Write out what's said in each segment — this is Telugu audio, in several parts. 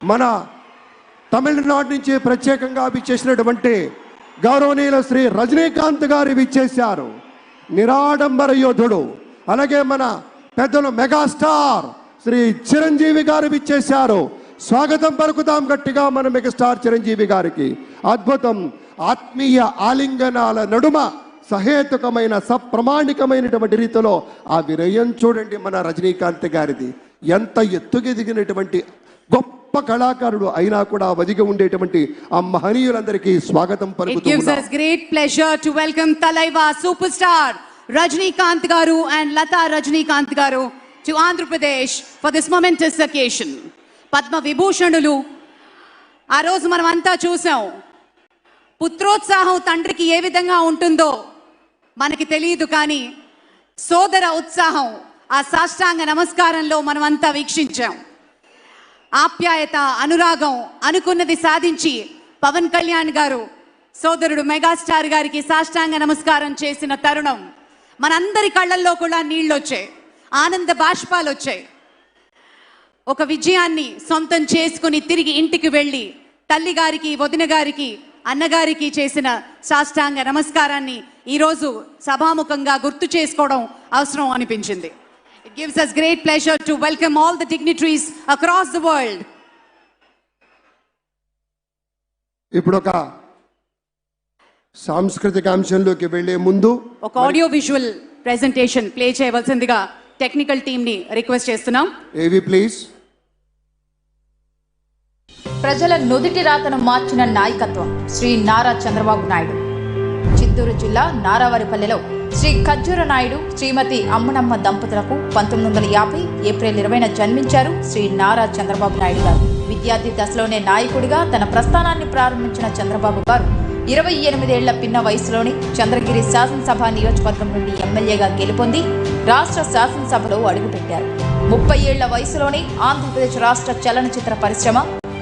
మన తమిళనాడు నుంచి ప్రత్యేకంగా విచ్చేసినటువంటి గౌరవనీయులు శ్రీ రజనీకాంత్ గారు విచ్చేశారు. నిరాడంబర యోధుడు. అలాగే మన పెద్దలు మెగాస్టార్ శ్రీ చిరంజీవి గారు విచ్చేశారు. స్వాగతం పలుకుతాం గట్టిగా మన మెగాస్టార్ చిరంజీవి గారికి. అద్భుతం. ఆత్మీయ ఆలింగనాల నడుమ సహేతుకమైన సప్రమాణికమైనటువంటి రీతిలో ఆ వినయం చూడండి మన రజనీకాంత్ గారిది. ఎంత ఎత్తుకెదిగినటువంటి గొప్ప కళాకారుడు అయినా కూడా వదిగి ఉండేటువంటి ఆ మహనీయులందరికీ స్వాగతం పలుకుతున్నాం. It gives us great pleasure to welcome Talaiva superstar Rajinikanth garu and Lata Rajinikanth garu to Andhra Pradesh for this momentous occasion. Padma విభూషణులు ఆ రోజు మనం అంతా చూసాం. పుత్రోత్సాహం తండ్రికి ఏ విధంగా ఉంటుందో మనకి తెలియదు, కానీ సోదర ఉత్సాహం ఆ సాష్టాంగ నమస్కారంలో మనం అంతా వీక్షించాం. ఆప్యాయత, అనురాగం, అనుకున్నది సాధించి పవన్ కళ్యాణ్ గారు సోదరుడు మెగాస్టార్ గారికి సాష్టాంగ నమస్కారం చేసిన తరుణం మనందరి కళ్ళల్లో కూడా నీళ్ళు వచ్చాయి, ఆనంద బాష్పాలు వచ్చాయి. ఒక విజయాన్ని సొంతం చేసుకుని తిరిగి ఇంటికి వెళ్ళి తల్లి గారికి, వదిన గారికి, అన్నగారికి చేసిన సాష్టాంగ నమస్కారాన్ని ఈరోజు సభాముఖంగా గుర్తు చేసుకోవడం అవసరం అనిపించింది. It gives us great pleasure to welcome all the dignitaries across the world. ఇప్పుడు ఒక సాంస్కృతిక అంశంలోకి వెళ్లే ముందు ఒక ఆడియో విజువల్ ప్రెజెంటేషన్ ప్లే చేయవలసిందిగా టెక్నికల్ టీమ్ ని రిక్వెస్ట్ చేస్తున్నాం. ఏవి ప్లీజ్. ప్రజల నుదిటి రాతను మార్చిన నాయకత్వం శ్రీ నారా చంద్రబాబు నాయుడు. చిత్తూరు జిల్లా నారావారిపల్లెలో శ్రీ ఖర్జూర నాయుడు, శ్రీమతి అమ్మనమ్మ దంపతులకు 1950 ఏప్రిల్ 20న జన్మించారు శ్రీ నారా చంద్రబాబు నాయుడు గారు. విద్యార్థి దశలోనే నాయకుడిగా తన ప్రస్థానాన్ని ప్రారంభించిన చంద్రబాబు గారు 28 ఏళ్ల పిన్న వయసులోనే చంద్రగిరి శాసనసభ నియోజకవర్గం నుండి ఎమ్మెల్యేగా గెలుపొంది రాష్ట్ర శాసనసభలో అడుగుపెట్టారు. 30 ఏళ్ల వయసులోనే ఆంధ్రప్రదేశ్ రాష్ట్ర చలనచిత్ర పరిశ్రమ,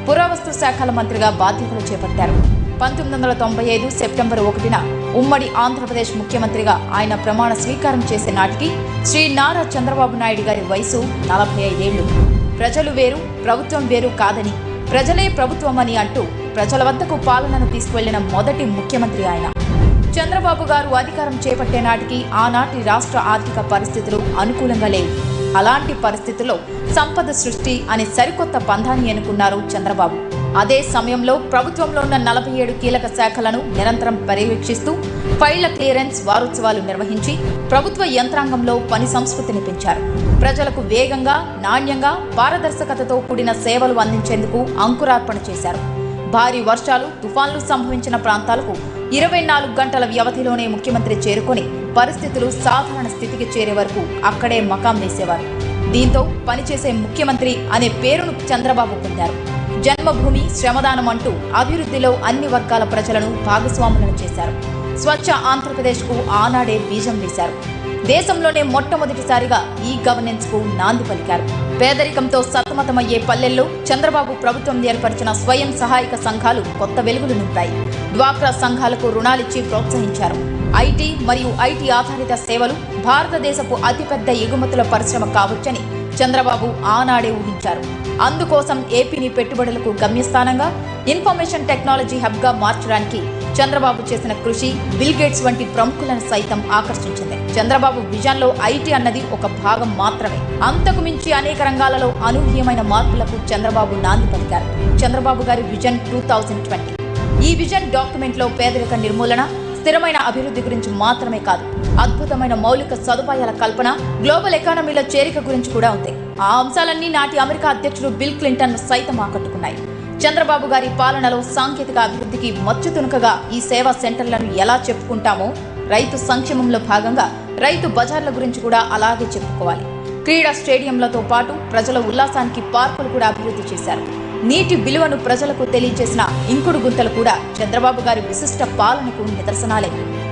పురావస్తు శాఖల మంత్రిగా బాధ్యతలు చేపట్టారు. 1995 సెప్టెంబర్ 1న ఉమ్మడి ఆంధ్రప్రదేశ్ ముఖ్యమంత్రిగా ఆయన ప్రమాణ స్వీకారం చేసే నాటికి శ్రీ నారా చంద్రబాబు నాయుడు గారి వయసు 45 ఏళ్లు. ప్రజలు వేరు, ప్రభుత్వం వేరు కాదని, ప్రజలే ప్రభుత్వమని అంటూ ప్రజల వద్దకు పాలనను తీసుకువెళ్లిన మొదటి ముఖ్యమంత్రి ఆయన. చంద్రబాబు గారు అధికారం చేపట్టే నాటికి ఆనాటి రాష్ట్ర ఆర్థిక పరిస్థితులు అనుకూలంగా లేవు. అలాంటి పరిస్థితుల్లో సంపద సృష్టి అనే సరికొత్త పంథాన్ని ఎన్నుకున్నారు చంద్రబాబు. అదే సమయంలో ప్రభుత్వంలో ఉన్న 47 కీలక శాఖలను నిరంతరం పర్యవేక్షిస్తూ ఫైళ్ల క్లియరెన్స్ వారోత్సవాలు నిర్వహించి ప్రభుత్వ యంత్రాంగంలో పని సంస్కృతిని పెంచారు. ప్రజలకు వేగంగా, నాణ్యంగా, పారదర్శకతతో కూడిన సేవలు అందించేందుకు అంకురార్పణ చేశారు. భారీ వర్షాలు, తుఫాన్లు సంభవించిన ప్రాంతాలకు 24 గంటల వ్యవధిలోనే ముఖ్యమంత్రి చేరుకొని పరిస్థితులు సాధారణ స్థితికి చేరే వరకు అక్కడే మకాం వేసేవారు. దీంతో పనిచేసే ముఖ్యమంత్రి అనే పేరును చంద్రబాబు పొందారు. జన్మభూమి, శ్రమదానం అంటూ అభివృద్ధిలో అన్ని వర్గాల ప్రజలను భాగస్వాములను చేశారు. స్వచ్ఛ ఆంధ్రప్రదేశ్కు ఆనాడే బీజం వేశారు. దేశంలోనే మొట్టమొదటిసారిగా ఈ గవర్నెన్స్ కు నాంది పలికారు. పేదరికంతో సతమతమయ్యే పల్లెల్లో చంద్రబాబు ప్రభుత్వం ఏర్పరిచిన స్వయం సహాయక సంఘాలు కొత్త వెలుగులు నింపాయి. డ్వాక్రా సంఘాలకు రుణాలిచ్చి ప్రోత్సహించారు. ఐటీ మరియు ఐటీ ఆధారిత సేవలు భారతదేశపు అతిపెద్ద ఎగుమతుల పరిశ్రమ కావచ్చని చంద్రబాబు ఆనాడే ఊహించారు. అందుకోసం ఏపీని పెట్టుబడులకు గమ్యస్థానంగా, ఇన్ఫర్మేషన్ టెక్నాలజీ హబ్గా మార్చడానికి చంద్రబాబు చేసిన కృషి బిల్ గేట్స్ వంటి ప్రముఖులను సైతం ఆకర్షించింది. చంద్రబాబు విజన్లో ఐటీ అన్నది ఒక భాగం మాత్రమే. అంతకు మించి అనేక రంగాలలో అనూహ్యమైన మార్పులకు చంద్రబాబు నాంది పలికారు. చంద్రబాబు గారి విజన్ 2020. ఈ విజన్ డాక్యుమెంట్ లో పేదరిక నిర్మూలన, స్థిరమైన అభివృద్ధి గురించి మాత్రమే కాదు, అద్భుతమైన మౌలిక సదుపాయాల కల్పన, గ్లోబల్ ఎకానమీల చేరిక గురించి కూడా ఉంది. ఆ అంశాలన్నీ నాటి అమెరికా అధ్యక్షుడు బిల్ క్లింటన్ ను సైతం ఆకట్టుకున్నాయి. చంద్రబాబు గారి పాలనలో సాంకేతిక అభివృద్ధికి మచ్చుతునుకగా ఈ సేవా సెంటర్లను ఎలా చెప్పుకుంటామో, రైతు సంక్షేమంలో భాగంగా రైతు బజార్ల గురించి కూడా అలాగే చెప్పుకోవాలి. క్రీడా స్టేడియంలతో పాటు ప్రజల ఉల్లాసానికి పార్కులు కూడా అభివృద్ధి చేశారు. నీటి విలువను ప్రజలకు తెలియజేసిన ఇంకుడు గుంతలు కూడా చంద్రబాబు గారి విశిష్ట పాలనకు నిదర్శనాలే.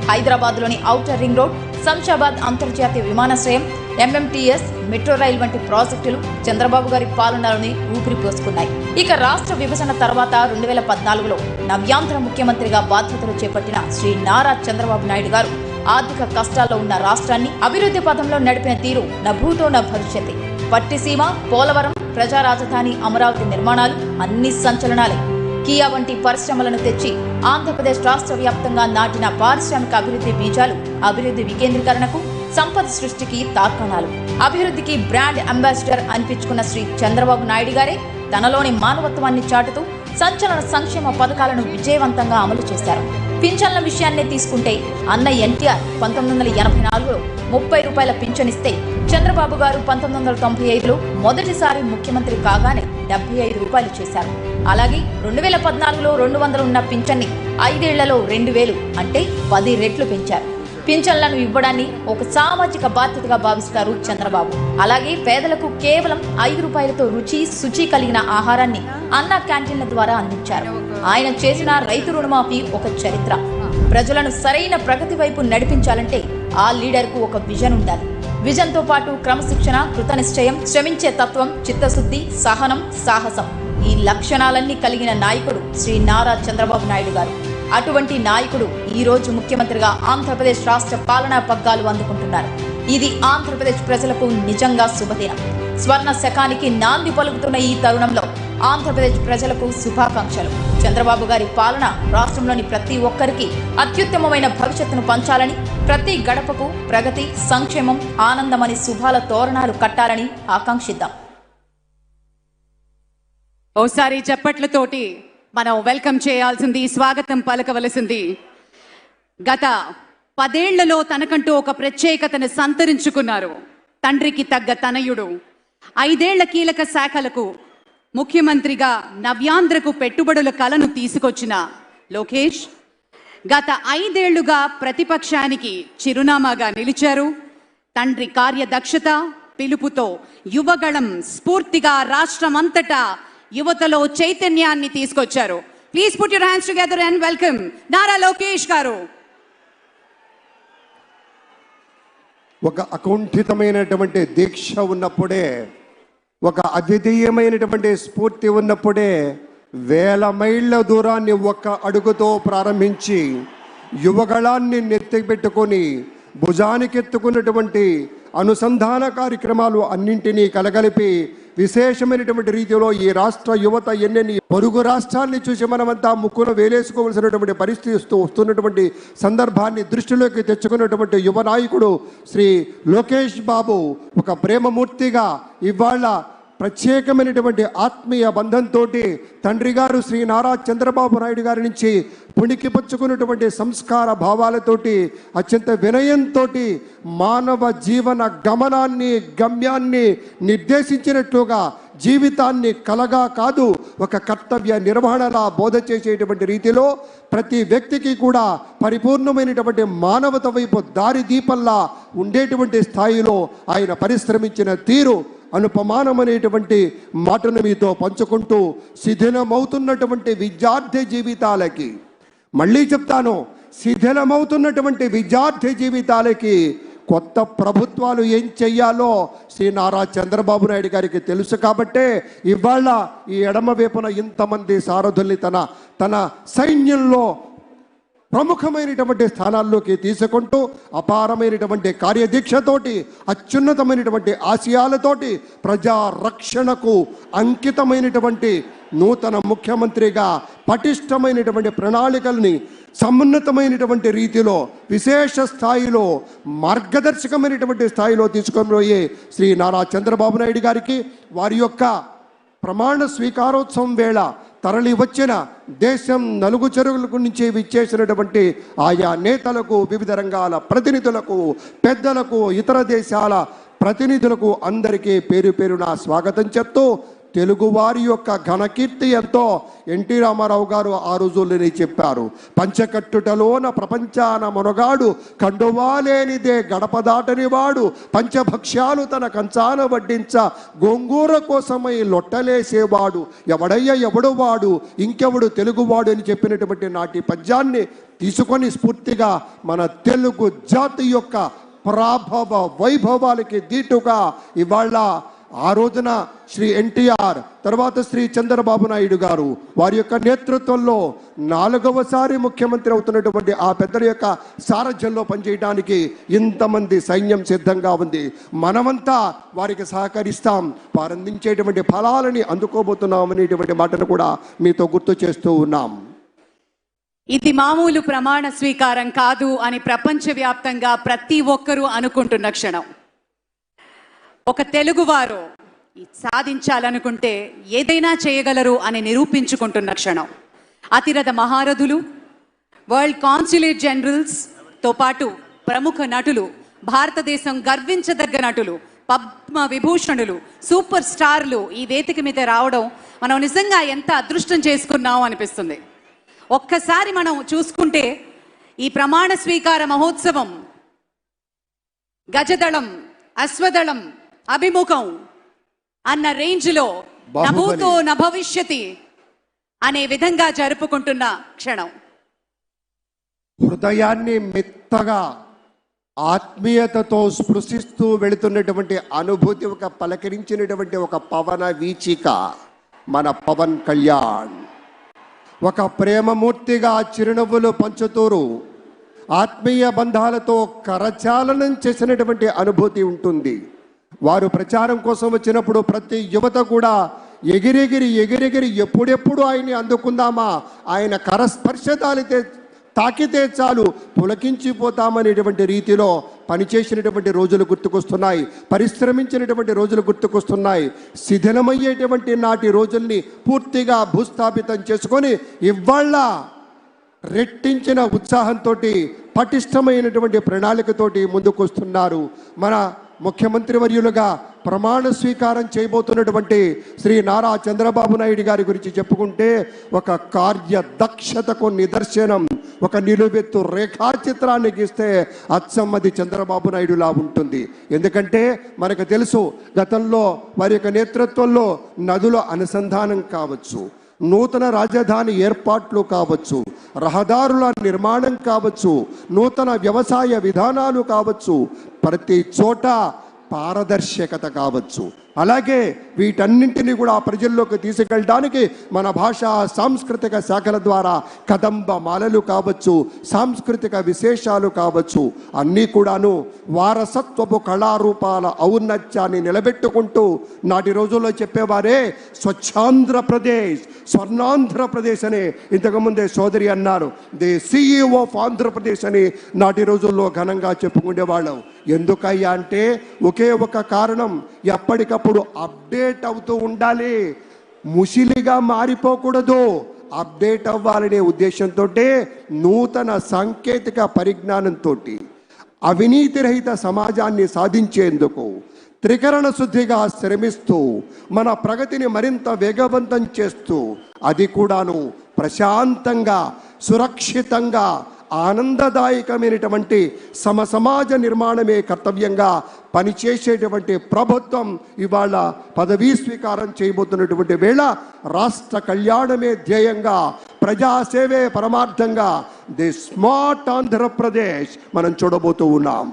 హైదరాబాద్లోని ఔటర్ రింగ్ రోడ్, శంషాబాద్ అంతర్జాతీయ విమానాశ్రయం, ఎంఎంటీఎస్, మెట్రో రైల్ వంటి ప్రాజెక్టులు చంద్రబాబు గారి పాలనలోనే ఊపిరి పోసుకున్నాయి. ఇక రాష్ట్ర విభజన తర్వాత 2014లో నవ్యాంధ్ర ముఖ్యమంత్రిగా బాధ్యతలు చేపట్టిన శ్రీ నారా చంద్రబాబు నాయుడు గారు ఆర్థిక కష్టాల్లో ఉన్న రాష్ట్రాన్ని అభివృద్ధి పథంలో నడిపిన తీరు నా భూతో నా భవిష్యత్తే. పట్టిసీమ, పోలవరం, ప్రజా రాజధాని అమరావతి నిర్మాణాలు అన్ని సంచలనాలే. కియా వంటి పరిశ్రమలను తెచ్చి ఆంధ్రప్రదేశ్ రాష్ట్ర వ్యాప్తంగా నాటిన పారిశ్రామిక అభివృద్ధి బీజాలు అభివృద్ధి వికేంద్రీకరణకు, సంపద సృష్టికి తార్కాణాలు. అభివృద్ధికి బ్రాండ్ అంబాసిడర్ అనిపించుకున్న శ్రీ చంద్రబాబు నాయుడు గారే తనలోని మానవత్వాన్ని చాటుతూ సంచలన సంక్షేమ పథకాలను విజయవంతంగా అమలు చేశారు. పింఛన్ల విషయాన్నే తీసుకుంటే అన్న ఎన్టీఆర్ 1984లో 30 రూపాయల పింఛనిస్తే చంద్రబాబు గారు 1995లో మొదటిసారి ముఖ్యమంత్రి కాగానే 75 రూపాయలు చేశారు. అలాగే 2014లో 200 ఉన్న పింఛన్ని 5 ఏళ్లలో 2000 అంటే 10 రెట్లు పెంచారు. పింఛన్లను ఇవ్వడాన్ని ఒక సామాజిక బాధ్యతగా భావిస్తారు చంద్రబాబు. అలాగే పేదలకు కేవలం 5 రూపాయలతో రుచి, శుచి కలిగిన ఆహారాన్ని అన్న క్యాంటీన్ల ద్వారా అందించారు. ఆయన చేసిన రైతు రుణమాఫీ ఒక చరిత్ర. ప్రజలను సరైన ప్రగతి వైపు నడిపించాలంటే ఆ లీడర్కు ఒక విజన్ ఉండాలి. విజన్తో పాటు క్రమశిక్షణ, కృతనిశ్చయం, శ్రమించే తత్వం, చిత్తశుద్ధి, సహనం, సాహసం ఈ లక్షణాలన్నీ కలిగిన నాయకుడు శ్రీ నారా చంద్రబాబు నాయుడు గారు. అటువంటి నాయకుడు ఈ రోజు ముఖ్యమంత్రిగా ఆంధ్రప్రదేశ్ రాష్ట్ర పాలనా పగ్గాలు అందుకుంటున్నారు. ఇది ఆంధ్రప్రదేశ్ ప్రజలకు నిజంగా శుభదినం. స్వర్ణ శకానికి నాంది పలుకుతున్న ఈ తరుణంలో ఆంధ్రప్రదేశ్ ప్రజలకు శుభాకాంక్షలు. చంద్రబాబు గారి పాలన రాష్ట్రంలోని ప్రతి ఒక్కరికి అత్యుత్తమమైన భవిష్యత్తును పంచాలని, ప్రతి గడపకు ప్రగతి, సంక్షేమం, ఆనందమని శుభాల తోరణాలు కట్టాలని ఆకాంక్షిద్దాం. ఓసారి చప్పట్లతోటి మనం వెల్కమ్ చేయాల్సింది, స్వాగతం పలకవలసింది. గత 10 ఏళ్లలో తనకంటూ ఒక ప్రత్యేకతను సంతరించుకున్నారు తండ్రికి తగ్గ తనయుడు. 5 ఏళ్ల కీలక శాఖలకు ముఖ్యమంత్రిగా నవ్యాంధ్రకు పెట్టుబడుల కలను తీసుకొచ్చిన లోకేష్ గత 5 ఏళ్లుగా ప్రతిపక్షానికి చిరునామాగా నిలిచారు. తండ్రి కార్యదక్షత, పిలుపుతో యువగళం స్ఫూర్తిగా రాష్ట్రమంతటా యువతలో చైతన్యాన్ని తీసుకొచ్చారు. Please put your hands together and welcome Nara Lokesh గారు. ఒక అకుంఠితమైనటువంటి దీక్ష ఉన్నప్పుడే, ఒక అద్వితీయమైనటువంటి స్ఫూర్తి ఉన్నప్పుడే 1000 మైళ్ళ దూరాన్ని ఒక్క అడుగుతో ప్రారంభించి యువగళాన్ని నెత్తిపెట్టుకొని భుజానికెత్తుకున్నటువంటి అనుసంధాన కార్యక్రమాలు అన్నింటినీ కలగలిపి విశేషమైనటువంటి రీతిలో ఈ రాష్ట్ర యువత ఎన్నెన్ని పొరుగు రాష్ట్రాన్ని చూసి మనమంతా ముక్కును వేలేసుకోవలసినటువంటి పరిస్థితి వస్తున్నటువంటి సందర్భాన్ని దృష్టిలోకి తెచ్చుకున్నటువంటి యువ నాయకుడు శ్రీ లోకేష్ బాబు ఒక ప్రేమమూర్తిగా ఇవాళ ప్రత్యేకమైనటువంటి ఆత్మీయ బంధంతో తండ్రి గారు శ్రీ నారా చంద్రబాబు నాయుడు గారి నుంచి పుణికిపుచ్చుకున్నటువంటి సంస్కార భావాలతోటి అత్యంత వినయంతో మానవ జీవన గమనాన్ని, గమ్యాన్ని నిర్దేశించినట్లుగా జీవితాన్ని కలగా కాదు ఒక కర్తవ్య నిర్వహణలా బోధ చేసేటువంటి రీతిలో ప్రతి వ్యక్తికి కూడా పరిపూర్ణమైనటువంటి మానవత వైపు దారిదీపంలా ఉండేటువంటి స్థాయిలో ఆయన పరిశ్రమించిన తీరు అనుపమానమైనటువంటి మాటను మీతో పంచుకుంటూ శిథిలమవుతున్నటువంటి విద్యార్థి జీవితాలకి, మళ్ళీ చెప్తాను, శిథిలమవుతున్నటువంటి విద్యార్థి జీవితాలకి కొత్త ప్రభుత్వాలు ఏం చెయ్యాలో శ్రీ నారా చంద్రబాబు నాయుడు గారికి తెలుసు. కాబట్టే ఇవాళ ఈ ఎడమ వైపున ఇంతమంది సారథుల్ని తన సైన్యంలో ప్రముఖమైనటువంటి స్థానాల్లోకి తీసుకుంటూ అపారమైనటువంటి కార్యదీక్షతోటి, అత్యున్నతమైనటువంటి ఆశయాలతోటి ప్రజా రక్షణకు అంకితమైనటువంటి నూతన ముఖ్యమంత్రిగా పటిష్టమైనటువంటి ప్రణాళికల్ని సమున్నతమైనటువంటి రీతిలో విశేష స్థాయిలో మార్గదర్శకమైనటువంటి స్థాయిలో తీసుకొని శ్రీ నారా చంద్రబాబు నాయుడు గారికి వారి యొక్క ప్రమాణ స్వీకారోత్సవం వేళ తరలి వచ్చిన దేశం నలుగు చెరువులకు నుంచి విచ్చేసినటువంటి ఆయా నేతలకు, వివిధ రంగాల ప్రతినిధులకు, పెద్దలకు, ఇతర దేశాల ప్రతినిధులకు అందరికీ పేరు పేరున స్వాగతం చెప్తూ తెలుగువారి యొక్క ఘనకీర్తి ఎంతో ఎన్టీ రామారావు గారు ఆ రోజుల్లోనే చెప్పారు. పంచకట్టుటలోన ప్రపంచాన మొనగాడు, కండువాలేనిదే గడప దాటని వాడు, పంచభక్ష్యాలు తన కంచాన వడ్డించ గోంగూర కోసమై లొట్టలేసేవాడు, ఎవడయ్య ఎవడు వాడు, ఇంకెవడు తెలుగువాడు అని చెప్పినటువంటి నాటి పద్యాన్ని తీసుకొని స్ఫూర్తిగా మన తెలుగు జాతి యొక్క ప్రాభవ వైభవాలకి దీటుగా ఇవాళ ఆ రోజున శ్రీ ఎన్టీఆర్, తర్వాత శ్రీ చంద్రబాబు నాయుడు గారు వారి యొక్క నేతృత్వంలో 4వసారి ముఖ్యమంత్రి అవుతున్నటువంటి ఆ పెద్దల యొక్క సారథ్యంలో పనిచేయడానికి ఇంతమంది సైన్యం సిద్ధంగా ఉంది. మనమంతా వారికి సహకరిస్తాం, వారు అందించేటువంటి ఫలాలని అందుకోబోతున్నాం అనేటువంటి మాటను కూడా మీతో గుర్తు చేస్తూ ఉన్నాం. ఇది మామూలు ప్రమాణ స్వీకారం కాదు అని ప్రపంచవ్యాప్తంగా ప్రతి ఒక్కరూ అనుకుంటున్న క్షణం. ఒక తెలుగువారు సాధించాలనుకుంటే ఏదైనా చేయగలరు అని నిరూపించుకుంటున్న క్షణం. అతిరథ మహారథులు, వరల్డ్ కాన్సులేట్ జనరల్స్తో పాటు ప్రముఖ నటులు, భారతదేశం గర్వించదగ్గ నటులు, పద్మ విభూషణులు, సూపర్ స్టార్లు ఈ వేదిక మీద రావడం మనం నిజంగా ఎంత అదృష్టం చేసుకున్నాం అనిపిస్తుంది. ఒక్కసారి మనం చూసుకుంటే ఈ ప్రమాణ స్వీకార మహోత్సవం గజదళం, అశ్వదళం, అభిముఖం అన్న రేంజ్లో నభూతో నభవిష్యతి అనే విధంగా జరుపుకుంటున్న క్షణం. హృదయాన్ని మెత్తగా ఆత్మీయతతో స్పృశిస్తూ వెళుతున్నటువంటి అనుభూతి, ఒక పలకరించినటువంటి ఒక పవన వీచిక మన పవన్ కళ్యాణ్. ఒక ప్రేమమూర్తిగా చిరునవ్వులు పంచుతూరు ఆత్మీయ బంధాలతో కరచాలనం చేసినటువంటి అనుభూతి ఉంటుంది. వారు ప్రచారం కోసం వచ్చినప్పుడు ప్రతి యువత కూడా ఎగిరెగిరి ఎప్పుడెప్పుడు ఆయన్ని అందుకుందామా, ఆయన కరస్పర్శ తాకితే చాలు పులకించిపోతామనేటువంటి రీతిలో పనిచేసినటువంటి రోజులు గుర్తుకొస్తున్నాయి, పరిశ్రమించినటువంటి రోజులు గుర్తుకొస్తున్నాయి. శిథిలమయ్యేటువంటి నాటి రోజుల్ని పూర్తిగా భూస్థాపితం చేసుకొని ఇవాళ రెట్టించిన ఉత్సాహంతో పటిష్టమైనటువంటి ప్రణాళికతోటి ముందుకొస్తున్నారు. మన ముఖ్యమంత్రి వర్యులుగా ప్రమాణ స్వీకారం చేయబోతున్నటువంటి శ్రీ నారా చంద్రబాబు నాయుడు గారి గురించి చెప్పుకుంటే ఒక కార్యదక్షతకు నిదర్శనం, ఒక నిలువెత్తు రేఖాచిత్రాన్ని గీస్తే అచ్చమ్మది చంద్రబాబు నాయుడులా ఉంటుంది. ఎందుకంటే మనకు తెలుసు, గతంలో వారి యొక్క నేతృత్వంలో నదుల అనుసంధానం కావచ్చు, నూతన రాజధాని ఏర్పాట్లు కావచ్చు, రహదారుల నిర్మాణం కావచ్చు, నూతన వ్యవసాయ విధానాలు కావచ్చు, ప్రతి చోట పారదర్శకత కావచ్చు. అలాగే వీటన్నింటినీ కూడా ప్రజల్లోకి తీసుకెళ్ళడానికి మన భాషా సాంస్కృతిక శాఖల ద్వారా కదంబ మాలలు కావచ్చు, సాంస్కృతిక విశేషాలు కావచ్చు, అన్నీ కూడాను వారసత్వపు కళారూపాల ఔన్నత్యాన్ని నిలబెట్టుకుంటూ నాటి రోజుల్లో చెప్పేవారే స్వచ్ఛాంధ్రప్రదేశ్, స్వర్ణాంధ్రప్రదేశ్ అని ఇంతకుముందే సోదరి అన్నారు. ది CEO ఆఫ్ ఆంధ్రప్రదేశ్ అని నాటి రోజుల్లో ఘనంగా చెప్పుకునేవాళ్ళం. ఎందుకయ్యా అంటే ఒకే ఒక కారణం, ఎప్పటికప్పుడు అప్డేట్ అవుతూ ఉండాలి, ముసిలిగా మారిపోకూడదు. అప్డేట్ అవ్వాలనే ఉద్దేశంతో నూతన సాంకేతిక పరిజ్ఞానంతో అవినీతి రహిత సమాజాన్ని సాధించేందుకు త్రికరణ శుద్ధిగా శ్రమిస్తూ మన ప్రగతిని మరింత వేగవంతం చేస్తూ, అది కూడాను ప్రశాంతంగా, సురక్షితంగా, ఆనందదాయకమైనటువంటి సమాజ నిర్మాణమే కర్తవ్యంగా పనిచేసేటువంటి ప్రభుత్వం ఇవాళ పదవీ స్వీకారం చేయబోతున్నటువంటి వేళ రాష్ట్ర కళ్యాణమే ధ్యేయంగా, ప్రజాసేవే పరమార్థంగా ది స్మార్ట్ ఆంధ్రప్రదేశ్ మనం చూడబోతూ ఉన్నాం.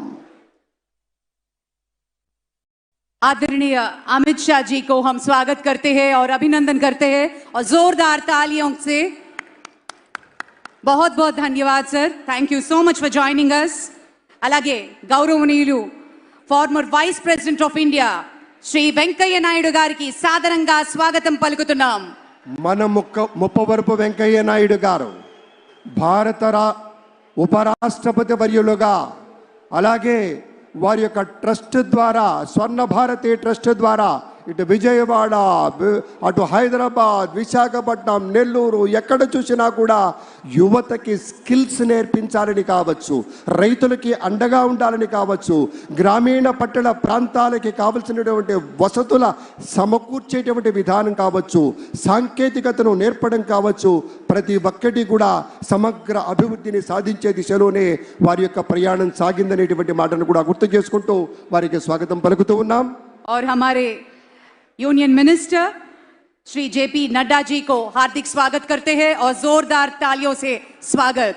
आदरणीय अमित शाह जी को हम स्वागत करते हैं और अभिनंदन करते हैं और जोरदार तालियों से बहुत बहुत धन्यवाद sir. Thank you so much for joining us. అలాగే గౌరవనీయులు former vice president of India Shri Venkaiah Naidu గారికి సాదరంగా స్వాగతం పలుకుతున్నాం. మన ముప్పవరపు వెంకయ్య నాయుడు గారు భారత ఉపరాష్ట్రపతి వర్యులుగా, అలాగే వారి యొక్క ట్రస్ట్ ద్వారా, స్వర్ణ భారతి ట్రస్ట్ ద్వారా ఇటు విజయవాడ, అటు హైదరాబాద్, విశాఖపట్నం, నెల్లూరు, ఎక్కడ చూసినా కూడా యువతకి స్కిల్స్ నేర్పించాలని కావచ్చు, రైతులకి అండగా ఉండాలని కావచ్చు, గ్రామీణ పట్టణ ప్రాంతాలకి కావలసినటువంటి వసతుల సమకూర్చేటువంటి విధానం కావచ్చు, సాంకేతికతను నేర్పడం కావచ్చు, ప్రతి ఒక్కటి కూడా సమగ్ర అభివృద్ధిని సాధించే దిశలోనే వారి యొక్క ప్రయాణం సాగిందనేటువంటి మాటను కూడా గుర్తు చేసుకుంటూ వారికి స్వాగతం పలుకుతూ ఉన్నాం. और हमारे union minister Shri JP Nadda ji को हार्दिक स्वागत करते हैं और जोरदार तालियों से स्वागत.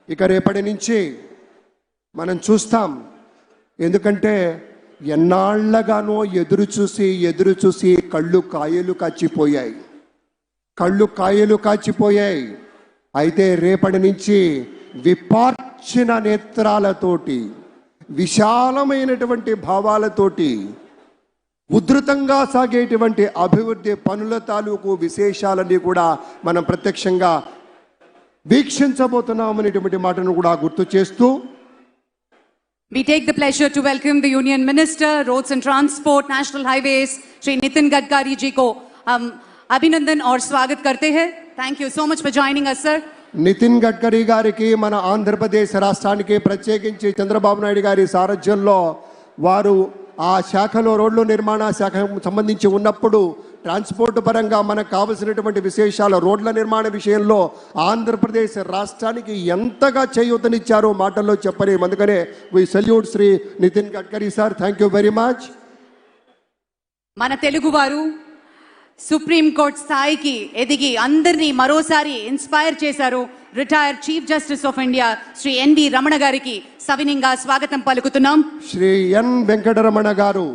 ఇక రేపటి నుంచి మనం చూస్తాం, ఎందుకంటే ఎన్నాళ్ళగానో ఎదురు చూసి కళ్ళు కాయలు కాచిపోయాయి. అయితే రేపటి నుంచి విపార్చిన నేత్రాలతోటి, విశాలమైనటువంటి భావాలతోటి ఉధృతంగా సాగేటువంటి అభివృద్ధి పనుల తాలూకు విశేషాలన్నీ కూడా మనం ప్రత్యక్షంగా వీక్షించబోతున్నామనేటువంటి మాటను కూడా గుర్తు చేస్తూ, We take the pleasure to welcome the Union Minister, Roads and Transport, National Highways, Shri Nitin Gadkari ji ko अभिनंदन और स्वागत करते हैं. Thank you so much for joining us, sir. Nitin Gadkari గారికి మన ఆంధ్రప్రదేశ్ రాష్ట్రానికి ప్రత్యేకించి చంద్రబాబు నాయుడు గారి సారథ్యంలో వారు ఆ శాఖలో రోడ్లు నిర్మాణ శాఖ సంబంధించి ఉన్నప్పుడు ట్రాన్స్పోర్ట్ పరంగా మనకు కావలసినటువంటి విశేషాలు రోడ్ల నిర్మాణ విషయంలో ఆంధ్రప్రదేశ్ రాష్ట్రానికి ఎంతగా చేయూతనిచ్చారో మాటల్లో చెప్పలేము. అందుకనే we salute Shri Nitin Gadkari sir. Thank you very much. మన తెలుగు వారు సుప్రీం కోర్ట్ స్థాయికి ఎదిగి అందరినీ మరోసారి ఇన్స్పైర్ చేశారు. Retired chief justice of India Shri N V Ramana గారికి సవినీయంగా స్వాగతం పలుకుతున్నాం. శ్రీ ఎన్ వెంకటరమణ గారు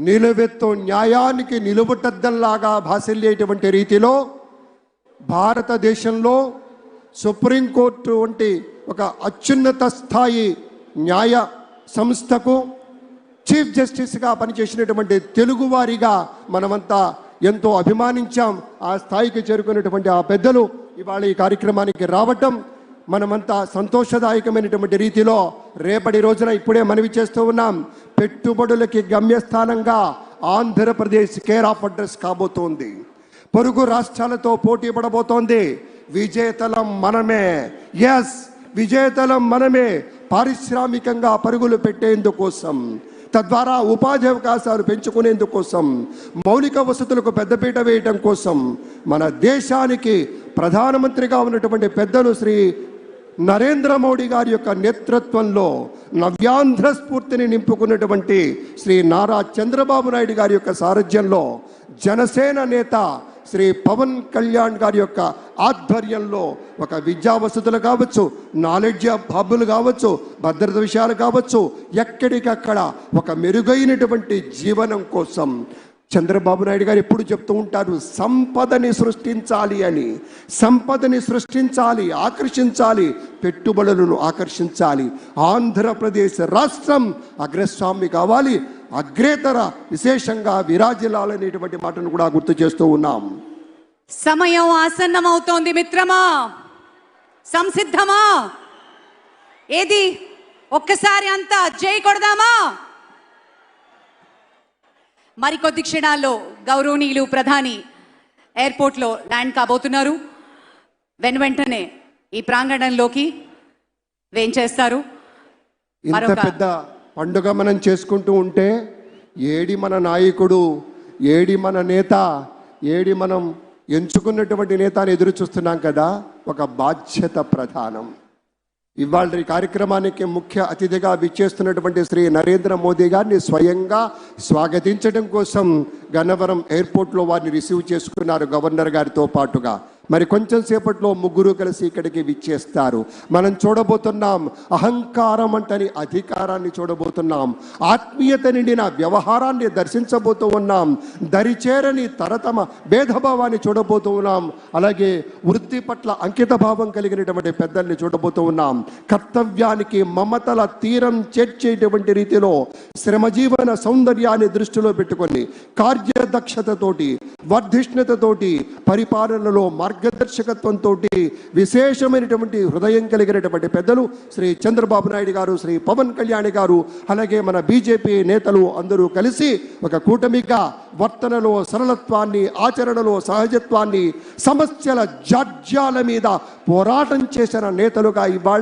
నిలువెత్తు న్యాయానికి నిలువుటద్దల్లాగా భాసిల్లేటువంటి రీతిలో భారతదేశంలో సుప్రీంకోర్టు వంటి ఒక అత్యున్నత స్థాయి న్యాయ సంస్థకు చీఫ్ జస్టిస్గా పనిచేసినటువంటి తెలుగువారిగా మనమంతా ఎంతో అభిమానించాం. ఆ స్థాయికి చేరుకున్నటువంటి ఆ పెద్దలు ఇవాళ ఈ కార్యక్రమానికి రావటం మనమంతా సంతోషదాయకమైనటువంటి రీతిలో రేపటి రోజున ఇప్పుడే మనవి చేస్తూ ఉన్నాం. పెట్టుబడులకి గమ్యస్థానంగా ఆంధ్రప్రదేశ్ కేర్ ఆఫ్ అడ్రస్ కాబోతోంది. పొరుగు రాష్ట్రాలతో పోటీ పడబోతోంది. విజేతలం మనమే. ఎస్, విజేతలం మనమే. పారిశ్రామికంగా పరుగులు పెట్టేందుకోసం, తద్వారా ఉపాధి అవకాశాలు పెంచుకునేందుకోసం, మౌలిక వసతులకు పెద్దపీట వేయటం కోసం మన దేశానికి ప్రధానమంత్రిగా ఉన్నటువంటి పెద్దలు శ్రీ నరేంద్ర మోడీ గారి యొక్క నేతృత్వంలో నవ్యాంధ్ర స్ఫూర్తిని నింపుకున్నటువంటి శ్రీ నారా చంద్రబాబు నాయుడు గారి యొక్క సారథ్యంలో జనసేన నేత శ్రీ పవన్ కళ్యాణ్ గారి యొక్క ఆధ్వర్యంలో ఒక విద్యా వసతులు కావచ్చు, నాలెడ్జ్ హబ్బులు కావచ్చు, భద్రత విషయాలు కావచ్చు, ఎక్కడికక్కడ ఒక మెరుగైనటువంటి జీవనం కోసం చంద్రబాబు నాయుడు గారు ఎప్పుడు చెప్తూ ఉంటారు, సంపదని సృష్టించాలి అని. సంపదని సృష్టించాలి, ఆకర్షించాలి, పెట్టుబడులను ఆకర్షించాలి. ఆంధ్రప్రదేశ్ రాష్ట్రం అగ్రస్వామి కావాలి, అగ్రేతర విశేషంగా విరాజిల్లాలనేటువంటి మాటను కూడా గుర్తు చేస్తూ ఉన్నాం. సమయం ఆసన్నమవుతోంది మిత్రమా, సంసిద్ధమా? ఏది ఒక్కసారి అంతా జై కొడదామా? మరికొద్ది క్షణాల్లో గౌరవనీయులు ప్రధాని ఎయిర్పోర్ట్లో ల్యాండ్ కాబోతున్నారు. వెంటనే ఈ ప్రాంగణంలోకి వేంచేస్తారు. ఇంత పెద్ద పండుగ మనం చేసుకుంటూ ఉంటే ఏడి మన నాయకుడు, ఏడి మన నేత, ఏడి మనం ఎంచుకున్నటువంటి నేత అని ఎదురు చూస్తున్నాం కదా. ఒక బాధ్యత ప్రధానం. ఇవాళ ఈ కార్యక్రమానికి ముఖ్య అతిథిగా విచ్చేస్తున్నటువంటి శ్రీ నరేంద్ర మోదీ గారిని స్వయంగా స్వాగతించడం కోసం గన్నవరం ఎయిర్పోర్ట్లో వారిని రిసీవ్ చేసుకున్నారు గవర్నర్ గారితో పాటుగా. మరి కొంచెం సేపట్లో ముగ్గురు కలిసి ఇక్కడికి విచ్చేస్తారు. మనం చూడబోతున్నాం అహంకారం అంటని అధికారాన్ని చూడబోతున్నాం. ఆత్మీయత నిండిన వ్యవహారాన్ని దర్శించబోతూ ఉన్నాం. దరిచేరని తరతమ భేదభావాన్ని చూడబోతూ ఉన్నాం. అలాగే వృత్తి పట్ల అంకిత భావం కలిగినటువంటి పెద్దల్ని చూడబోతూ ఉన్నాం. కర్తవ్యానికి మమతల తీరం చేర్చేటువంటి రీతిలో శ్రమజీవన సౌందర్యాన్ని దృష్టిలో పెట్టుకొని కార్యదక్షతతోటి, వర్ధిష్ణతతోటి, పరిపాలనలో మార్గదర్శకత్వంతో విశేషమైనటువంటి హృదయం కలిగినటువంటి పెద్దలు శ్రీ చంద్రబాబు నాయుడు గారు, శ్రీ పవన్ కళ్యాణ్ గారు, అలాగే మన బీజేపీ నేతలు అందరూ కలిసి ఒక కూటమిగా వర్తనలో సరళత్వాన్ని, ఆచరణలో సహజత్వాన్ని, సమస్యల జాడ్యాల మీద పోరాటం చేసిన నేతలుగా ఇవాళ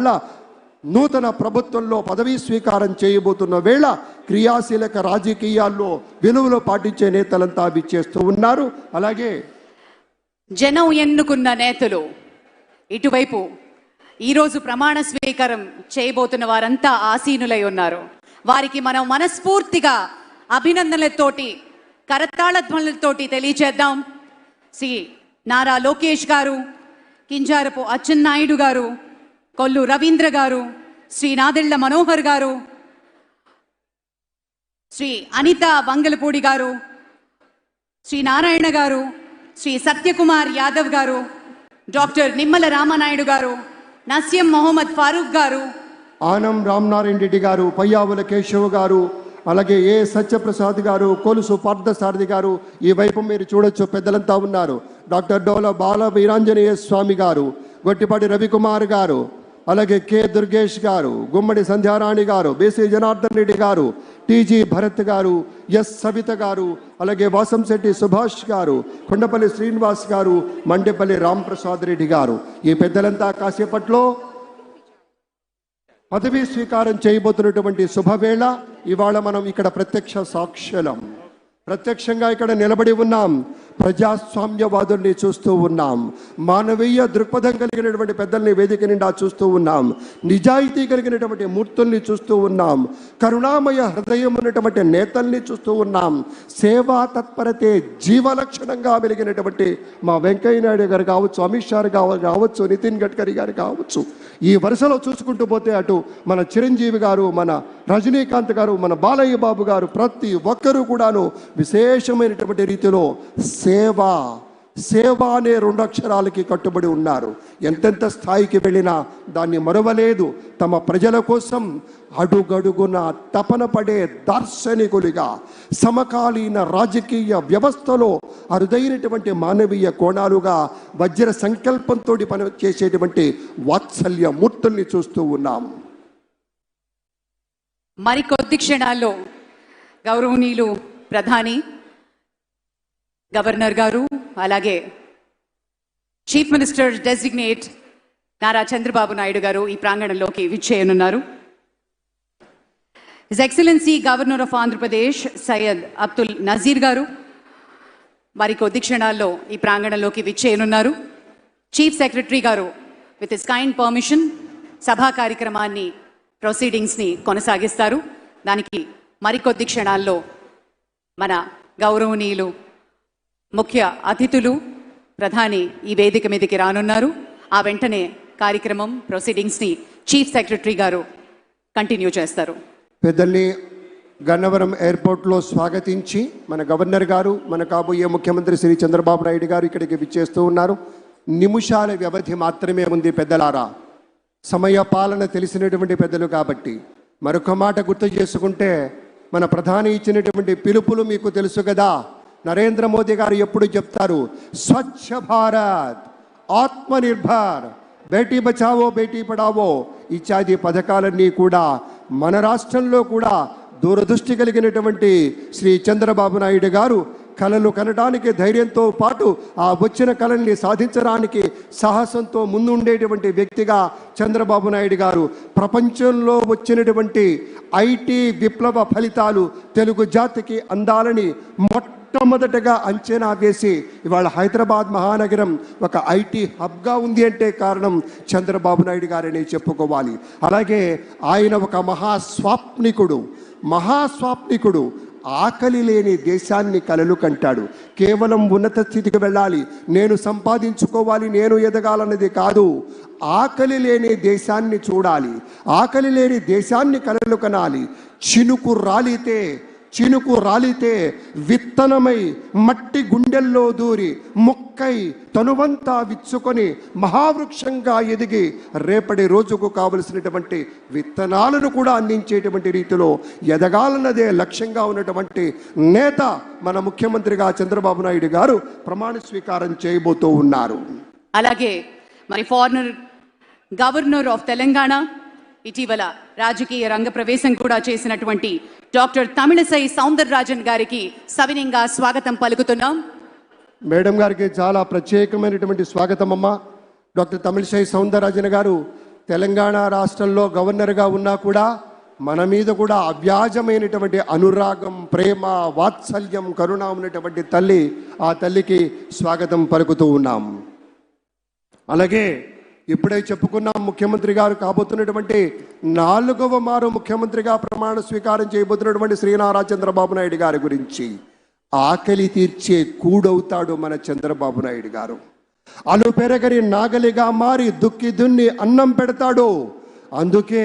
నూతన ప్రభుత్వంలో పదవీ స్వీకారం చేయబోతున్న వేళ క్రియాశీలక రాజకీయాల్లో విలువలు పాటించే నేతలంతా విచ్చేస్తూ ఉన్నారు. అలాగే జనం ఎన్నుకున్న నేతలు ఇటువైపు ఈరోజు ప్రమాణ స్వీకారం చేయబోతున్న వారంతా ఆసీనులై ఉన్నారు. వారికి మనం మనస్ఫూర్తిగా అభినందనలతోటి, కరతాళధ్వనులతోటి తెలియచేద్దాం. శ్రీ నారా లోకేష్ గారు, కింజారపు అచ్చెన్నాయుడు గారు, కొల్లు రవీంద్ర గారు, శ్రీ నాదెళ్ల మనోహర్ గారు, శ్రీ అనిత వంగలపూడి గారు, శ్రీ నారాయణ గారు, శ్రీ సత్యకుమార్ యాదవ్ గారు, డాక్టర్ నిమ్మల రామనాయుడు గారు, నసీం మొహమ్మద్ ఫారూక్ గారు, ఆనం రామనారాయణ రెడ్డి గారు, పయ్యావుల కేశవ్ గారు, అలాగే ఏ సత్యప్రసాద్ గారు, కొలుసు పార్థసారథి గారు, ఈ వైపు మీరు చూడొచ్చు పెద్దలంతా ఉన్నారు. డాక్టర్ డోల బాల వీరాంజనేయ స్వామి గారు, గొట్టిపాటి రవికుమార్ గారు, అలాగే కె దుర్గేష్ గారు, గుమ్మడి సంధ్యారాణి గారు, బీసీ జనార్దన్ రెడ్డి గారు, టీజీ భరత్ గారు, ఎస్ సవిత గారు, అలాగే వాసంశెట్టి సుభాష్ గారు, కొండపల్లి శ్రీనివాస్ గారు, మండేపల్లి రాంప్రసాద్ రెడ్డి గారు, ఈ పెద్దలంతా కాసేపట్లో పదవీ స్వీకారం చేయబోతున్నటువంటి శుభవేళ. ఇవాళ మనం ఇక్కడ ప్రత్యక్ష సాక్షులం, ప్రత్యక్షంగా ఇక్కడ నిలబడి ఉన్నాం. ప్రజాస్వామ్యవాదుల్ని చూస్తూ ఉన్నాం, మానవీయ దృక్పథం కలిగినటువంటి పెద్దల్ని వేదిక నిండా చూస్తూ ఉన్నాం, నిజాయితీ కలిగినటువంటి మూర్తుల్ని చూస్తూ ఉన్నాం, కరుణామయ హృదయం ఉన్నటువంటి నేతల్ని చూస్తూ ఉన్నాం. సేవా తత్పరతే జీవలక్షణంగా వెలిగినటువంటి మా వెంకయ్య నాయుడు గారు కావచ్చు, అమిత్ షా గారు కావచ్చు, నితిన్ గడ్కరీ గారు కావచ్చు, ఈ వరుసలో చూసుకుంటూ పోతే అటు మన చిరంజీవి గారు, మన రజనీకాంత్ గారు, మన బాలయ్య బాబు గారు, ప్రతి ఒక్కరూ కూడాను విశేషమైనటువంటి రీతిలో సేవ అనే 2 అక్షరాలకి కట్టుబడి ఉన్నారు. ఎంతెంత స్థాయికి వెళ్ళినా దాన్ని మరవలేదు. తమ ప్రజల కోసం అడుగడుగున తపన పడే దార్శనికులుగా సమకాలీన రాజకీయ వ్యవస్థలో అరుదైనటువంటి మానవీయ కోణాలుగా వజ్ర సంకల్పంతో పనిచేసేటువంటి వాత్సల్య మూర్తుల్ని చూస్తూ ఉన్నాం. మరికొద్ది క్షణాల్లో గౌరవనీయులు ప్రధాని, గవర్నర్ గారు, అలాగే chief minister designate Nara Chandrababu Naidu గారు ఈ ప్రాంగణంలోకి విచ్చేయనున్నారు. His excellency governor of Andhra Pradesh Syed Abdul Nazeer గారు మరికొద్ది క్షణాల్లో ఈ ప్రాంగణంలోకి విచ్చేయనున్నారు. చీఫ్ సెక్రటరీ గారు విత్ హిస్ కైండ్ పర్మిషన్ సభా కార్యక్రమాన్ని, ప్రొసీడింగ్స్ని కొనసాగిస్తారు. దానికి మరికొద్ది క్షణాల్లో మన గౌరవనీయులు ముఖ్య అతిథులు ప్రధాని ఈ వేదిక మీదకి రానున్నారు. ఆ వెంటనే కార్యక్రమం, ప్రొసీడింగ్స్ని చీఫ్ సెక్రటరీ గారు కంటిన్యూ చేస్తారు. పెద్దల్ని గన్నవరం ఎయిర్పోర్ట్లో స్వాగతించి మన గవర్నర్ గారు, మన కాబోయే ముఖ్యమంత్రి శ్రీ చంద్రబాబు నాయుడు గారు ఇక్కడికి విచ్చేస్తూ ఉన్నారు. నిమిషాల వ్యవధి మాత్రమే ఉంది పెద్దలారా. సమయ పాలన తెలిసినటువంటి పెద్దలు కాబట్టి మరొక మాట గుర్తు చేసుకుంటే, మన ప్రధాని ఇచ్చినటువంటి పిలుపులు మీకు తెలుసు కదా. నరేంద్ర మోదీ గారు ఎప్పుడు చెప్తారు, స్వచ్ఛ భారత్, ఆత్మనిర్భర్, బేటీ బచావో బేటీ పడావో ఇత్యాది పథకాలన్నీ కూడా మన రాష్ట్రంలో కూడా దూరదృష్టి కలిగినటువంటి శ్రీ చంద్రబాబు నాయుడు గారు కళలు కనడానికి ధైర్యంతో పాటు ఆ వచ్చిన కళల్ని సాధించడానికి సాహసంతో ముందుండేటువంటి వ్యక్తిగా చంద్రబాబు నాయుడు గారు ప్రపంచంలో వచ్చినటువంటి ఐటీ విప్లవ ఫలితాలు తెలుగు జాతికి అందాలని మొట్టమొదటగా అంచనా వేసి ఇవాళ హైదరాబాద్ మహానగరం ఒక ఐటీ హబ్గా ఉంది అంటే కారణం చంద్రబాబు నాయుడు గారని చెప్పుకోవాలి. అలాగే ఆయన ఒక మహాస్వాప్నికుడు. ఆకలి లేని దేశాన్ని కలలు కంటాడు. కేవలం ఉన్నత స్థితికి వెళ్ళాలి, నేను సంపాదించుకోవాలి, నేను ఎదగాలన్నది కాదు. ఆకలి లేని దేశాన్ని చూడాలి, ఆకలి లేని దేశాన్ని కలలు కనాలి. చినుకు రాలితే విత్తనమై మట్టి గుండెల్లో దూరి మొక్కై తనువంతా విచ్చుకొని మహావృక్షంగా ఎదిగి రేపటి రోజుకు కావలసినటువంటి విత్తనాలను కూడా అందించేటువంటి రీతిలో ఎదగాలన్నదే లక్ష్యంగా ఉన్నటువంటి నేత మన ముఖ్యమంత్రిగా చంద్రబాబు నాయుడు గారు ప్రమాణ స్వీకారం చేయబోతూ ఉన్నారు. అలాగే మరి ఫారినర్ గవర్నర్ ఆఫ్ తెలంగాణ, ఇటీవల రాజకీయ రంగ ప్రవేశం కూడా చేసినటువంటి డాక్టర్ తమిళసై సౌందరరాజన్ గారికి సవినయంగా స్వాగతం పలుకుతున్నాం. మేడం గారికి చాలా ప్రత్యేకమైనటువంటి స్వాగతం అమ్మా. డాక్టర్ తమిళసై సౌందరరాజన్ గారు తెలంగాణ రాష్ట్రంలో గవర్నర్గా ఉన్నా కూడా మన మీద కూడా అవ్యాజమైనటువంటి అనురాగం, ప్రేమ, వాత్సల్యం, కరుణ ఉన్నటువంటి తల్లి, ఆ తల్లికి స్వాగతం పలుకుతూ ఉన్నాం. అలాగే ఇప్పుడే చెప్పుకున్నాం, ముఖ్యమంత్రి గారు కాబోతున్నటువంటి 4వ మారు ముఖ్యమంత్రిగా ప్రమాణ స్వీకారం చేయబోతున్నటువంటి శ్రీ నారా చంద్రబాబు నాయుడు గారి గురించి. ఆకలి తీర్చే కూడవుతాడు మన చంద్రబాబు నాయుడు గారు. అలు పెరగరి నాగలిగా మారి దుక్కి దున్ని అన్నం పెడతాడు. అందుకే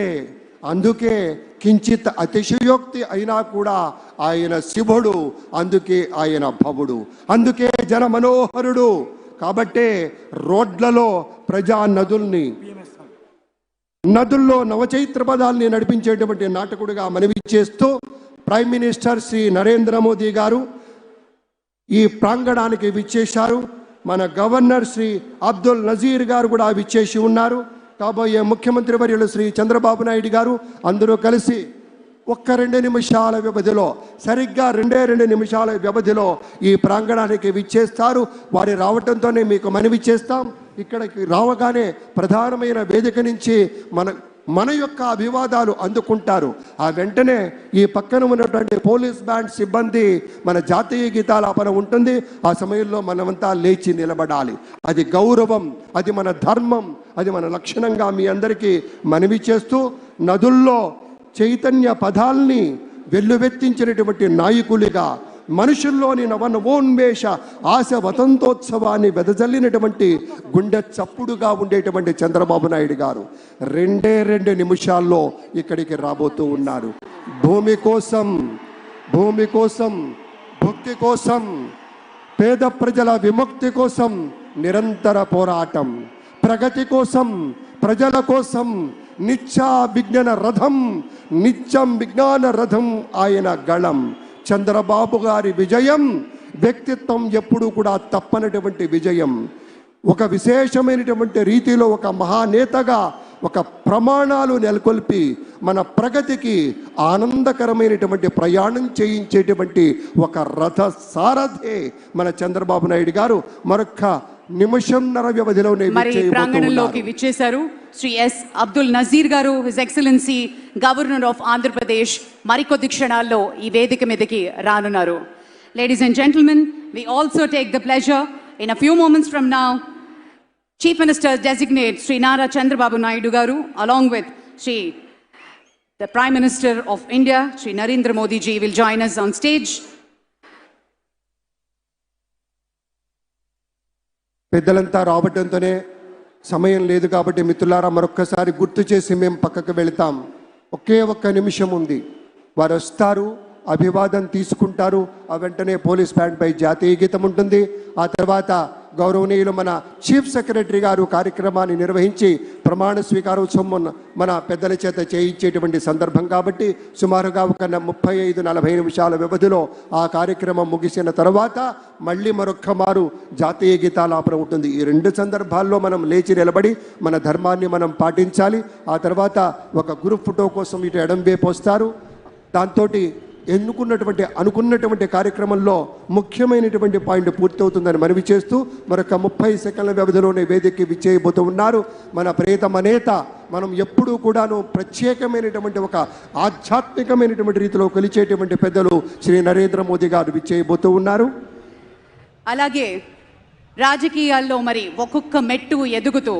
కించిత్ అతిశయోక్తి అయినా కూడా ఆయన శివుడు, అందుకే ఆయన భవుడు, అందుకే జన మనోహరుడు. కాబట్టే రోడ్లలో ప్రజా నదుల్లో నవచైత్ర పదాల్ని నడిపించేటువంటి నాటకుడిగా మనవి చేస్తూ ప్రైమ్ మినిస్టర్ శ్రీ నరేంద్ర మోదీ గారు ఈ ప్రాంగణానికి విచ్చేశారు. మన గవర్నర్ శ్రీ అబ్దుల్ నజీర్ గారు కూడా విచ్చేసి ఉన్నారు. కాబోయే ముఖ్యమంత్రి వర్యులు శ్రీ చంద్రబాబు నాయుడు గారు అందరూ కలిసి ఒక్క 2 నిమిషాల వ్యవధిలో, సరిగ్గా 2 నిమిషాల వ్యవధిలో ఈ ప్రాంగణానికి విచ్చేస్తారు. వారి రావటంతోనే మీకు మనవి చేస్తాం. ఇక్కడికి రావగానే ప్రధానమైన వేదిక నుంచి మన యొక్క అభివాదాలు అందుకుంటారు. ఆ వెంటనే ఈ పక్కన ఉన్నటువంటి పోలీస్ బ్యాండ్ సిబ్బంది మన జాతీయ గీతాలాపన ఉంటుంది. ఆ సమయంలో మనమంతా లేచి నిలబడాలి. అది గౌరవం, అది మన ధర్మం, అది మన లక్షణంగా మీ అందరికీ మనవి చేస్తూ, నదుల్లో చైతన్య పదాల్ని వెల్లువెత్తించినటువంటి నాయకులుగా, మనుషుల్లోని నవనవోన్మేష ఆశ వసంతోత్సవాన్ని వెదజల్లినటువంటి గుండె చప్పుడుగా ఉండేటువంటి చంద్రబాబు నాయుడు గారు 2 నిమిషాల్లో ఇక్కడికి రాబోతూ ఉన్నారు. భూమి కోసం, భక్తి కోసం, పేద ప్రజల విముక్తి కోసం నిరంతర పోరాటం, ప్రగతి కోసం, ప్రజల కోసం నిత్యం విజ్ఞాన రథం ఆయన గళం. చంద్రబాబు గారి విజయం వ్యక్తిత్వం ఎప్పుడూ కూడా తప్పనటువంటి విజయం. ఒక విశేషమైనటువంటి రీతిలో ఒక మహానేతగా ఒక ప్రమాణాలు నెలకొల్పి మన ప్రగతికి ఆనందకరమైనటువంటి ప్రయాణం చేయించేటువంటి ఒక రథ సారథే మన చంద్రబాబు నాయుడు గారు. మరొక నిమిషంన్నర వ్యవధిలోనే ప్రాంగణంలోకి విచ్చేశారు శ్రీ ఎస్ అబ్దుల్ నజీర్ గారు, his excellency governor of Andhra Pradesh. మరికొద్ది క్షణాల్లో ఈ వేదిక మీదకి రానున్నారు. Ladies and gentlemen, we also take the pleasure in a few moments from now, Chief Minister designate Sri Nara Chandrababu Naidu garu along with the Prime Minister of India Sri Narendra Modi ji will join us on stage. పెద్దలంతా రావటంతోనే సమయం లేదు కాబట్టి మిత్రులారా మరొక్కసారి గుర్తు చేసి మేము పక్కకు వెళతాం. ఒక్క నిమిషం ఉంది. వారు వస్తారు, అభివాదం తీసుకుంటారు. ఆ వెంటనే పోలీస్ బ్యాండ్ పై జాతీయ గీతం ఉంటుంది. ఆ తర్వాత గౌరవనీయులు మన చీఫ్ సెక్రటరీ గారు కార్యక్రమాన్ని నిర్వహించి ప్రమాణ స్వీకారోత్సవం మన పెద్దల చేత చేయించేటువంటి సందర్భం కాబట్టి సుమారుగా ఒక 35-40 నిమిషాల వ్యవధిలో ఆ కార్యక్రమం ముగిసిన తర్వాత మళ్ళీ మరొక్క మారు జాతీయ గీతాలాపన ఉంటుంది. ఈ 2 సందర్భాల్లో మనం లేచి నిలబడి మన ధర్మాన్ని మనం పాటించాలి. ఆ తర్వాత ఒక గ్రూప్ ఫోటో కోసం ఇటు ఎడం వైపు వస్తారు. దాంతో అనుకున్నటువంటి కార్యక్రమంలో ముఖ్యమైనటువంటి పాయింట్ పూర్తవుతుందని మనవి చేస్తూ మరొక 30 సెకండ్ల వ్యవధిలోనే వేదికకి విచ్చేయబోతూ ఉన్నారు మన ప్రియతమ నేత. మనం ఎప్పుడూ కూడాను ప్రత్యేకమైనటువంటి ఒక ఆధ్యాత్మికమైనటువంటి రీతిలో కొలిచేటువంటి పెద్దలు శ్రీ నరేంద్ర మోదీ గారు విచ్చేయబోతూ ఉన్నారు. అలాగే రాజకీయాల్లో మరి ఒక్కొక్క మెట్టు ఎదుగుతూ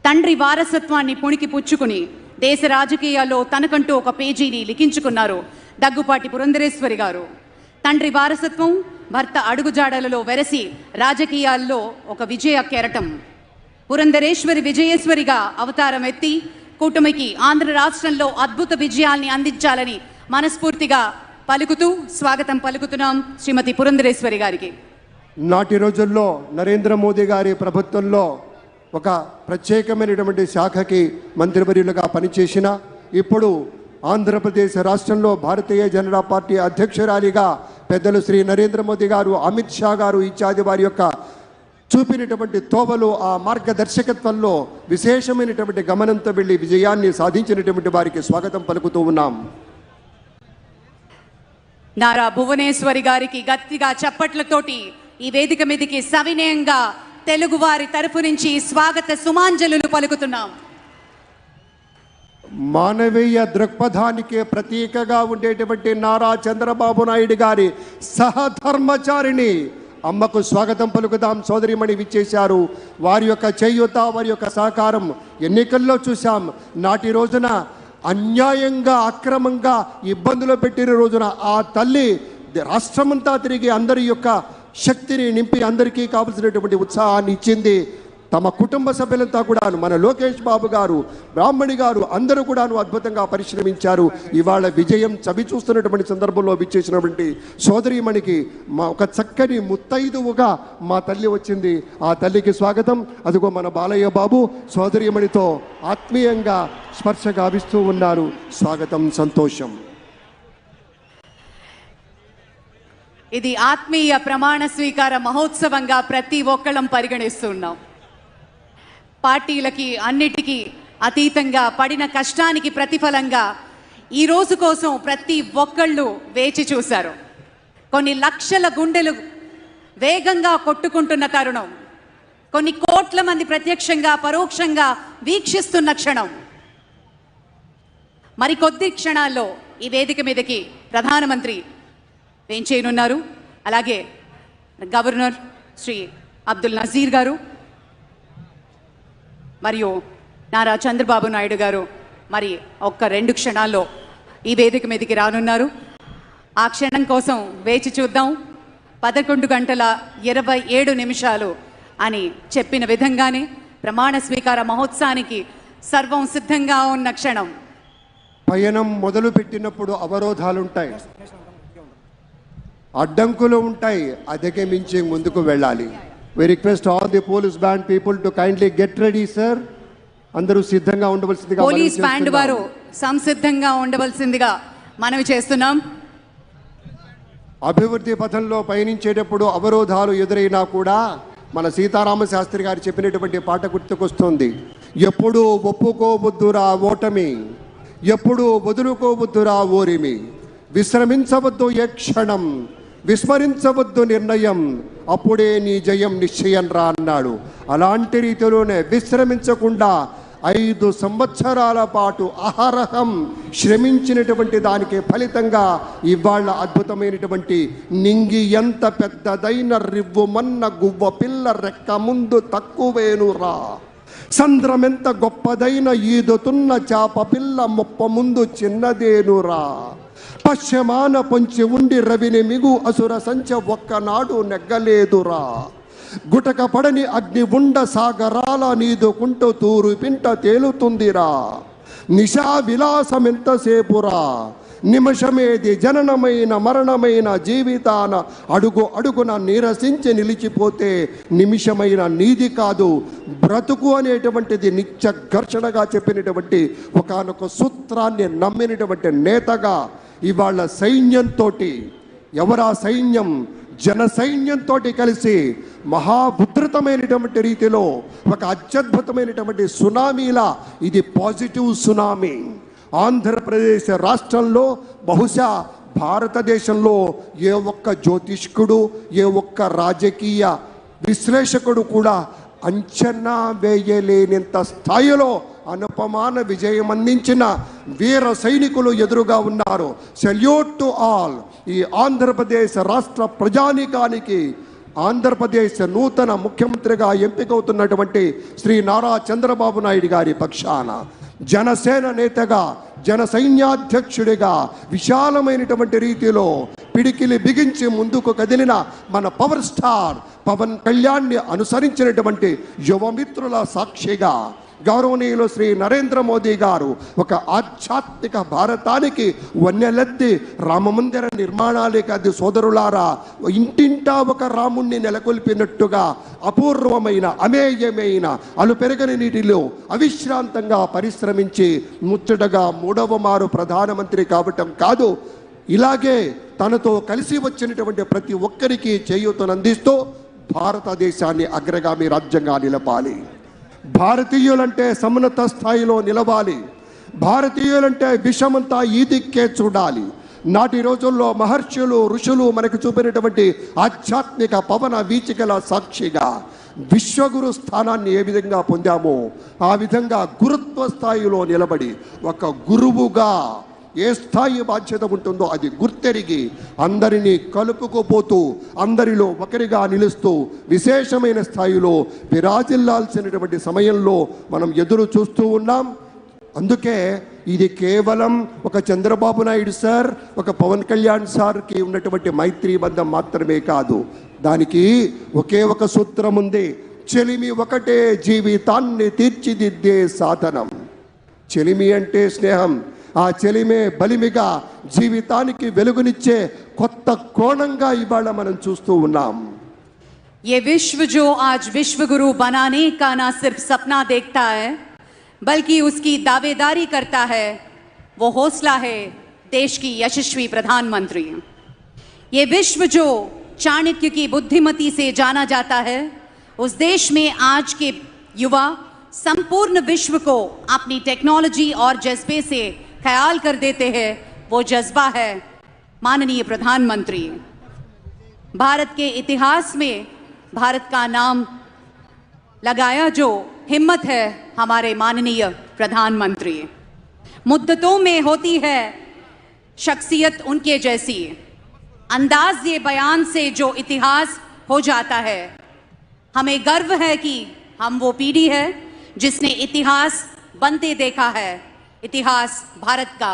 తండ్రి వారసత్వాన్ని పుణికి పుచ్చుకుని దేశ రాజకీయాల్లో తనకంటూ ఒక పేజీని లిఖించుకున్నారు దగ్గుపాటి పురంధరేశ్వరి గారు. తండ్రి వారసత్వం, భర్త అడుగుజాడలలో వెరసి రాజకీయాల్లో ఒక విజయ కెరటం. పురంధరేశ్వరి విజయేశ్వరిగా అవతారం ఎత్తి కూటమికి ఆంధ్ర రాష్ట్రంలో అద్భుత విజయాల్ని అందించాలని మనస్ఫూర్తిగా పలుకుతూ స్వాగతం పలుకుతున్నాం శ్రీమతి పురంధరేశ్వరి గారికి. నాటి రోజుల్లో నరేంద్ర మోదీ గారి ప్రభుత్వంలో ఒక ప్రత్యేకమైనటువంటి శాఖకి మంత్రివర్యులుగా పనిచేసిన, ఇప్పుడు ఆంధ్రప్రదేశ్ రాష్ట్రంలో భారతీయ జనతా పార్టీ అధ్యక్షురాలిగా పెద్దలు శ్రీ నరేంద్ర మోదీ గారు, అమిత్ షా గారు ఇత్యాది వారి యొక్క చూపినటువంటి తోవలు, ఆ మార్గదర్శకత్వంలో విశేషమైనటువంటి గమనంతో వెళ్ళి విజయాన్ని సాధించినటువంటి వారికి స్వాగతం పలుకుతూ ఉన్నాం. నారా భువనేశ్వరి గారికి గట్టిగా చప్పట్లతోటి ఈ వేదిక మీదకి సవినయంగా తెలుగు వారి తరఫు నుంచి స్వాగత సుమాంజలులు పలుకుతున్నాం. మానవీయ దృక్పథానికి ప్రతీకగా ఉండేటువంటి నారా చంద్రబాబు నాయుడు గారి సహధర్మచారిణి అమ్మకు స్వాగతం పలుకుదాం. సోదరిమణి విచ్చేశారు. వారి యొక్క చేయూత, వారి యొక్క సహకారం ఎన్నికల్లో చూశాం. నాటి రోజున అన్యాయంగా అక్రమంగా ఇబ్బందులు పెట్టిన రోజున ఆ తల్లి రాష్ట్రమంతా తిరిగి అందరి యొక్క శక్తిని నింపి అందరికీ కావలసినటువంటి ఉత్సాహాన్ని ఇచ్చింది. తమ కుటుంబ సభ్యులంతా కూడాను, మన లోకేష్ బాబు గారు, బ్రాహ్మణి గారు అందరూ కూడాను అద్భుతంగా పరిశ్రమించారు. ఇవాళ విజయం చవి చూస్తున్నటువంటి సందర్భంలో విచ్చేసినటువంటి సోదరీమణికి ఒక చక్కని ముత్తైదువుగా మా తల్లి వచ్చింది. ఆ తల్లికి స్వాగతం. అదిగో మన బాలయ్య బాబు సోదరీమణితో ఆత్మీయంగా స్పర్శ గావిస్తూ ఉన్నారు. స్వాగతం, సంతోషం. ఇది ఆత్మీయ ప్రమాణ స్వీకార మహోత్సవంగా ప్రతి ఒక్కళ్ళం పరిగణిస్తున్నాం. పార్టీలకి అన్నిటికీ అతీతంగా పడిన కష్టానికి ప్రతిఫలంగా ఈ రోజు కోసం ప్రతి ఒక్కళ్ళు వేచి చూశారు. కొన్ని లక్షల గుండెలు వేగంగా కొట్టుకుంటున్న తరుణం, కొన్ని కోట్ల మంది ప్రత్యక్షంగా పరోక్షంగా వీక్షిస్తున్న క్షణం. మరికొద్ది క్షణాల్లో ఈ వేదిక మీదకి ప్రధానమంత్రి వేంచేయనున్నారు. అలాగే గవర్నర్ శ్రీ అబ్దుల్ నజీర్ గారు మరియు నారా చంద్రబాబు నాయుడు గారు మరి ఒక్క 2 క్షణాల్లో ఈ వేదిక మీదకి రానున్నారు. ఆ క్షణం కోసం వేచి చూద్దాం. 11:27 అని చెప్పిన విధంగానే ప్రమాణ స్వీకార మహోత్సవానికి సర్వం సిద్ధంగా ఉన్న క్షణం. పయనం మొదలు పెట్టినప్పుడు అవరోధాలుంటాయి, అడ్డంకులు ఉంటాయి, అధిగమించి ముందుకు వెళ్ళాలి. We request all the police band people to kindly get ready sir. అందరూ సిద్ధంగా ఉండవలసిందిగా పోలీస్ బ్యాండ్ వారు సంసిద్ధంగా ఉండవలసిందిగా మనవి చేస్తున్నాం. అభివృద్ధి పథంలో పయనించేటప్పుడు అవరోధాలు ఎదురైనా కూడా మన సీతారామ శాస్త్రి గారు చెప్పినటువంటి పాట గుర్తుకొస్తుంది. ఎప్పుడూ ఒప్పుకోవద్దురా ఓటమి, ఎప్పుడూ వదులుకోవద్దురా ఓరిమి, విశ్రమించవద్దు ఏ క్షణం, విస్మరించవద్దు నిర్ణయం, అప్పుడే నీ జయం నిశ్చయం రా అన్నాడు. అలాంటి రీతిలోనే విశ్రమించకుండా 5 సంవత్సరాల పాటు అహరహం శ్రమించినటువంటి దానికి ఫలితంగా ఇవాళ అద్భుతమైనటువంటి నింగి ఎంత పెద్దదైన రివ్వుమన్న గువ్వ పిల్ల రెక్క ముందు తక్కువేనురా, సంద్రమెంత గొప్పదైన ఈదుతున్న చాప పిల్ల మొప్ప ముందు చిన్నదేనురా, పశ్చిమాన పొంచి ఉండి రవిని మిగు అసుర సంచ ఒక్కనాడు నెగ్గలేదురా, గుటక పడని అగ్ని ఉండ సాగరాల నీదుకుంటూ తూరు పింట తేలుతుందిరా, నిశా విలాసమెంతసేపురా, నిమిషమేది జననమైన మరణమైన జీవితాన అడుగు అడుగున నీరసించి నిలిచిపోతే నిమిషమైన నీది కాదు బ్రతుకు అనేటువంటిది నిత్య ఘర్షణగా చెప్పినటువంటి ఒకానొక సూత్రాన్ని నమ్మినటువంటి నేతగా ఇవాళ సైన్యంతో, ఎవరా సైన్యం, జన సైన్యంతో కలిసి మహాభద్రతమైనటువంటి రీతిలో ఒక అత్యద్భుతమైనటువంటి సునామీలా ఇది పాజిటివ్ సునామీ. ఆంధ్రప్రదేశ్ రాష్ట్రంలో బహుశా భారతదేశంలో ఏ ఒక్క జ్యోతిష్కుడు, ఏ ఒక్క రాజకీయ విశ్లేషకుడు కూడా అంచనా వేయలేనంత స్థాయిలో అనుపమాన విజయం అందించిన వీర సైనికులు ఎదురుగా ఉన్నారు. Salute to all. ఈ ఆంధ్రప్రదేశ్ రాష్ట్ర ప్రజానీకానికి ఆంధ్రప్రదేశ్ నూతన ముఖ్యమంత్రిగా ఎంపికవుతున్నటువంటి శ్రీ నారా చంద్రబాబు నాయుడు గారి పక్షాన, జనసేన నేతగా, జన సైన్యాధ్యక్షుడిగా విశాలమైనటువంటి రీతిలో పిడికిలి బిగించి ముందుకు కదిలిన మన పవర్ స్టార్ పవన్ కళ్యాణ్ని అనుసరించినటువంటి యువమిత్రుల సాక్షిగా గౌరవనీయులు శ్రీ నరేంద్ర మోదీ గారు ఒక ఆధ్యాత్మిక భారతానికి వన్నెలెత్తి రామమందిర నిర్మాణాలకి అది సోదరులారా ఇంటింటా ఒక రాముణ్ణి నెలకొల్పినట్టుగా అపూర్వమైన అమేయమైన అలుపెరగని నీటిలో అవిశ్రాంతంగా పరిశ్రమించి ముచ్చటగా 3వ మారు ప్రధానమంత్రి కావటం కాదు, ఇలాగే తనతో కలిసి వచ్చినటువంటి ప్రతి ఒక్కరికి చేయూతనందిస్తూ భారతదేశాన్ని అగ్రగామి రాజ్యంగా నిలపాలి. భారతీయులంటే సమున్నత స్థాయిలో నిలవాలి. భారతీయులంటే విషమంతా ఈ దిక్కే చూడాలి. నాటి రోజుల్లో మహర్షులు ఋషులు మనకు చూపినటువంటి ఆధ్యాత్మిక పవన వీచికల సాక్షిగా విశ్వగురు స్థానాన్ని ఏ విధంగా పొందామో ఆ విధంగా గురుత్వ స్థాయిలో నిలబడి ఒక గురువుగా ఏ స్థాయి బాధ్యత ఉంటుందో అది గుర్తెరిగి అందరినీ కలుపుకుపోతూ అందరిలో ఒకరిగా నిలుస్తూ విశేషమైన స్థాయిలో విరాజిల్లాల్సినటువంటి సమయంలో మనం ఎదురు చూస్తూ ఉన్నాం. అందుకే ఇది కేవలం ఒక చంద్రబాబు నాయుడు సార్, ఒక పవన్ కళ్యాణ్ సార్కి ఉన్నటువంటి మైత్రీ బంధం మాత్రమే కాదు, దానికి ఒకే ఒక సూత్రం ఉంది. చెలిమి ఒకటే జీవితాన్ని తీర్చిదిద్దే సాధనం. చెలిమి అంటే స్నేహం. ఆ చెలిమే బలిమిగా జీవితానికి వెలుగునిచ్చే కొత్త కోణంగా ఇవాళ మనం చూస్తూ ఉన్నాం. ये विश्व जो आज विश्व गुरु बनाने का ना सिर्फ सपना देखता है बल्कि उसकी दावेदारी करता है, वो हौसला है देश की यशस्वी प्रधानमंत्री. ये विश्व जो चाणक्य की बुद्धिमती से जाना जाता है, उस देश में आज के युवा संपूर्ण विश्व को अपनी टेक्नोलॉजी और जज्बे से ख्याल कर देते हैं. वो जज्बा है माननीय प्रधानमंत्री. भारत के इतिहास में भारत का नाम लगाया जो हिम्मत है हमारे माननीय प्रधानमंत्री. मुद्दतों में होती है शख्सियत उनके जैसी, अंदाज ये बयान से जो इतिहास हो जाता है. हमें गर्व है कि हम वो पीढ़ी है जिसने इतिहास बनते देखा है. इतिहास भारत का,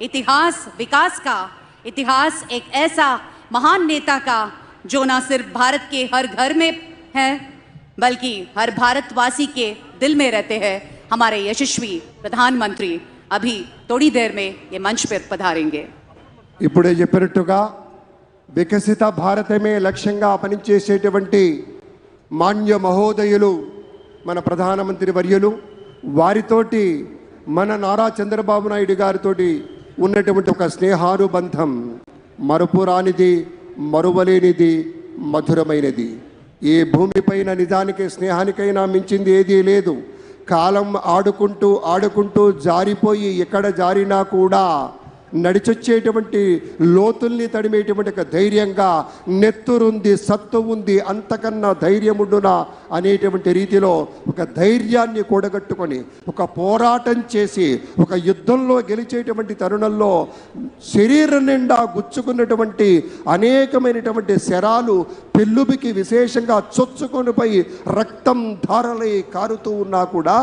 इतिहास विकास का, इतिहास एक ऐसा महान नेता का जो ना सिर्फ भारत के हर घर में है बल्कि हर भारतवासी के दिल में रहते हैं. हमारे यशस्वी प्रधानमंत्री अभी थोड़ी देर में ये मंच पर पधारेंगे. ఇప్పుడే చెప్పినట్టుగా వికసిత భారతమే లక్ష్యంగా పనిచేసేటువంటి మాన్య మహోదయులు మన ప్రధానమంత్రి వర్యులు, వారితోటి మన నారా చంద్రబాబు నాయుడు గారితోటి ఉన్నటువంటి ఒక స్నేహానుబంధం మరుపురానిది, మరువలేనిది, మధురమైనది. ఏ భూమిపైన నిజానికి స్నేహానికైనా మించింది ఏదీ లేదు. కాలం ఆడుకుంటూ ఆడుకుంటూ జారిపోయి ఎక్కడ జారినా కూడా నడిచొచ్చేటువంటి లోతుల్ని తడిమేటువంటి ఒక ధైర్యంగా నెత్తురుంది, సత్తు ఉంది, అంతకన్నా ధైర్యముండునా అనేటువంటి రీతిలో ఒక ధైర్యాన్ని కూడగట్టుకొని ఒక పోరాటం చేసి ఒక యుద్ధంలో గెలిచేటువంటి తరుణంలో శరీరం నిండా గుచ్చుకున్నటువంటి అనేకమైనటువంటి శరాలు పెళ్ళుబికి విశేషంగా చొచ్చుకొనిపోయి రక్తం ధారలై కారుతూ ఉన్నా కూడా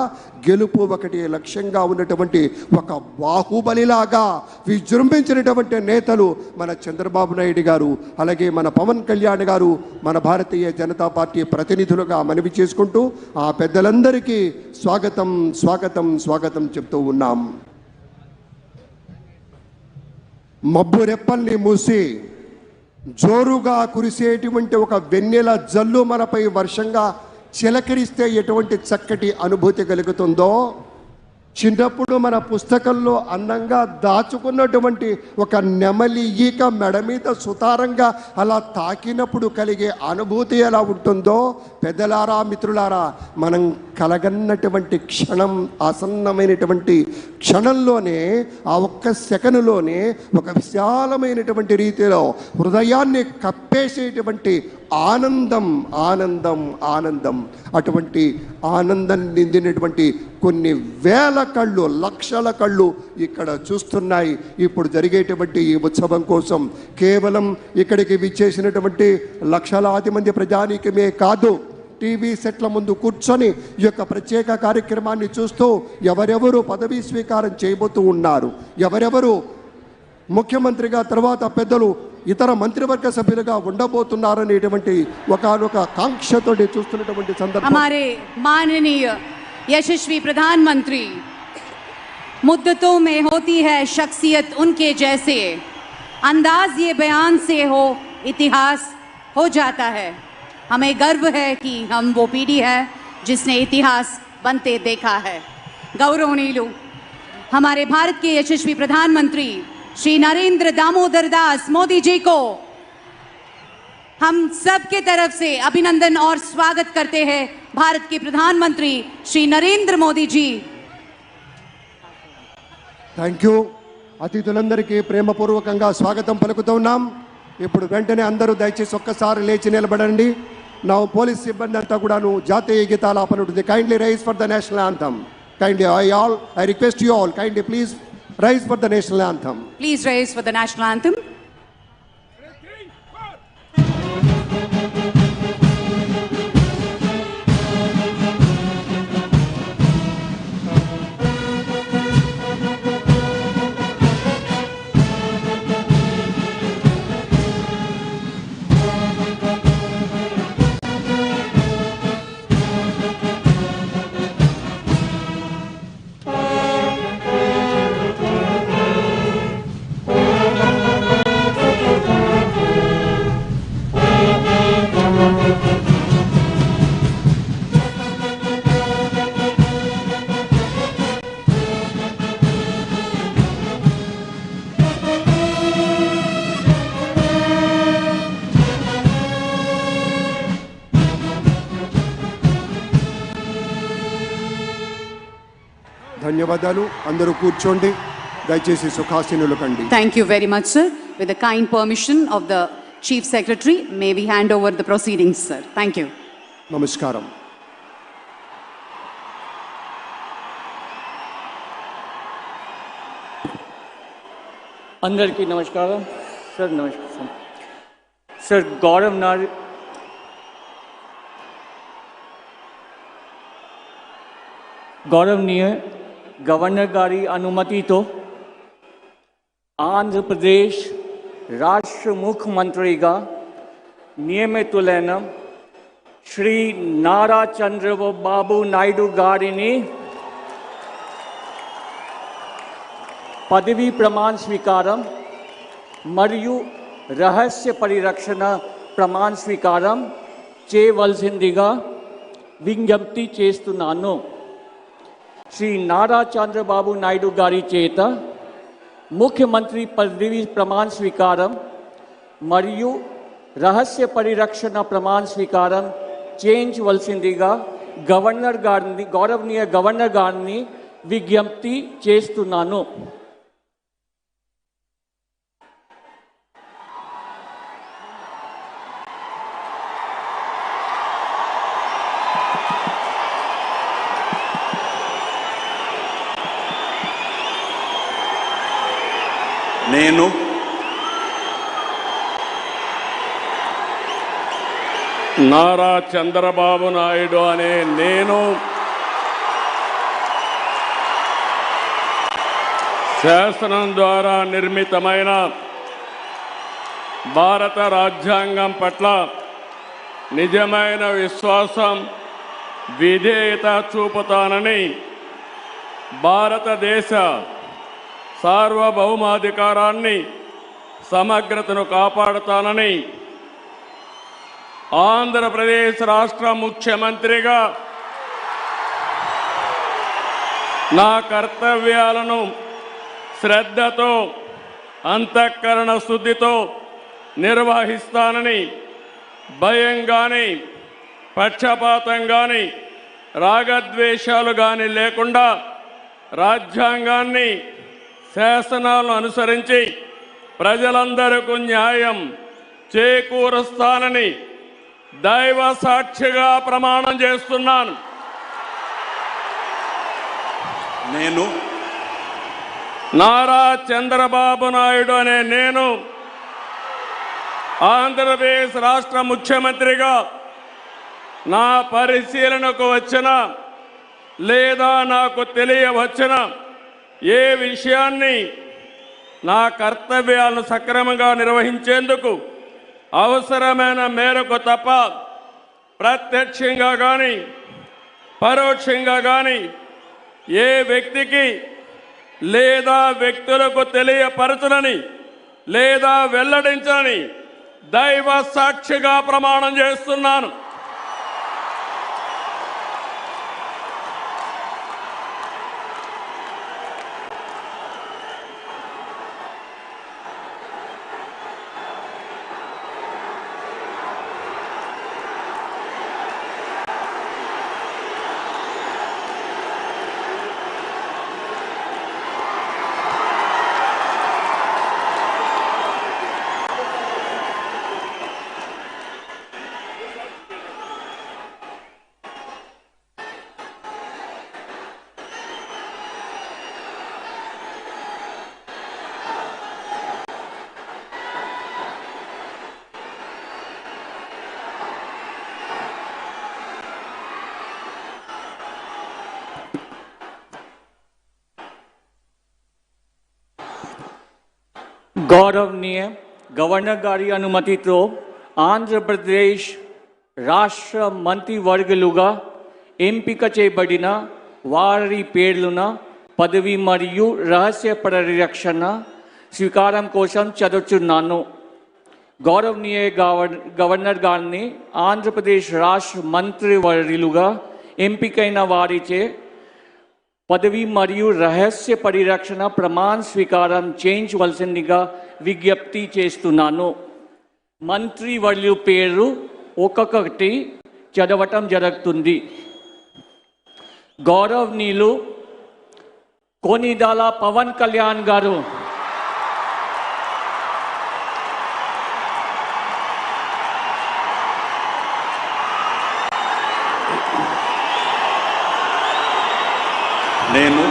గెలుపు ఒకటి లక్ష్యంగా ఉన్నటువంటి ఒక బాహుబలిలాగా విజృంభించినటువంటి నేతలు మన చంద్రబాబు నాయుడు గారు, అలాగే మన పవన్ కళ్యాణ్ గారు, మన భారతీయ జనతా పార్టీ ప్రతినిధులుగా మనవి చేసుకుంటూ ఆ పెద్దలందరికీ స్వాగతం స్వాగతం స్వాగతం చెప్తూ ఉన్నాం. మబ్బు రెప్పల్ని మూసి జోరుగా కురిసేటువంటి ఒక వెన్నెల జల్లు మనపై వర్షంగా చిలకరిస్తే ఎటువంటి చక్కటి అనుభూతి కలుగుతుందో, చిన్నప్పుడు మన పుస్తకంలో అందంగా దాచుకున్నటువంటి ఒక నెమలి ఈక మెడ మీద సుతారంగా అలా తాకినప్పుడు కలిగే అనుభూతి ఎలా ఉంటుందో, పెద్దలారా మిత్రులారా, మనం కలగన్నటువంటి క్షణం, ఆసన్నమైనటువంటి క్షణంలోనే, ఆ ఒక్క సెకనులోనే ఒక విశాలమైనటువంటి రీతిలో హృదయాన్ని కప్పేసేటువంటి ఆనందం ఆనందం ఆనందం. అటువంటి ఆనందం నిందినటువంటి కొన్ని వేల కళ్ళు, లక్షల కళ్ళు ఇక్కడ చూస్తున్నాయి. ఇప్పుడు జరిగేటువంటి ఈ ఉత్సవం కోసం కేవలం ఇక్కడికి విచ్చేసినటువంటి లక్షలాది మంది ప్రజానీకమే కాదు, టీవీ సెట్ల ముందు కూర్చొని ఈ యొక్క ప్రత్యేక కార్యక్రమాన్ని చూస్తూ ఎవరెవరు పదవీ స్వీకారం చేయబోతూ ఉన్నారు, ఎవరెవరు ముఖ్యమంత్రిగా తర్వాత పెద్దలు ఇతర మంత్రివర్గ సభ్యులుగా ఉండబోతున్నారనేటువంటి ఒకనొక కాంక్షతో చూస్తున్నటువంటి సందర్భం. हमारे माननीय यशस्वी प्रधानमंत्री, मुद्दतों में होती है शख्सियत उनके जैसे, अंदाज ये बयान से हो इतिहास हो जाता है. हमें गर्व है कि हम वो पीढ़ी है जिसने इतिहास बनते देखा है. गौरवनीय हमारे भारत के यशस्वी प्रधानमंत्री श्री नरेंद्र दामोदर दास मोदी जी को हम सब के तरफ से अभिनंदन और स्वागत करते हैं. भारत के प्रधानमंत्री श्री नरेंद्र मोदी जी. Thank you. అతిథులందరికీ ప్రేమపూర్వకంగా స్వాగతం పలుకుతూ ఉన్నాం. ఇప్పుడు వెంటనే అందరూ దయచేసి ఒక్కసారి లేచి నిలబడండి. నా పోలీస్ సిబ్బంది అంతా కూడాను జాతీయ గీతాలాపన ఉంటుంది. Kindly rise for the national anthem. Kindly I request you all, kindly please rise for the national anthem. Please rise for the national anthem. ధన్యవాదాలు. అందరూ కూర్చోండి, దయచేసి సుఖాసీనులు కండి. Thank you very much, sir. With the kind permission of the Chief Secretary, may we hand over the proceedings, sir. Thank you. నమస్కారం. అందరికీ నమస్కారం సార్. నమస్కారం సార్. గౌరవనీయ గవర్నర్ గారి అనుమతితో ఆంధ్రప్రదేశ్ రాష్ట్ర ముఖ్యమంత్రిగా నియమితులైన శ్రీ నారా చంద్రబాబు నాయుడు గారిని పదవీ ప్రమాణ స్వీకారం మరియు రహస్య పరిరక్షణ ప్రమాణ స్వీకారం చేయవలసిందిగా విజ్ఞప్తి చేస్తున్నాను. శ్రీ నారా చంద్రబాబు నాయుడు గారి చేత ముఖ్యమంత్రి పదవీ ప్రమాణ స్వీకారం మరియు రహస్య పరిరక్షణ ప్రమాణ స్వీకారం చేయించవలసిందిగా గౌరవనీయ గవర్నర్ గారిని విజ్ఞప్తి చేస్తున్నాను. నేను నారా చంద్రబాబు నాయుడు అనే నేను శాసనం ద్వారా నిర్మితమైన భారత రాజ్యాంగం పట్ల నిజమైన విశ్వాసం, విధేయత చూపుతానని, భారతదేశ సార్వభౌమాధికారాన్ని సమగ్రతను కాపాడుతానని, ఆంధ్రప్రదేశ్ రాష్ట్ర ముఖ్యమంత్రిగా నా కర్తవ్యాలను శ్రద్ధతో, అంతఃకరణ శుద్ధితో నిర్వహిస్తానని, భయం కానీ, పక్షపాతం కానీ, రాగద్వేషాలు కానీ లేకుండా రాజ్యాంగాన్ని, శాసనాలను అనుసరించి ప్రజలందరికీ న్యాయం చేకూరుస్తానని దైవ సాక్షిగా ప్రమాణం చేస్తున్నాను. నేను నారా చంద్రబాబు నాయుడు అనే నేను ఆంధ్రప్రదేశ్ రాష్ట్ర ముఖ్యమంత్రిగా నా పరిశీలనకు వచ్చిన లేదా నాకు తెలియవచ్చిన ఏ విషయాన్ని నా కర్తవ్యాలను సక్రమంగా నిర్వహించేందుకు అవసరమైన మేరకు తప్ప ప్రత్యక్షంగా కానీ పరోక్షంగా కానీ ఏ వ్యక్తికి లేదా వ్యక్తులకు తెలియపరచనని లేదా వెల్లడించని దైవ సాక్షిగా ప్రమాణం చేస్తున్నాను. గౌరవనీయ గవర్నర్ గారి అనుమతితో ఆంధ్రప్రదేశ్ రాష్ట్ర మంత్రివర్గులుగా ఎంపిక చేయబడిన వారి పేర్లున పదవి మరియు రహస్య పరిరక్షణ స్వీకారం కోసం చదువుతున్నాను. గౌరవనీయ గవర్నర్ గారిని ఆంధ్రప్రదేశ్ రాష్ట్ర మంత్రివర్యులుగా ఎంపికైన వారిచే పదవి మరియు రహస్య పరిరక్షణ ప్రమాణ స్వీకారం చేయించవలసిందిగా విజ్ఞప్తి చేస్తున్నాను. మంత్రివర్యుల పేరు ఒక్కొక్కటి చదవటం జరుగుతుంది. గౌరవనీయులు కొనిదల పవన్ కళ్యాణ్ గారు, నేను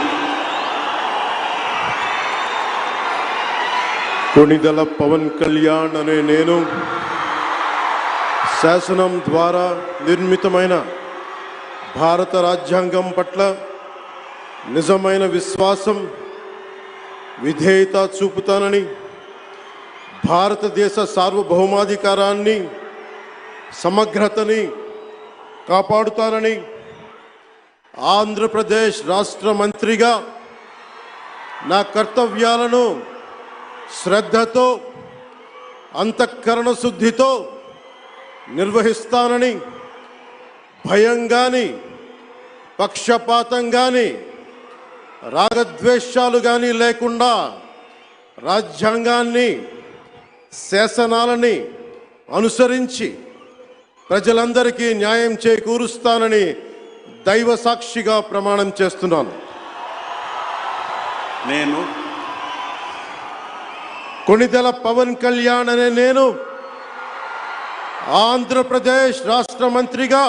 కొనిదల పవన్ కళ్యాణ్ అనే నేను శాసనం ద్వారా నిర్మితమైన భారత రాజ్యాంగం పట్ల నిజమైన విశ్వాసం, విధేయత చూపుతానని, భారతదేశ సార్వభౌమాధికారాన్ని, సమగ్రతని కాపాడుతానని, ఆంధ్రప్రదేశ్ రాష్ట్ర మంత్రిగా నా కర్తవ్యాలను శ్రద్ధతో, అంతఃకరణ శుద్ధితో నిర్వహిస్తానని, భయం కానీ, పక్షపాతం కానీ, రాగద్వేషాలు కానీ లేకుండా రాజ్యాంగాన్ని, శాసనాలని అనుసరించి ప్రజలందరికీ న్యాయం చేకూరుస్తానని దైవ సాక్షిగా ప్రమాణం చేస్తున్నాను. నేను కొనిదెల పవన్ కళ్యాణ్ అనే నేను ఆంధ్రప్రదేశ్ రాష్ట్ర మంత్రిగా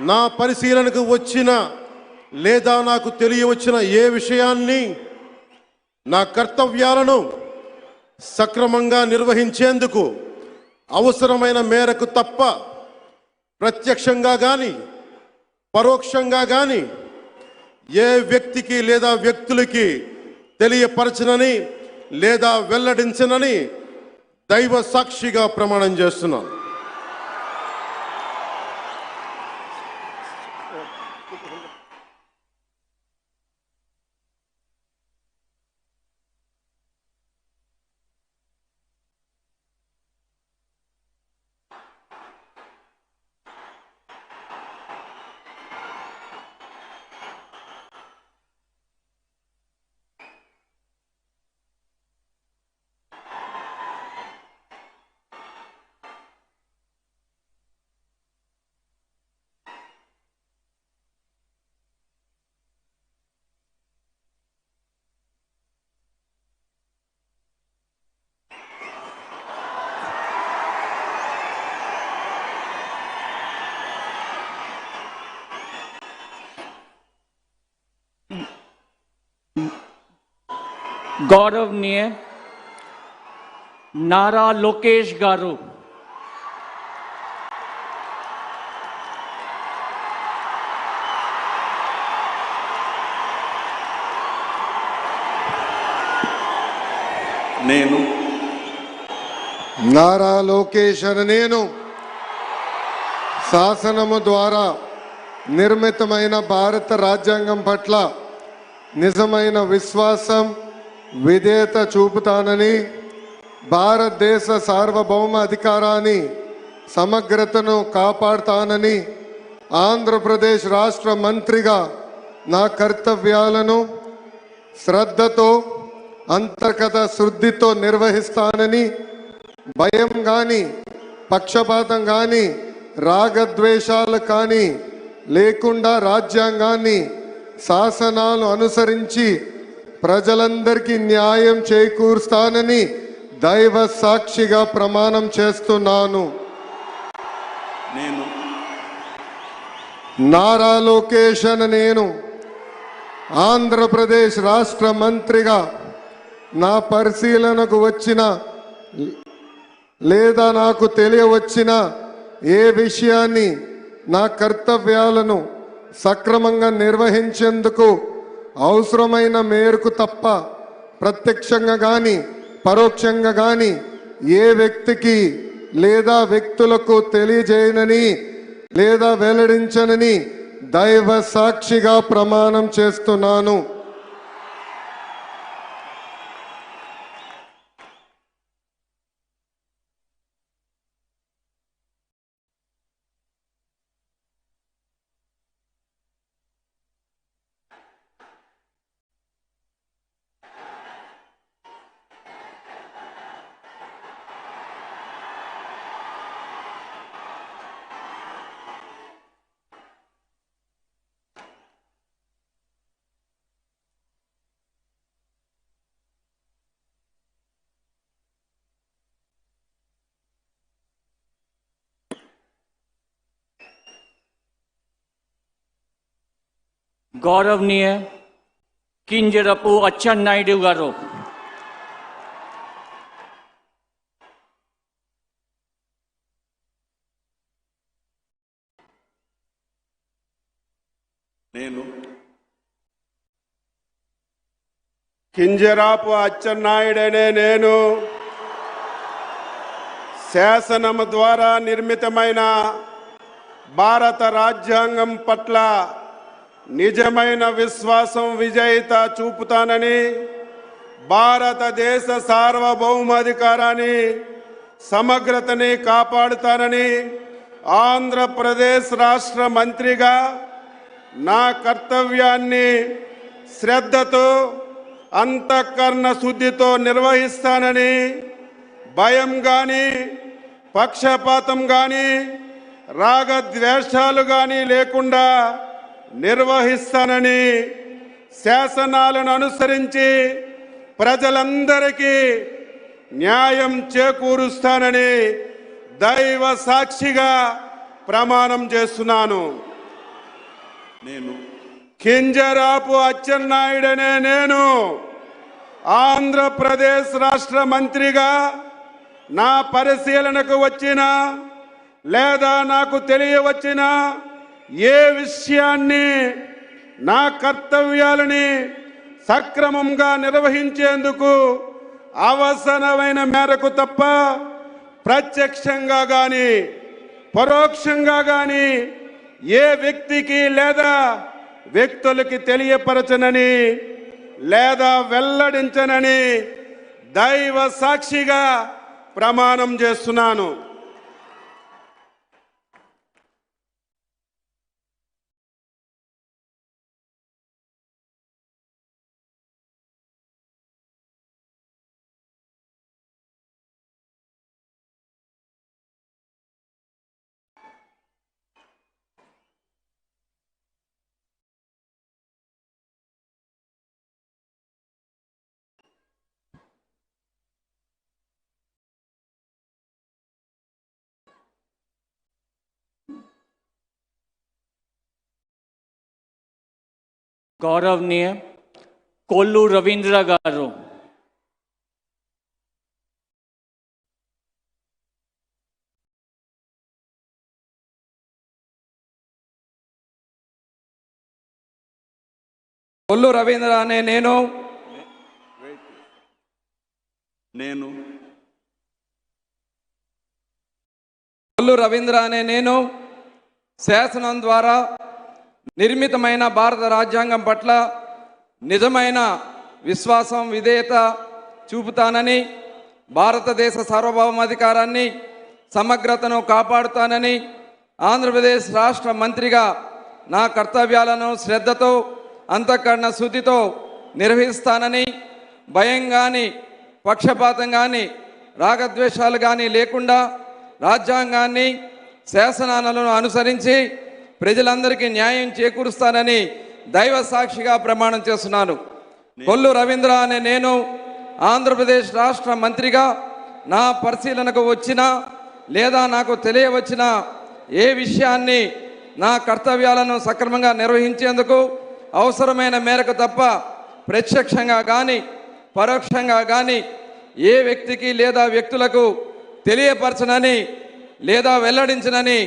నా పరిశీలనకు వచ్చిన లేదా నాకు తెలియవచ్చిన ఏ విషయాన్ని, నా కర్తవ్యాలను సక్రమంగా నిర్వహించేందుకు అవసరమైన మేరకు తప్ప ప్రత్యక్షంగా కానీ పరోక్షంగా కానీ ఏ వ్యక్తికి లేదా వ్యక్తులకి తెలియపరచనని లేదా వెల్లడించనని దైవ సాక్షిగా ప్రమాణం చేస్తున్నాను. గౌరవనీయ నారా లోకేష్ గారు, నేను నారా లోకేష్ అనే నేను శాసనము ద్వారా నిర్మితమైన భారత రాజ్యాంగం పట్ల నిజమైన విశ్వాసం, విధేయత చూపుతానని, భారతదేశ సార్వభౌమ అధికారాన్ని, సమగ్రతను కాపాడుతానని, ఆంధ్రప్రదేశ్ రాష్ట్ర మంత్రిగా నా కర్తవ్యాలను శ్రద్ధతో, అంతర్గత శుద్ధితో నిర్వహిస్తానని, భయం కానీ, పక్షపాతం కానీ, రాగద్వేషాలు కానీ లేకుండా రాజ్యాంగాన్ని, శాసనాలు అనుసరించి ప్రజలందరికీ న్యాయం చేకూరుస్తానని దైవ సాక్షిగా ప్రమాణం చేస్తున్నాను. నేను నారా లోకేష్ అనే నేను ఆంధ్రప్రదేశ్ రాష్ట్ర మంత్రిగా నా పరిశీలనకు వచ్చిన లేదా నాకు తెలియవచ్చిన ఏ విషయాన్ని, నా కర్తవ్యాలను సక్రమంగా నిర్వహించేందుకు అవసరమైన మేరకు తప్ప ప్రత్యక్షంగా కానీ పరోక్షంగా కానీ ఏ వ్యక్తికి లేదా వ్యక్తులకు తెలియజేయనని లేదా వెల్లడించనని దైవ సాక్షిగా ప్రమాణం చేస్తున్నాను. గౌరవనీయ కింజరపు అచ్చెన్నాయుడు గారు, నేను కింజరాపు అచ్చెన్నాయుడనే నేను శాసనము ద్వారా నిర్మితమైన భారత రాజ్యాంగం పట్ల నిజమైన విశ్వాసం విజేత చూపుతానని, భారతదేశ సార్వభౌమాధికారాన్ని సమగ్రతని కాపాడుతానని ఆంధ్రప్రదేశ్ రాష్ట్ర మంత్రిగా నా కర్తవ్యాన్ని శ్రద్ధతో అంతఃకరణ శుద్ధితో నిర్వహిస్తానని, భయం కానీ పక్షపాతం కానీ రాగద్వేషాలు కానీ లేకుండా నిర్వహిస్తానని, శాసనాలను అనుసరించి ప్రజలందరికీ న్యాయం చేకూరుస్తానని దైవ సాక్షిగా ప్రమాణం చేస్తున్నాను. నేను కింజరాపు అచ్చెన్నాయుడనే నేను ఆంధ్రప్రదేశ్ రాష్ట్ర మంత్రిగా నా పరిశీలనకు వచ్చిన లేదా నాకు తెలియవచ్చిన ఏ విషయాన్ని నా కర్తవ్యాలని సక్రమంగా నిర్వహించేందుకు అవసరమైన మేరకు తప్ప ప్రత్యక్షంగా కానీ పరోక్షంగా కానీ ఏ వ్యక్తికి లేదా వ్యక్తులకి తెలియపరచనని లేదా వెల్లడించనని దైవ సాక్షిగా ప్రమాణం చేస్తున్నాను. గౌరవనీయ కొల్లు రవీంద్ర గారు, కొల్లు రవీంద్ర అనే నేను కొల్లు రవీంద్ర అనే నేను శాసనం ద్వారా నిర్మితమైన భారత రాజ్యాంగం పట్ల నిజమైన విశ్వాసం విధేయత చూపుతానని, భారతదేశ సార్వభౌమాధికారాన్ని సమగ్రతను కాపాడుతానని ఆంధ్రప్రదేశ్ రాష్ట్ర మంత్రిగా నా కర్తవ్యాలను శ్రద్ధతో అంతఃకరణ శుద్ధితో నిర్వహిస్తానని, భయం కానీ పక్షపాతం కానీ రాగద్వేషాలు కానీ లేకుండా రాజ్యాంగాన్ని శాసనాలను అనుసరించి ప్రజలందరికీ న్యాయం చేకూరుస్తానని దైవ సాక్షిగా ప్రమాణం చేస్తున్నాను. కొల్లు రవీంద్ర అనే నేను ఆంధ్రప్రదేశ్ రాష్ట్ర మంత్రిగా నా పరిశీలనకు వచ్చిన లేదా నాకు తెలియవచ్చిన ఏ విషయాన్ని నా కర్తవ్యాలను సక్రమంగా నిర్వహించేందుకు అవసరమైన మేరకు తప్ప ప్రత్యక్షంగా కానీ పరోక్షంగా కానీ ఏ వ్యక్తికి లేదా వ్యక్తులకు తెలియపరచనని లేదా వెల్లడించనని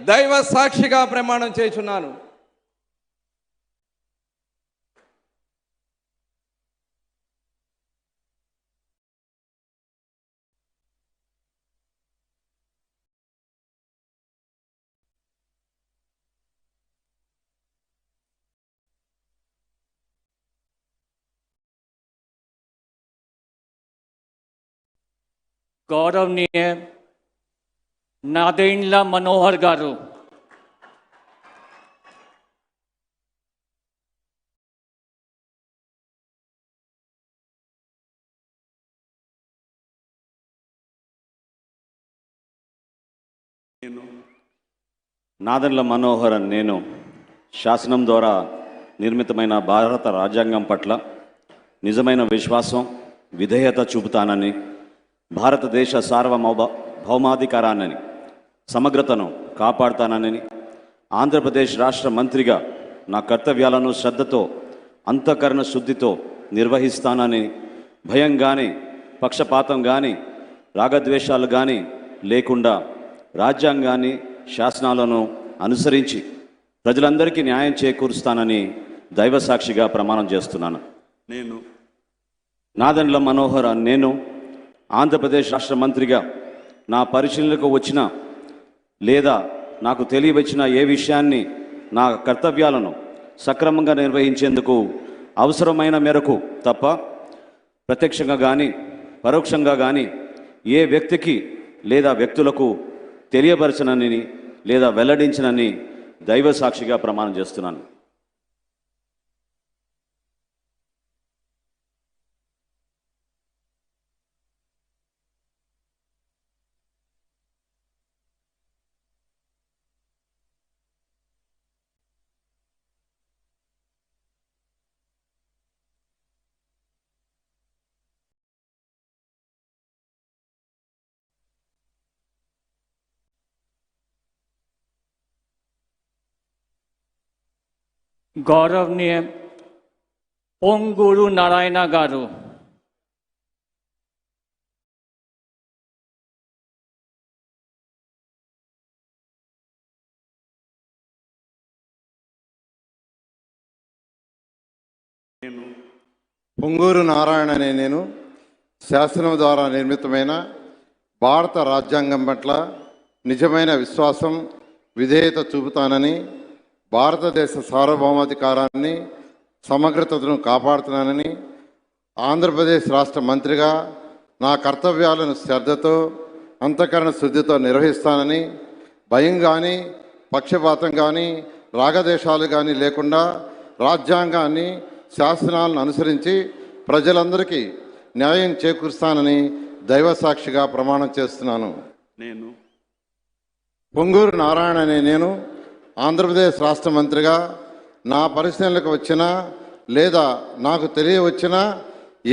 దైవ సాక్షిగా ప్రమాణం చేయుచున్నాను. గౌరవనీయ నాదెండ్ల మనోహర్ గారు, నాదెండ్ల మనోహర్ అని నేను శాసనం ద్వారా నిర్మితమైన భారత రాజ్యాంగం పట్ల నిజమైన విశ్వాసం విధేయత చూపుతానని, భారతదేశ సార్వభౌమాధికారాన్ని సమగ్రతను కాపాడుతానని ఆంధ్రప్రదేశ్ రాష్ట్ర మంత్రిగా నా కర్తవ్యాలను శ్రద్ధతో అంతఃకరణ శుద్ధితో నిర్వహిస్తానని భయం కానీ పక్షపాతం కానీ రాగద్వేషాలు కానీ లేకుండా రాజ్యాంగాన్ని శాసనాలను అనుసరించి ప్రజలందరికీ న్యాయం చేకూరుస్తానని దైవ సాక్షిగా ప్రమాణం చేస్తున్నాను. నేను నాదెండ్ల మనోహర్ నేను ఆంధ్రప్రదేశ్ రాష్ట్ర మంత్రిగా నా పరిశీలనకు వచ్చిన లేదా నాకు తెలియవచ్చిన ఏ విషయాన్ని నా కర్తవ్యాలను సక్రమంగా నిర్వహించేందుకు అవసరమైన మేరకు తప్ప ప్రత్యక్షంగా కానీ పరోక్షంగా కానీ ఏ వ్యక్తికి లేదా వ్యక్తులకు తెలియపరచనని లేదా వెల్లడించనని దైవ సాక్షిగా ప్రమాణం చేస్తున్నాను. गौरवनीय पोंगूरू नारायण गारू, పొంగూరు నారాయణ అనే నేను శాసనం ద్వారా నిర్మితమైన భారత రాజ్యాంగం పట్ల నిజమైన విశ్వాసం విధేయత చూపుతానని, భారతదేశ సార్వభౌమాధికారాన్ని సమగ్రతను కాపాడుతున్నానని, ఆంధ్రప్రదేశ్ రాష్ట్ర మంత్రిగా నా కర్తవ్యాలను శ్రద్ధతో అంతఃకరణ శుద్ధితో నిర్వహిస్తానని, భయం కానీ పక్షపాతం కానీ రాగదేశాలు కానీ లేకుండా రాజ్యాంగాన్ని శాసనాలను అనుసరించి ప్రజలందరికీ న్యాయం చేకూరుస్తానని దైవ సాక్షిగా ప్రమాణం చేస్తున్నాను. నేను పొంగూరు నారాయణ అనే నేను ఆంధ్రప్రదేశ్ రాష్ట్ర మంత్రిగా నా పరిశీలనకు వచ్చిన లేదా నాకు తెలియవచ్చిన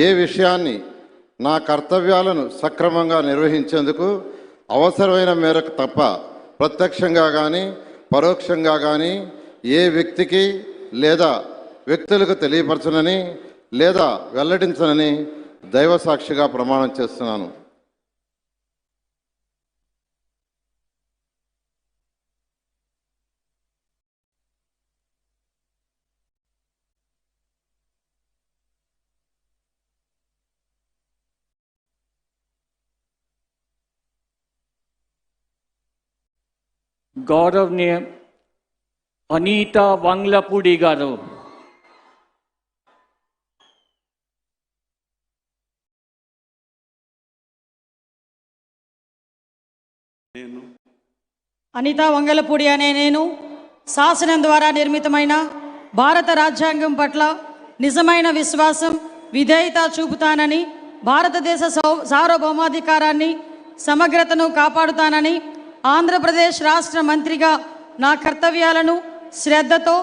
ఏ విషయాన్ని నా కర్తవ్యాలను సక్రమంగా నిర్వహించేందుకు అవసరమైన మేరకు తప్ప ప్రత్యక్షంగా కానీ పరోక్షంగా కానీ ఏ వ్యక్తికి లేదా వ్యక్తులకు తెలియపరచనని లేదా వెల్లడించనని దైవ సాక్షిగా ప్రమాణం చేస్తున్నాను. गौरवनीय अनीता वांगलापुडी गारू, నేను అనితా వంగలపూడి అనే నేను శాసనం ద్వారా నిర్మితమైన భారత రాజ్యాంగం పట్ల నిజమైన విశ్వాసం విధేయత చూపుతానని, భారతదేశ సార్వభౌమాధికారాన్ని సమగ్రతను కాపాడుతానని, ఆంధ్రప్రదేశ్ రాష్ట్ర మంత్రిగా నా కర్తవ్యాలను శ్రద్ధతో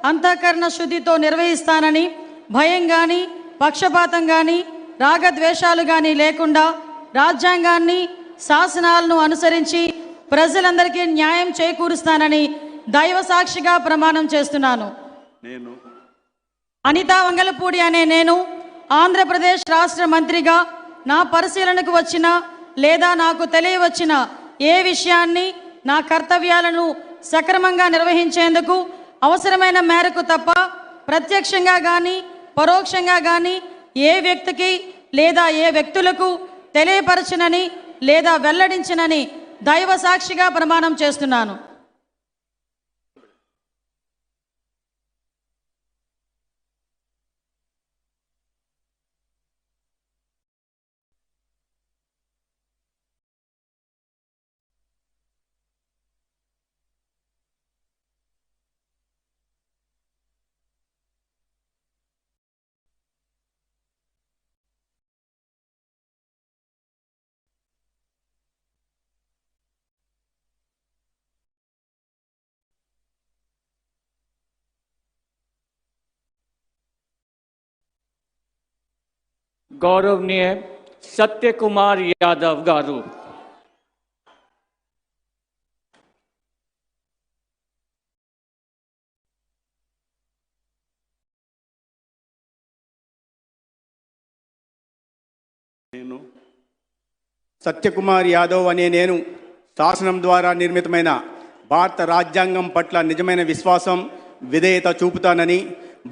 అంతఃకరణ శుద్ధితో నిర్వహిస్తానని, భయం కానీ పక్షపాతం కానీ రాగద్వేషాలు కానీ లేకుండా రాజ్యాంగాన్ని శాసనాలను అనుసరించి ప్రజలందరికీ న్యాయం చేకూరుస్తానని దైవ సాక్షిగా ప్రమాణం చేస్తున్నాను. నేను అనితా వంగలపూడి అనే నేను ఆంధ్రప్రదేశ్ రాష్ట్ర మంత్రిగా నా పరిశీలనకు వచ్చిన లేదా నాకు తెలియవచ్చిన ఏ విషయాన్ని నా కర్తవ్యాలను సక్రమంగా నిర్వహించేందుకు అవసరమైన మేరకు తప్ప ప్రత్యక్షంగా కానీ పరోక్షంగా కానీ ఏ వ్యక్తికి లేదా ఏ వ్యక్తులకు తెలియపరచనని లేదా వెల్లడించనని దైవ సాక్షిగా ప్రమాణం చేస్తున్నాను. गौरवनीय सत्य कुमार यादव गारू, నేను సత్యకుమార్ యాదవ్ అనే నేను శాసనం ద్వారా నిర్మితమైన భారత రాజ్యాంగం పట్ల నిజమైన విశ్వాసం విధేయత చూపుతానని,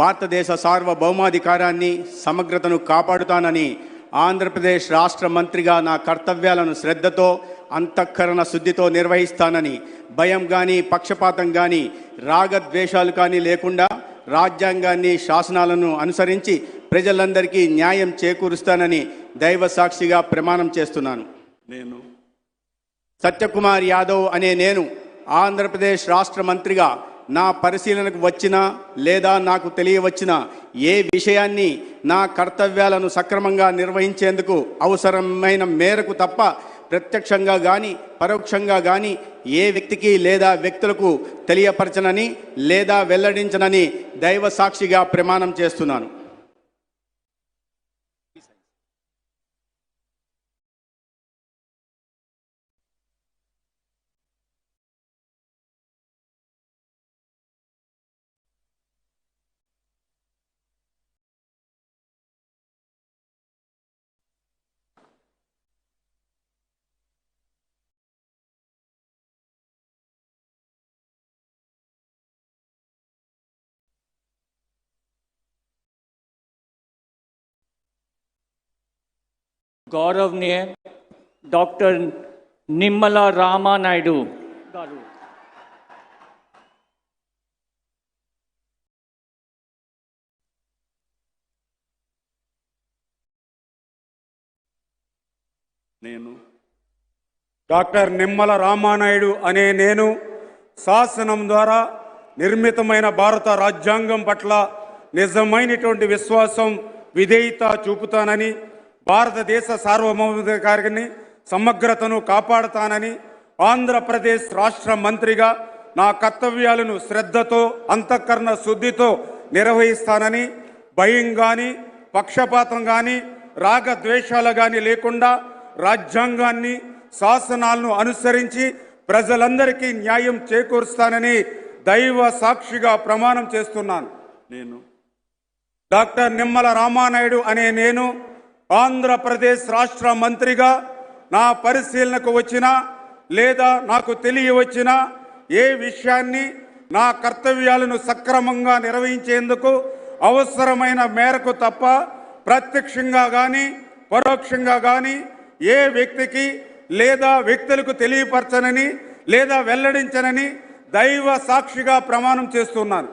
భారతదేశ సార్వభౌమాధికారాన్ని సమగ్రతను కాపాడుతానని ఆంధ్రప్రదేశ్ రాష్ట్ర మంత్రిగా నా కర్తవ్యాలను శ్రద్ధతో అంతఃకరణ శుద్ధితో నిర్వహిస్తానని, భయం కానీ పక్షపాతం కానీ రాగద్వేషాలు కానీ లేకుండా రాజ్యాంగాన్ని శాసనాలను అనుసరించి ప్రజలందరికీ న్యాయం చేకూరుస్తానని దైవ సాక్షిగా ప్రమాణం చేస్తున్నాను. నేను సత్యకుమార్ యాదవ్ అనే నేను ఆంధ్రప్రదేశ్ రాష్ట్ర మంత్రిగా నా పరిశీలనకు వచ్చిన లేదా నాకు తెలియవచ్చిన ఏ విషయాన్ని నా కర్తవ్యాలను సక్రమంగా నిర్వహించేందుకు అవసరమైన మేరకు తప్ప ప్రత్యక్షంగా కానీ పరోక్షంగా కానీ ఏ వ్యక్తికి లేదా వ్యక్తులకు తెలియపరచనని లేదా వెల్లడించనని దైవ సాక్షిగా ప్రమాణం చేస్తున్నాను. गौरवनीय डॉक्टर निम्मला रामा नायडू गारू నేను డాక్టర్ నిమ్మల రామానాయుడు అనే నేను శాసనం ద్వారా నిర్మితమైన భారత రాజ్యాంగం పట్ల నిజమైనటువంటి విశ్వాసం విధేయత చూపుతానని, భారతదేశ సార్వభౌమాధికారాన్ని సమగ్రతను కాపాడుతానని ఆంధ్రప్రదేశ్ రాష్ట్ర మంత్రిగా నా కర్తవ్యాలను శ్రద్ధతో అంతఃకరణ శుద్ధితో నిర్వహిస్తానని, భయం కానీ పక్షపాతం కానీ రాగద్వేషాలు కానీ లేకుండా రాజ్యాంగాన్ని శాసనాలను అనుసరించి ప్రజలందరికీ న్యాయం చేకూరుస్తానని దైవ సాక్షిగా ప్రమాణం చేస్తున్నాను. నేను డాక్టర్ నిమ్మల రామానాయుడు అనే నేను ఆంధ్రప్రదేశ్ రాష్ట్ర మంత్రిగా నా పరిశీలనకు వచ్చిన లేదా నాకు తెలియవచ్చిన ఏ విషయాన్ని నా కర్తవ్యాలను సక్రమంగా నిర్వహించేందుకు అవసరమైన మేరకు తప్ప ప్రత్యక్షంగా కానీ పరోక్షంగా కానీ ఏ వ్యక్తికి లేదా వ్యక్తులకు తెలియపరచనని లేదా వెల్లడించనని దైవ సాక్షిగా ప్రమాణం చేస్తున్నాను.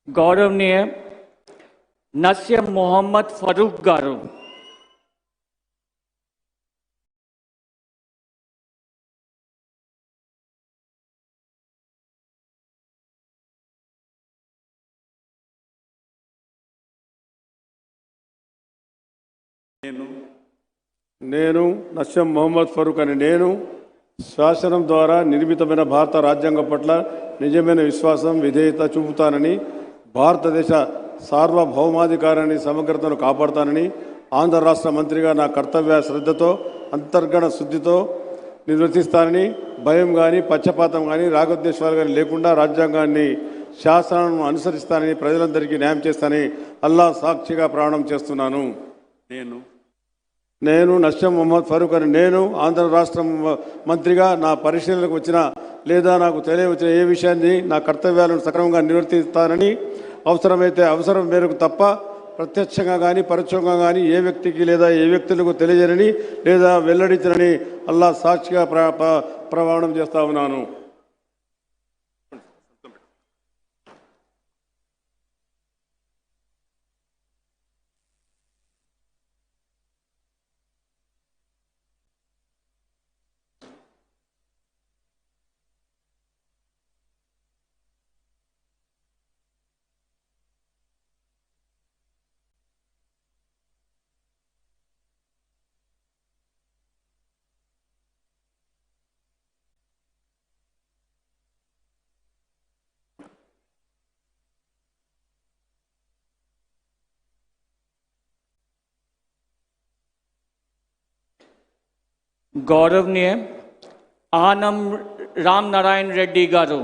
गौरवनीय नसीम मोहम्मद फारूक गारू నేను నస్యం మొహమ్మద్ ఫరూక్ అని నేను శాసనం ద్వారా నిర్మితమైన భారత రాజ్యాంగం పట్ల నిజమైన విశ్వాసం విధేయత చూపుతానని, భారతదేశ సార్వభౌమాధికారాన్ని సమగ్రతను కాపాడుతానని ఆంధ్ర రాష్ట్ర మంత్రిగా నా కర్తవ్య శ్రద్ధతో అంతర్గత శుద్ధితో నిర్వర్తిస్తానని, భయం కానీ పక్షపాతం కానీ రాగద్వేషాలు కానీ లేకుండా రాజ్యాంగాన్ని శాసనాలను అనుసరిస్తానని ప్రజలందరికీ న్యాయం చేస్తానని అల్లా సాక్షిగా ప్రమాణం చేస్తున్నాను. నేను నస్యం మొహమ్మద్ ఫరూక్ అని నేను ఆంధ్ర రాష్ట్ర మంత్రిగా నా పరిశీలనకు వచ్చిన లేదా నాకు తెలియవచ్చిన ఏ విషయాన్ని నా కర్తవ్యాలను సక్రమంగా నిర్వర్తిస్తానని, అవసరమైతే అవసరం మేరకు తప్ప ప్రత్యక్షంగా కానీ పరోక్షంగా కానీ ఏ వ్యక్తికి లేదా ఏ వ్యక్తులకు తెలియజేయని లేదా వెల్లడించనని అల్లా సాక్షిగా ప్రమాణం చేస్తా ఉన్నాను. గౌరవనీయ ఆనం రామ్ నారాయణ రెడ్డి గారు,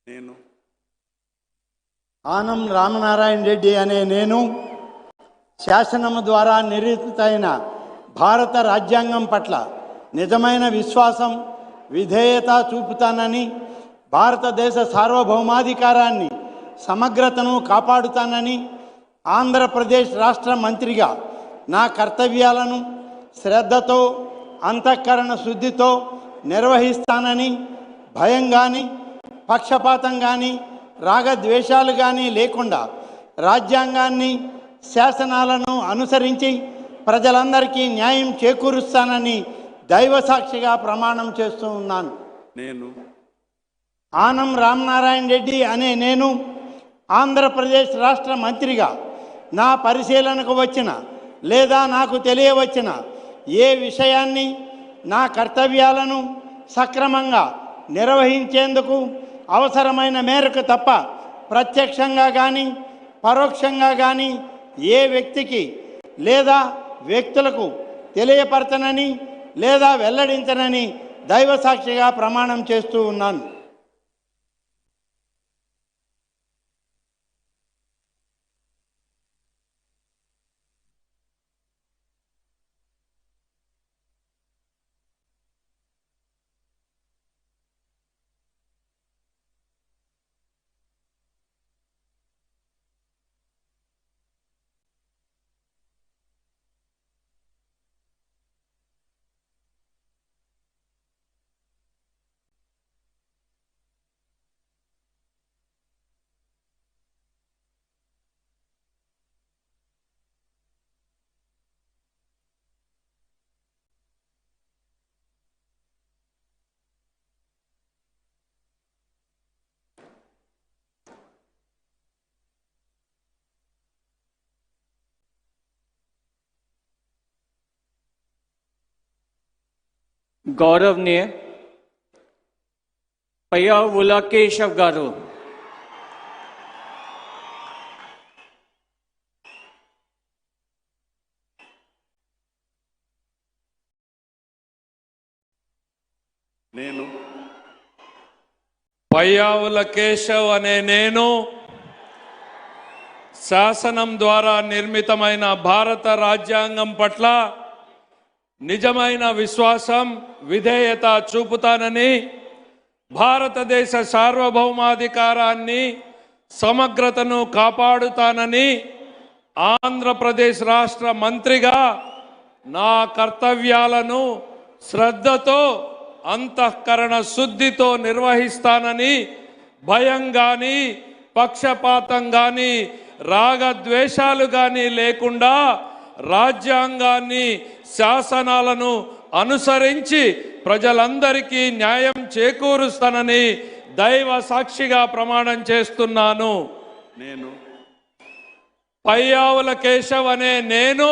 నేను ఆనం రామనారాయణ రెడ్డి అనే నేను శాసనము ద్వారా నిర్మితమైన భారత రాజ్యాంగం పట్ల నిజమైన విశ్వాసం, విధేయత చూపుతానని, భారతదేశ సార్వభౌమాధికారాన్ని, సమగ్రతను కాపాడుతానని, ఆంధ్రప్రదేశ్ రాష్ట్ర మంత్రిగా నా కర్తవ్యాలను శ్రద్ధతో, అంతఃకరణ శుద్ధితో నిర్వహిస్తానని, భయం కానీ, పక్షపాతం కానీ, రాగద్వేషాలు కానీ లేకుండా రాజ్యాంగాన్ని, శాసనాలను అనుసరించి ప్రజలందరికీ న్యాయం చేకూరుస్తానని దైవసాక్షిగా ప్రమాణం చేస్తూ ఉన్నాను. నేను ఆనం రామనారాయణ రెడ్డి అనే నేను ఆంధ్రప్రదేశ్ రాష్ట్ర మంత్రిగా నా పరిశీలనకు వచ్చిన లేదా నాకు తెలియవచ్చిన ఏ విషయాన్ని, నా కర్తవ్యాలను సక్రమంగా నిర్వహించేందుకు అవసరమైన మేరకు తప్ప ప్రత్యక్షంగా కానీ పరోక్షంగా కానీ ఏ వ్యక్తికి లేదా వ్యక్తులకు తెలియపరచనని లేదా వెల్లడించనని దైవసాక్షిగా ప్రమాణం చేస్తూ ఉన్నాను. గౌరవనీయ పయ్యావుల కేశవ్ గారు, నేను పయ్యావుల కేశవ్ అనే నేను శాసనం ద్వారా నిర్మితమైన భారత రాజ్యాంగం పట్ల నిజమైన విశ్వాసం, విధేయత చూపుతానని, భారతదేశ సార్వభౌమాధికారాన్ని, సమగ్రతను కాపాడుతానని, ఆంధ్రప్రదేశ్ రాష్ట్ర మంత్రిగా నా కర్తవ్యాలను శ్రద్ధతో, అంతఃకరణ శుద్ధితో నిర్వహిస్తానని, భయం కానీ, పక్షపాతం కానీ, రాగద్వేషాలు కానీ లేకుండా రాజ్యాంగాన్ని, శాసనాలను అనుసరించి ప్రజలందరికీ న్యాయం చేకూరుస్తానని దైవ సాక్షిగా ప్రమాణం చేస్తున్నాను. నేను పయ్యావుల కేశవ్ అనే నేను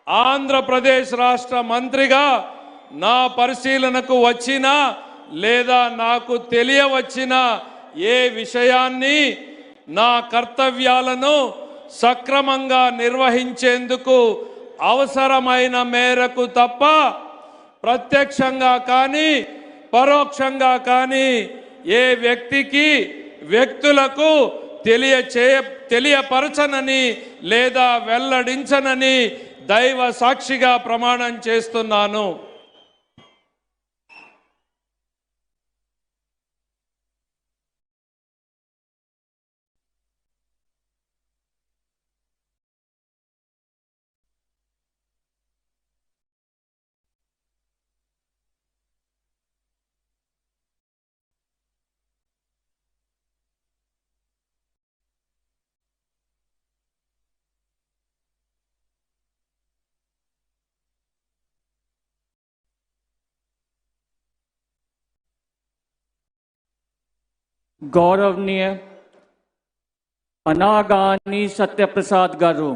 ఆంధ్రప్రదేశ్ రాష్ట్ర మంత్రిగా నా పరిశీలనకు వచ్చిన లేదా నాకు తెలియవచ్చిన ఏ విషయాన్ని, నా కర్తవ్యాలను సక్రమంగా నిర్వహించేందుకు అవసరమైన మేరకు తప్ప ప్రత్యక్షంగా కానీ పరోక్షంగా కానీ ఏ వ్యక్తికి, వ్యక్తులకు తెలియపరచనని లేదా వెల్లడించనని దైవ సాక్షిగా ప్రమాణం చేస్తున్నాను. గౌరవనీయ అనాగాని సత్యప్రసాద్ గారు,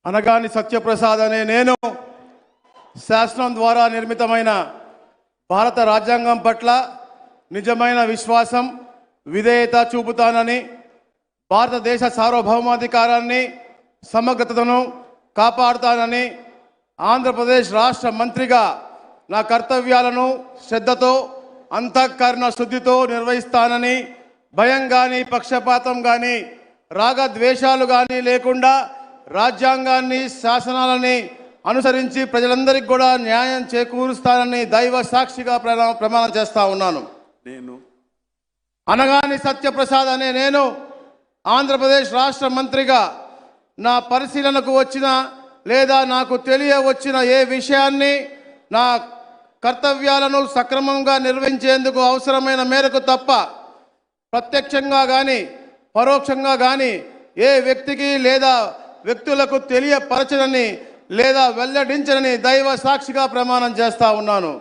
అనగాని సత్యప్రసాద్ అనే నేను శాసనం ద్వారా నిర్మితమైన భారత రాజ్యాంగం పట్ల నిజమైన విశ్వాసం విధేయత చూపుతానని భారతదేశ సార్వభౌమాధికారాన్ని సమగ్రతను కాపాడుతానని ఆంధ్రప్రదేశ్ రాష్ట్ర మంత్రిగా నా కర్తవ్యాలను శ్రద్ధతో అంతఃకరణ శుద్ధితో నిర్వహిస్తానని భయం కానీ పక్షపాతం కానీ రాగద్వేషాలు కానీ లేకుండా రాజ్యాంగాన్ని శాసనాలని అనుసరించి ప్రజలందరికీ కూడా న్యాయం చేకూరుస్తానని దైవ సాక్షిగా ప్రమాణం చేస్తా ఉన్నాను. నేను అనగాని సత్యప్రసాద్ అనే నేను ఆంధ్రప్రదేశ్ రాష్ట్ర మంత్రిగా నా పరిశీలనకు వచ్చిన లేదా నాకు తెలియవచ్చిన ఏ విషయాన్ని నా కర్తవ్యాలను సక్రమంగా నిర్వహించేందుకు అవసరమైన మేరకు తప్ప ప్రత్యక్షంగా కానీ పరోక్షంగా కానీ ఏ వ్యక్తికి లేదా వ్యక్తులకు తెలియపరచనని లేదా వెల్లడించనని దైవ సాక్షిగా ప్రమాణం చేస్తా ఉన్నాను.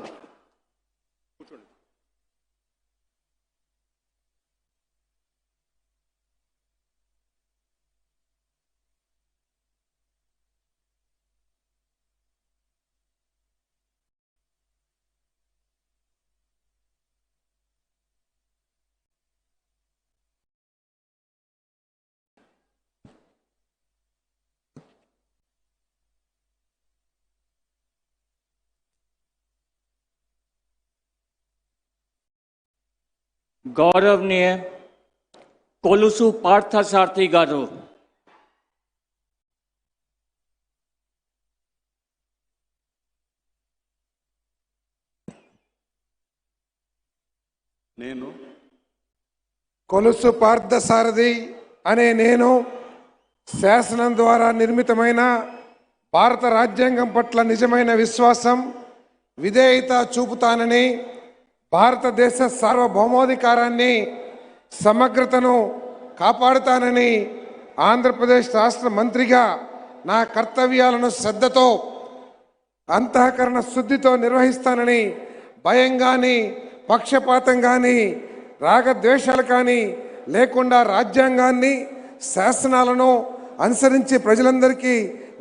गौरवनीय कोलुसु पार्थसारथी गारू, నేను కొలుసు పార్థసారథి అనే నేను శాసనం ద్వారా నిర్మితమైన భారత రాజ్యాంగం పట్ల నిజమైన విశ్వాసం విధేయత చూపుతానని భారతదేశ సార్వభౌమాధికారాన్ని సమగ్రతను కాపాడుతానని ఆంధ్రప్రదేశ్ రాష్ట్ర మంత్రిగా నా కర్తవ్యాలను శ్రద్ధతో అంతఃకరణ శుద్ధితో నిర్వహిస్తానని భయం కానీ పక్షపాతం కానీ రాగద్వేషాలు కానీ లేకుండా రాజ్యాంగాన్ని శాసనాలను అనుసరించి ప్రజలందరికీ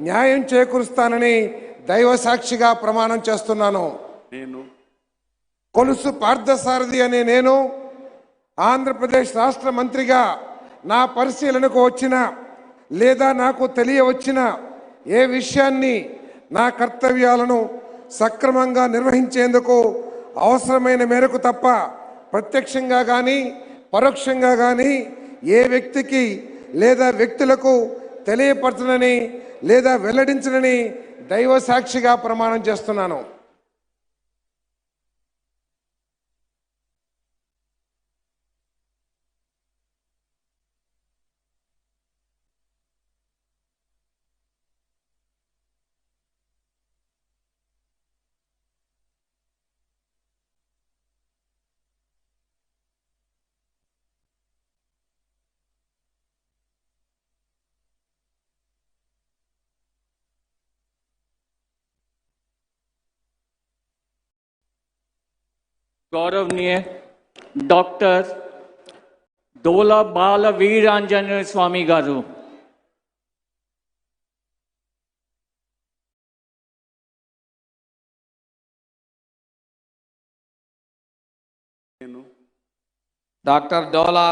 న్యాయం చేకూరుస్తానని దైవ సాక్షిగా ప్రమాణం చేస్తున్నాను. నేను కొలుసు పార్థసారథి అనే నేను ఆంధ్రప్రదేశ్ రాష్ట్ర మంత్రిగా నా పరిశీలనకు వచ్చిన లేదా నాకు తెలియవచ్చిన ఏ విషయాన్ని నా కర్తవ్యాలను సక్రమంగా నిర్వహించేందుకు అవసరమైన మేరకు తప్ప ప్రత్యక్షంగా కానీ పరోక్షంగా కానీ ఏ వ్యక్తికి లేదా వ్యక్తులకు తెలియపరచనని లేదా వెల్లడించనని దైవ సాక్షిగా ప్రమాణం చేస్తున్నాను. गौरवनीय डॉक्टर डोला बाल वीरांजनेय स्वामी गारू, డాక్టర్ డోలా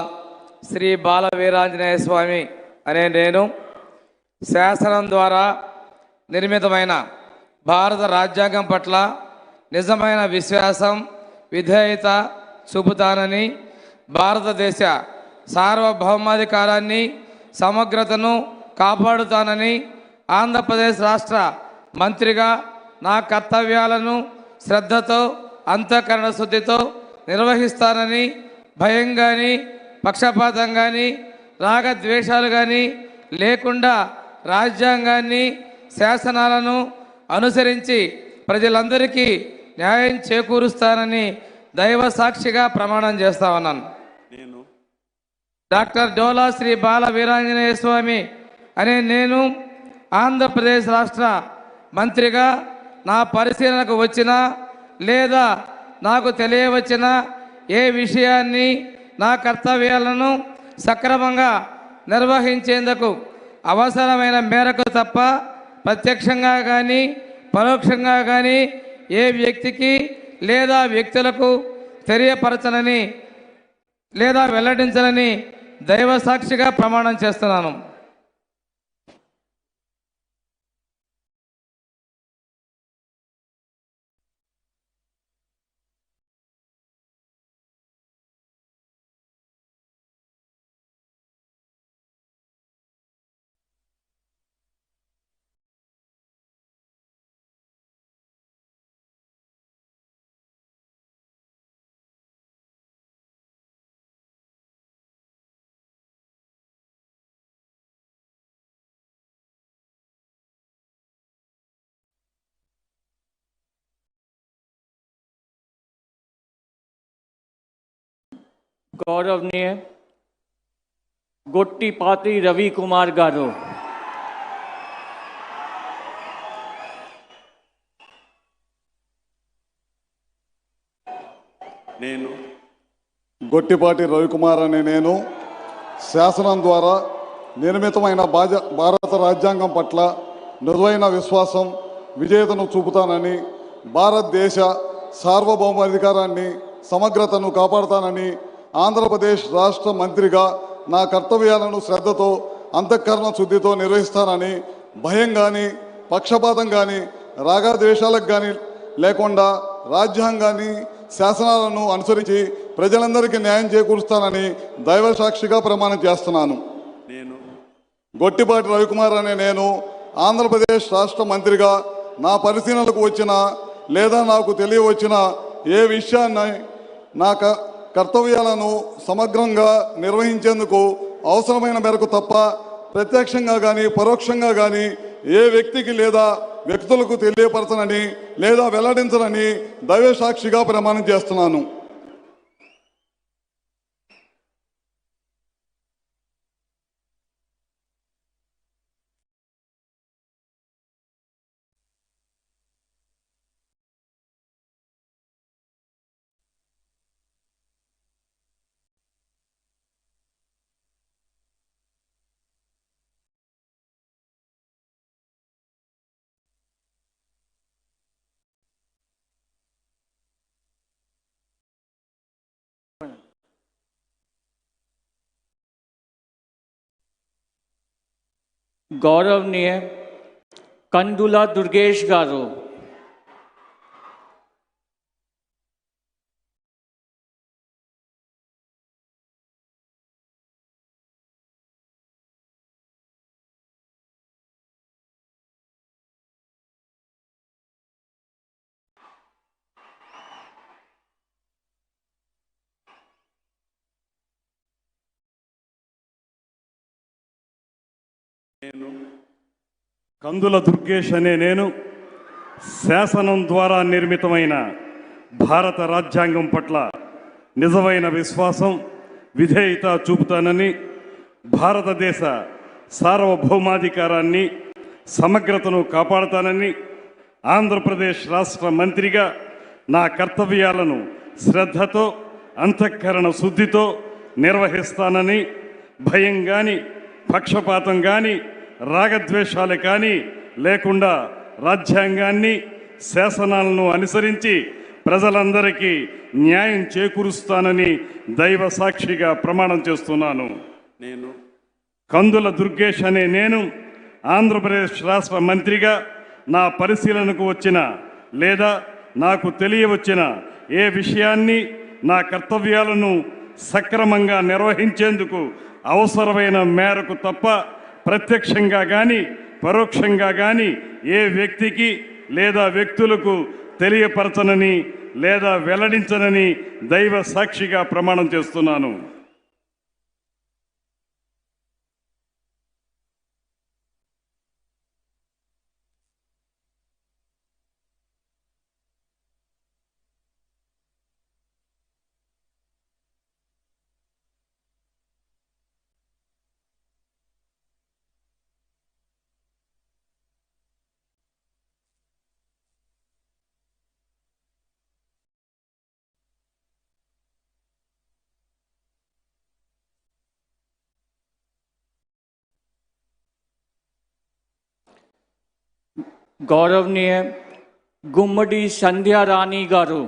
శ్రీ బాల వీరాంజనేయ స్వామి అనే నేను శాసనం ద్వారా నిర్మితమైన భారత రాజ్యాంగం పట్ల నిజమైన విశ్వాసం విధేయత చూపుతానని భారతదేశ సార్వభౌమాధికారాన్ని సమగ్రతను కాపాడుతానని ఆంధ్రప్రదేశ్ రాష్ట్ర మంత్రిగా నా కర్తవ్యాలను శ్రద్ధతో అంతఃకరణ శుద్ధితో నిర్వహిస్తానని భయం కానీ పక్షపాతం కానీ రాగద్వేషాలు కానీ లేకుండా రాజ్యాంగాన్ని శాసనాలను అనుసరించి ప్రజలందరికీ న్యాయం చేకూరుస్తానని దైవ సాక్షిగా ప్రమాణం చేస్తా ఉన్నాను. నేను డాక్టర్ డోలా శ్రీ బాల వీరాంజనేయ స్వామి అనే నేను ఆంధ్రప్రదేశ్ రాష్ట్ర మంత్రిగా నా పరిశీలనకు వచ్చిన లేదా నాకు తెలియవచ్చిన ఏ విషయాన్ని నా కర్తవ్యాలను సక్రమంగా నిర్వహించేందుకు అవసరమైన మేరకు తప్ప ప్రత్యక్షంగా కానీ పరోక్షంగా కానీ ఏ వ్యక్తికి లేదా వ్యక్తులకు తెలియపరచనని లేదా వెల్లడించనని దైవ సాక్షిగా ప్రమాణం చేస్తున్నాను. गौरवनीय गोट्टीपाती रवि कुमार गारू, నేను గొట్టిపాటి రవికుమార్ అనే నేను శాసనం ద్వారా నిర్మితమైన భారత రాజ్యాంగం పట్ల నిజమైన విశ్వాసం విధేయతను చూపుతానని, భారతదేశ సార్వభౌమాధికారాన్ని సమగ్రతను కాపాడుతానని, ఆంధ్రప్రదేశ్ రాష్ట్ర మంత్రిగా నా కర్తవ్యాలను శ్రద్ధతో అంతఃకరణ శుద్ధితో నిర్వహిస్తానని, భయం కానీ పక్షపాతం కానీ రాగద్వేషాలకు కానీ లేకుండా రాజ్యాంగాన్ని శాసనాలను అనుసరించి ప్రజలందరికీ న్యాయం చేకూరుస్తానని దైవ సాక్షిగా ప్రమాణం చేస్తున్నాను. నేను గొట్టిపాటి రవికుమార్ అనే నేను ఆంధ్రప్రదేశ్ రాష్ట్ర మంత్రిగా నా పరిశీలనకు వచ్చిన లేదా నాకు తెలియవచ్చిన ఏ విషయాన్ని నా కర్తవ్యాలను సమగ్రంగా నిర్వహించేందుకు అవసరమైన మేరకు తప్ప ప్రత్యక్షంగా కానీ పరోక్షంగా కానీ ఏ వ్యక్తికి లేదా వ్యక్తులకు తెలియపరచనని లేదా వెల్లడించనని దైవ సాక్షిగా ప్రమాణం చేస్తున్నాను. गौरवनीय कंदुला दुर्गेश गारू, నేను కందుల దుర్గేష్ అనే నేను శాసనం ద్వారా నిర్మితమైన భారత రాజ్యాంగం పట్ల నిజమైన విశ్వాసం విధేయత చూపుతానని, భారతదేశ సార్వభౌమాధికారాన్ని సమగ్రతను కాపాడుతానని, ఆంధ్రప్రదేశ్ రాష్ట్ర మంత్రిగా నా కర్తవ్యాలను శ్రద్ధతో అంతఃకరణ శుద్ధితో నిర్వహిస్తానని, భయం కానీ పక్షపాతం కానీ రాగద్వేషాలు కానీ లేకుండా రాజ్యాంగాన్ని శాసనాలను అనుసరించి ప్రజలందరికీ న్యాయం చేకూరుస్తానని దైవ సాక్షిగా ప్రమాణం చేస్తున్నాను. నేను కందుల దుర్గేష్ అనే నేను ఆంధ్రప్రదేశ్ రాష్ట్ర మంత్రిగా నా పరిశీలనకు వచ్చిన లేదా నాకు తెలియవచ్చిన ఏ విషయాన్ని నా కర్తవ్యాలను సక్రమంగా నిర్వహించేందుకు అవసరమైన మేరకు తప్ప ప్రత్యక్షంగా కానీ పరోక్షంగా కానీ ఏ వ్యక్తికి లేదా వ్యక్తులకు తెలియపరచనని లేదా వెల్లడించనని దైవ సాక్షిగా ప్రమాణం చేస్తున్నాను. గౌరవనీయ గుమ్మడి సంధ్యారాణి గారు,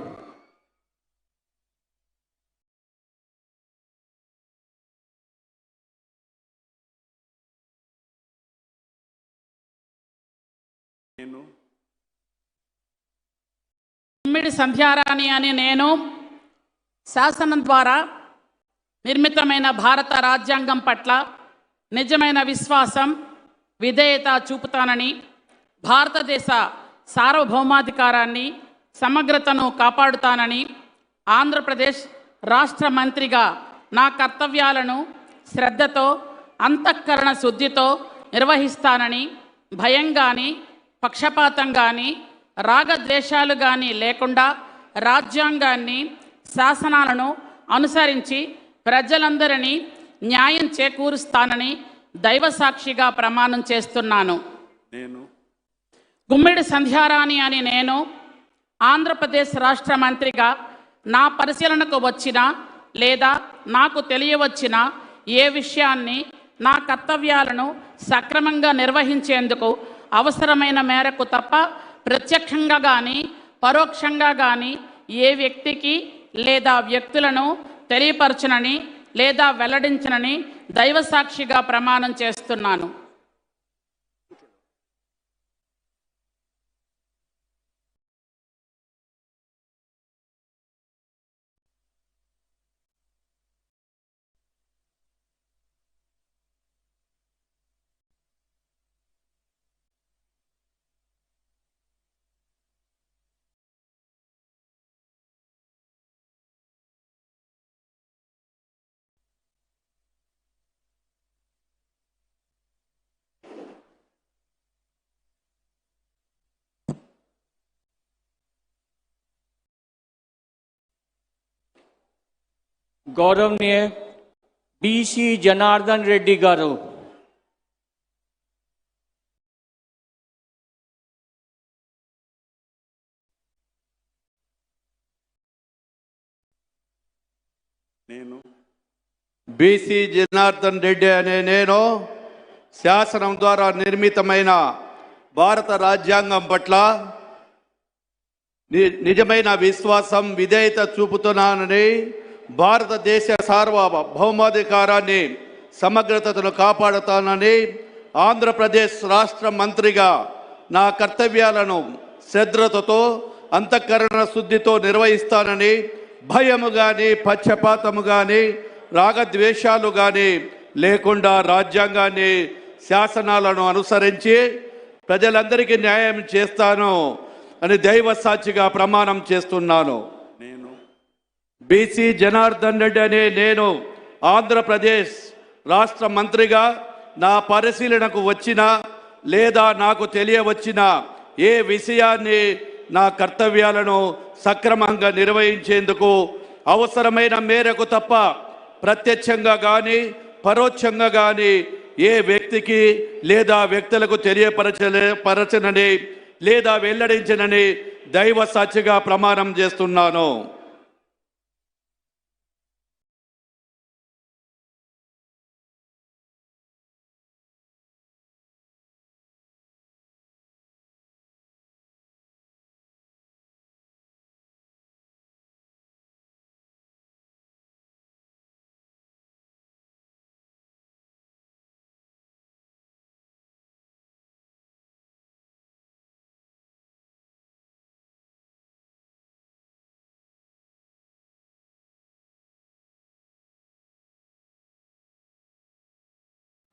గుమ్మిడి సంధ్యారాణి అనే నేను శాసనం ద్వారా నిర్మితమైన భారత రాజ్యాంగం పట్ల నిజమైన విశ్వాసం, విధేయత చూపుతానని, భారతదేశ సార్వభౌమాధికారాన్ని, సమగ్రతను కాపాడుతానని, ఆంధ్రప్రదేశ్ రాష్ట్ర మంత్రిగా నా కర్తవ్యాలను శ్రద్ధతో, అంతఃకరణ శుద్ధితో నిర్వహిస్తానని, భయం కానీ, పక్షపాతం కానీ, రాగద్వేషాలు కానీ లేకుండా రాజ్యాంగాన్ని, శాసనాలను అనుసరించి ప్రజలందరినీ న్యాయం చేకూరుస్తానని దైవసాక్షిగా ప్రమాణం చేస్తున్నాను. గుమ్మిడి సంధ్యారాణి అని నేను ఆంధ్రప్రదేశ్ రాష్ట్ర మంత్రిగా నా పరిశీలనకు వచ్చిన లేదా నాకు తెలియవచ్చిన ఏ విషయాన్ని, నా కర్తవ్యాలను సక్రమంగా నిర్వహించేందుకు అవసరమైన మేరకు తప్ప ప్రత్యక్షంగా కానీ పరోక్షంగా కానీ ఏ వ్యక్తికి లేదా వ్యక్తులను తెలియపరచనని లేదా వెల్లడించనని దైవసాక్షిగా ప్రమాణం చేస్తున్నాను. గౌరవనీయ బిసి జనార్దన్ రెడ్డి గారు, బిసి జనార్దన్ రెడ్డి అనే నేను శాసనం ద్వారా నిర్మితమైన భారత రాజ్యాంగం పట్ల నిజమైన విశ్వాసం, విధేయత చూపుతున్నానని, భారతదేశ సార్వభౌమాధికారాన్ని, సమగ్రతను కాపాడుతానని, ఆంధ్రప్రదేశ్ రాష్ట్ర మంత్రిగా నా కర్తవ్యాలను శ్రద్ధతో, అంతఃకరణ శుద్ధితో నిర్వహిస్తానని, భయము కానీ, పక్షపాతము కానీ, రాగద్వేషాలు కానీ లేకుండా రాజ్యాంగాన్ని, శాసనాలను అనుసరించి ప్రజలందరికీ న్యాయం చేస్తాను అని దైవ సాక్షిగా ప్రమాణం చేస్తున్నాను. బిసి జనార్దన్ రెడ్డి అనే నేను ఆంధ్రప్రదేశ్ రాష్ట్ర మంత్రిగా నా పరిశీలనకు వచ్చిన లేదా నాకు తెలియవచ్చిన ఏ విషయాన్ని, నా కర్తవ్యాలను సక్రమంగా నిర్వహించేందుకు అవసరమైన మేరకు తప్ప ప్రత్యక్షంగా కానీ పరోక్షంగా కానీ ఏ వ్యక్తికి లేదా వ్యక్తులకు తెలియపరచనని లేదా వెల్లడించనని దైవ సాక్షిగా ప్రమాణం చేస్తున్నాను.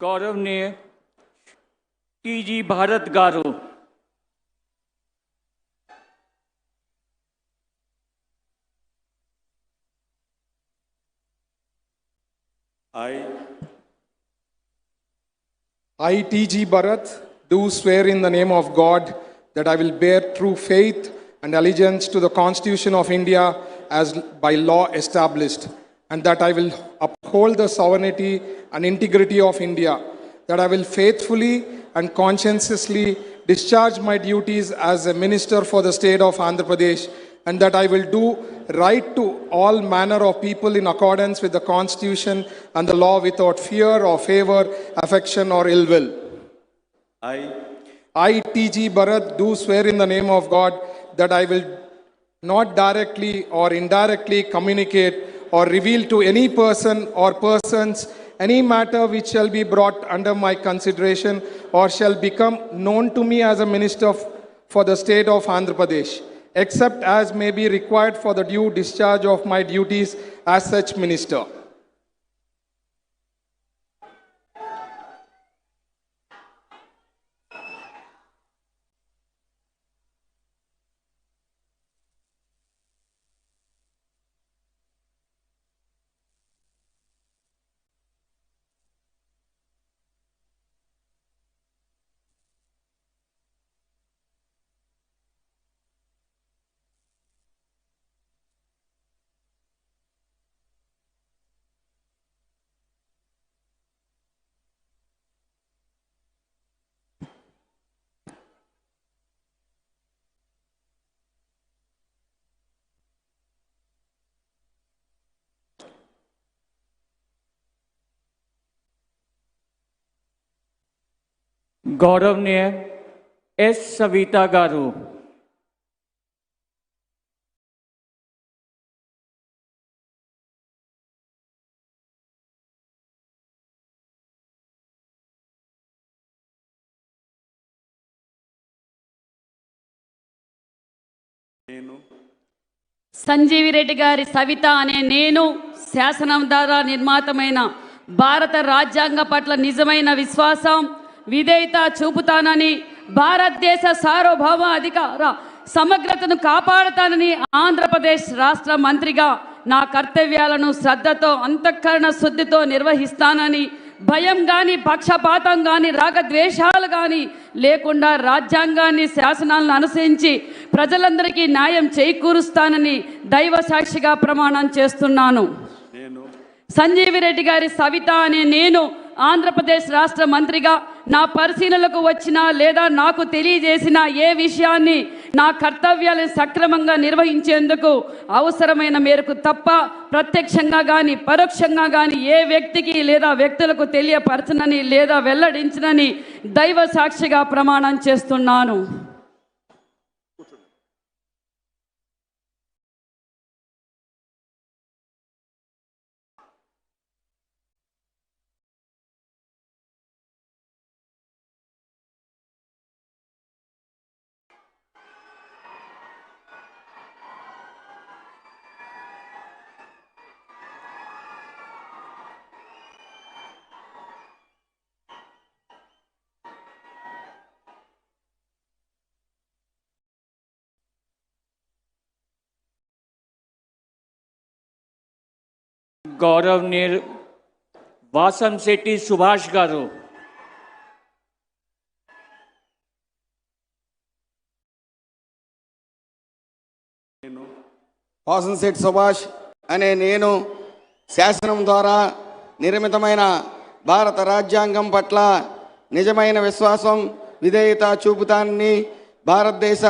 గౌరవనీయ టీజీ భారత్ గారు, I, T.G. Bharat, do swear in the name of God that I will bear true faith and allegiance to the Constitution of India as by law established, and that I will uphold the sovereignty and integrity of India, that I will faithfully and conscientiously discharge my duties as a minister for the state of Andhra Pradesh, and that I will do right to all manner of people in accordance with the Constitution and the law without fear or favor, affection or ill will. I, I, T.G. Bharat, do swear in the name of God that I will not directly or indirectly communicate or reveal to any person or persons any matter which shall be brought under my consideration or shall become known to me as a minister for the state of Andhra Pradesh, except as may be required for the due discharge of my duties as such minister. गौरवनीय एस सविता गारू। సంజీవి రెడ్డి గారి సవిత అనే నేను శాసనం ద్వారా నిర్మాతమైన భారత రాజ్యాంగ పట్ల నిజమైన విశ్వాసం విధేయత చూపుతానని భారతదేశ సార్వభౌమ అధికార సమగ్రతను కాపాడుతానని ఆంధ్రప్రదేశ్ రాష్ట్ర మంత్రిగా నా కర్తవ్యాలను శ్రద్ధతో అంతఃకరణ శుద్ధితో నిర్వహిస్తానని భయం కానీ పక్షపాతం కానీ రాగద్వేషాలు కానీ లేకుండా రాజ్యాంగాన్ని శాసనాలను అనుసరించి ప్రజలందరికీ న్యాయం చేకూరుస్తానని దైవ సాక్షిగా ప్రమాణం చేస్తున్నాను. సంజీవి రెడ్డి గారి సవిత అనే నేను ఆంధ్రప్రదేశ్ రాష్ట్ర మంత్రిగా నా పరిశీలనకు వచ్చిన లేదా నాకు తెలియజేసిన ఏ విషయాన్ని నా కర్తవ్యాలను సక్రమంగా నిర్వహించేందుకు అవసరమైన మేరకు తప్ప ప్రత్యక్షంగా కానీ పరోక్షంగా కానీ ఏ వ్యక్తికి లేదా వ్యక్తులకు తెలియపరచనని లేదా వెల్లడించనని దైవ సాక్షిగా ప్రమాణం చేస్తున్నాను. गौरवनीय वासम शेट्टी सुभाष गारू। వాసంశెట్టి సుభాష్ అనే నేను శాసనం ద్వారా నిర్మితమైన భారత రాజ్యాంగం పట్ల నిజమైన విశ్వాసం విధేయత చూపుతానని భారతదేశ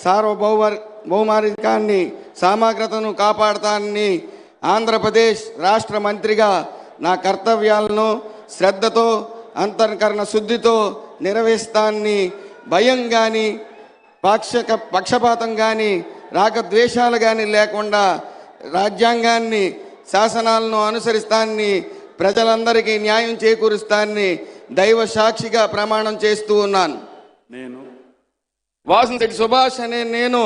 సార్వభౌమాధికారాన్ని సమగ్రతను కాపాడుతానని ఆంధ్రప్రదేశ్ రాష్ట్ర మంత్రిగా నా కర్తవ్యాలను శ్రద్ధతో అంతఃకరణ శుద్ధితో నిర్వహిస్తానని భయం కానీ పక్షపాతం కానీ రాగద్వేషాలు కానీ లేకుండా రాజ్యాంగాన్ని శాసనాలను అనుసరిస్తానని ప్రజలందరికీ న్యాయం చేకూరుస్తానని దైవ సాక్షిగా ప్రమాణం చేస్తూ ఉన్నాను. వాసంశెట్టి సుభాష్ అనే నేను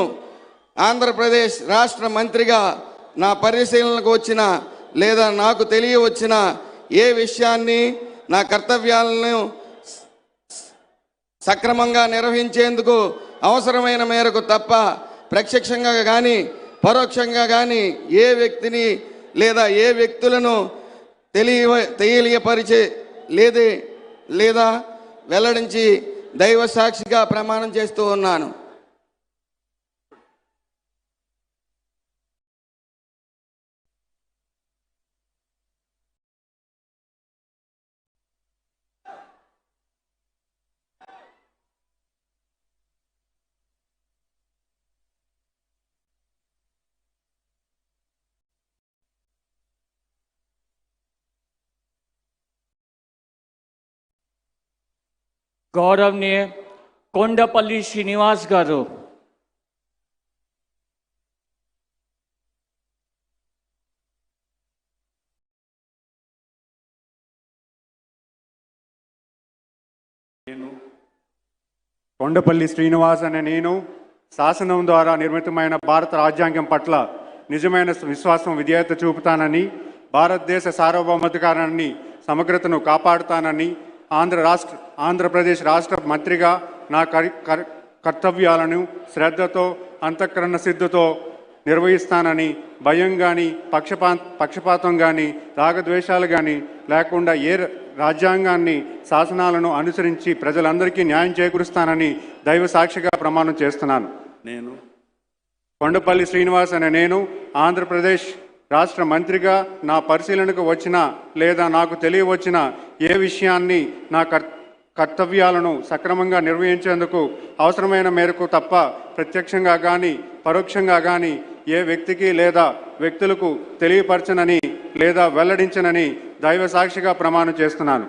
ఆంధ్రప్రదేశ్ రాష్ట్ర మంత్రిగా నా పరిశీలనకు వచ్చిన లేదా నాకు తెలియవచ్చిన ఏ విషయాన్ని నా కర్తవ్యాలను సక్రమంగా నిర్వహించేందుకు అవసరమైన మేరకు తప్ప ప్రత్యక్షంగా కానీ పరోక్షంగా కానీ ఏ వ్యక్తిని లేదా ఏ వ్యక్తులను తెలియపరిచే లేదా వెల్లడించి దైవ సాక్షిగా ప్రమాణం చేస్తూ ఉన్నాను. गौरवनीय కొండపల్లి శ్రీనివాస్ గారు, కొండపల్లి శ్రీనివాస్ అనే నేను శాసనం ద్వారా నిర్మితమైన భారత రాజ్యాంగం పట్ల నిజమైన విశ్వాసం విధేయత చూపుతానని, భారతదేశ సార్వభౌమాధికారాన్ని సమగ్రతను కాపాడుతానని, ఆంధ్రప్రదేశ్ రాష్ట్ర మంత్రిగా నా కర్తవ్యాలను శ్రద్ధతో అంతఃకరణ సిద్ధతో నిర్వహిస్తానని, భయం కానీ పక్షపాతం కానీ రాగద్వేషాలు కానీ లేకుండా రాజ్యాంగాన్ని శాసనాలను అనుసరించి ప్రజలందరికీ న్యాయం చేకూరుస్తానని దైవ సాక్షిగా ప్రమాణం చేస్తున్నాను. నేను కొండపల్లి శ్రీనివాస్ అనే నేను ఆంధ్రప్రదేశ్ రాష్ట్ర మంత్రిగా నా పరిశీలనకు వచ్చిన లేదా నాకు తెలియవచ్చిన ఏ విషయాన్ని నా కర్తవ్యాలను సక్రమంగా నిర్వహించేందుకు అవసరమైన మేరకు తప్ప ప్రత్యక్షంగా కానీ పరోక్షంగా కానీ ఏ వ్యక్తికి లేదా వ్యక్తులకు తెలియపరచనని లేదా వెల్లడించనని దైవ సాక్షిగా ప్రమాణం చేస్తున్నాను.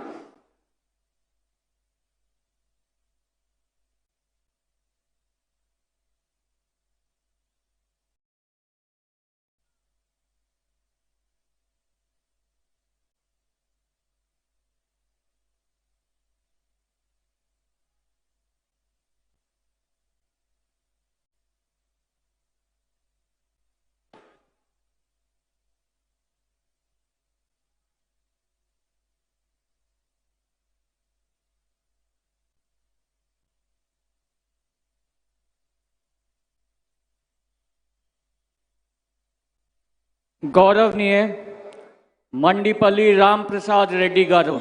గౌరవనీయ మండిపల్లి రామ్ ప్రసాద్ రెడ్డి గారు,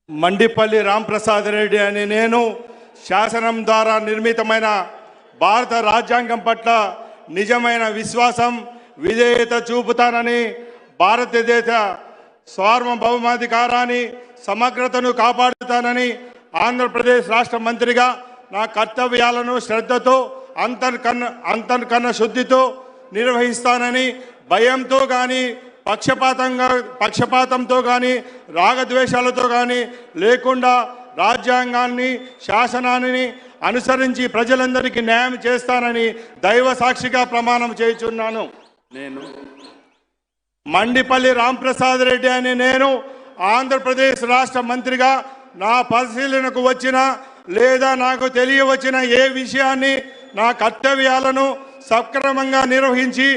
మండిపల్లి రాంప్రసాద్ రెడ్డి అనే నేను శాసనం ద్వారా నిర్మితమైన భారత రాజ్యాంగం పట్ల నిజమైన విశ్వాసం విధేయత చూపుతానని, భారతదేశ సార్వభౌమాధికారాన్ని సమగ్రతను కాపాడుతానని, ఆంధ్రప్రదేశ్ రాష్ట్ర మంత్రిగా నా కర్తవ్యాలను శ్రద్ధతో అంతర్కన్న శుద్ధితో నిర్వహిస్తానని, భయంతో కానీ పక్షపాతంతో కానీ రాగద్వేషాలతో కానీ లేకుండా రాజ్యాంగాన్ని శాసనాన్ని అనుసరించి ప్రజలందరికీ న్యాయం చేస్తానని దైవ సాక్షిగా ప్రమాణం చేయుచున్నాను. నేను మండిపల్లి రాంప్రసాద్ రెడ్డి అనే నేను ఆంధ్రప్రదేశ్ రాష్ట్ర మంత్రిగా నా పరిశీలనకు వచ్చిన లేదా నాకు తెలియవచ్చిన ఏ విషయాన్ని నా కర్తవ్యాలను సక్రమంగా నిర్వహించి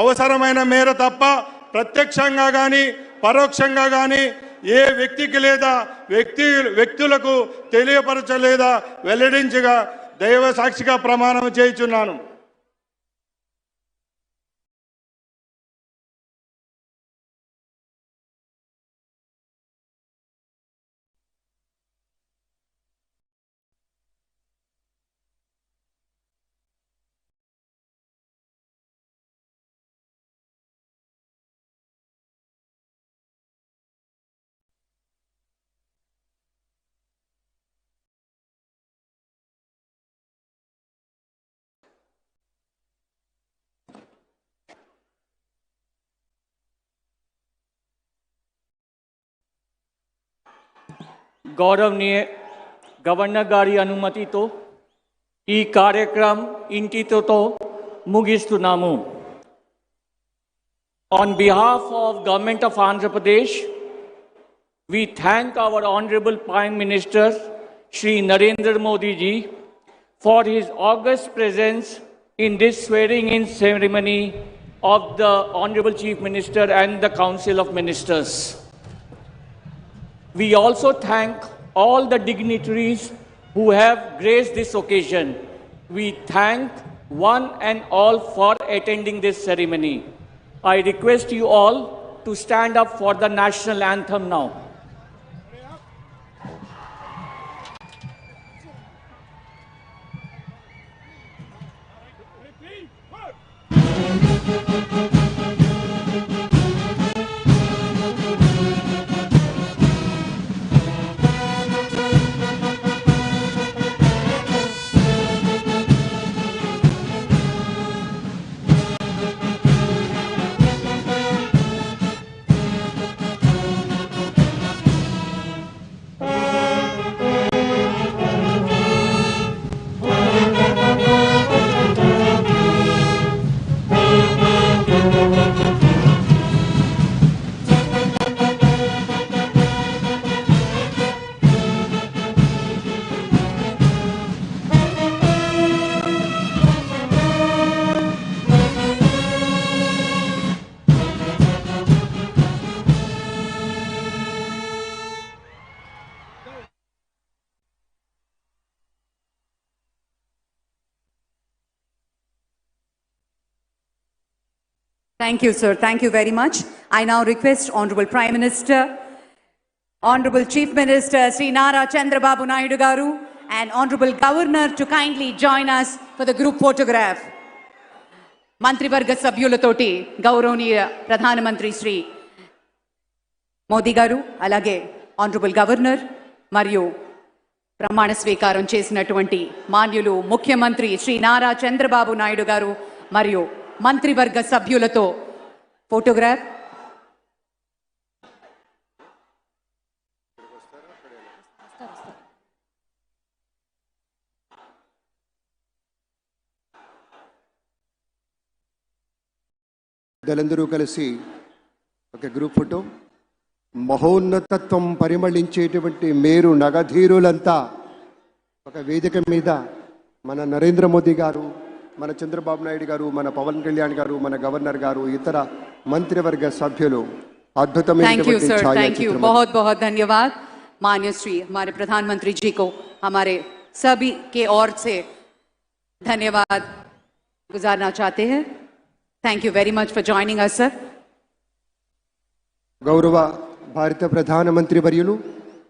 అవసరమైన మేర తప్ప ప్రత్యక్షంగా కానీ పరోక్షంగా కానీ ఏ వ్యక్తికి లేదా వ్యక్తులకు తెలియపరచలేదా వెల్లడించగా దైవ సాక్షిగా ప్రమాణం చేయుచున్నాను. గౌరవనీయ గవర్నర్ గారి అనుమతితో ఈ కార్యక్రమం ఇంటితో ముగిస్తున్నాము. On behalf of Government of Andhra Pradesh, we thank our Honorable Prime Minister Shri Narendra Modi ji for his august presence in this swearing-in ceremony of the Honorable Chief Minister and the Council of Ministers. We also thank all the dignitaries who have graced this occasion. We thank one and all for attending this ceremony. I request you all to stand up for the national anthem now. Thank you, sir. Thank you very much. I now request Honorable Prime Minister, Honorable Chief Minister Sri Nara Chandrababu Naidu Garu and Honorable Governor to kindly join us for the group photograph. మంత్రివర్గ సభ్యులతోటి గౌరవనీయ ప్రధానమంత్రి శ్రీ మోదీ గారు, అలాగే ఆనరబుల్ గవర్నర్ మరియు ప్రమాణ స్వీకారం చేసినటువంటి మాన్యులు ముఖ్యమంత్రి శ్రీ నారా చంద్రబాబు నాయుడు గారు మరియు మంత్రివర్గ సభ్యులతో ఫోటోగ్రాఫ్. దళందరూ కలిసి ఒక గ్రూప్ ఫోటో. మహోన్నతత్వం పరిమళించేటువంటి మేరు నగధీరులంతా ఒక వేదిక మీద మన నరేంద్ర మోదీ గారు, మన చంద్రబాబు నాయుడు గారు, మన పవన్ కళ్యాణ్ గారు, మన గవర్నర్ గారు, ఇతర మంత్రివర్గ సభ్యులు అద్భుతమైనటువంటి ఛాయాచిత్రం. बहुत बहुत धन्यवाद माननीय श्री हमारे प्रधानमंत्री जी को हमारे सभी के ओर से धन्यवाद गुजारना चाहते हैं. Thank you very much for joining us, sir. గౌరవ భారత ప్రధానమంత్రి వర్యులు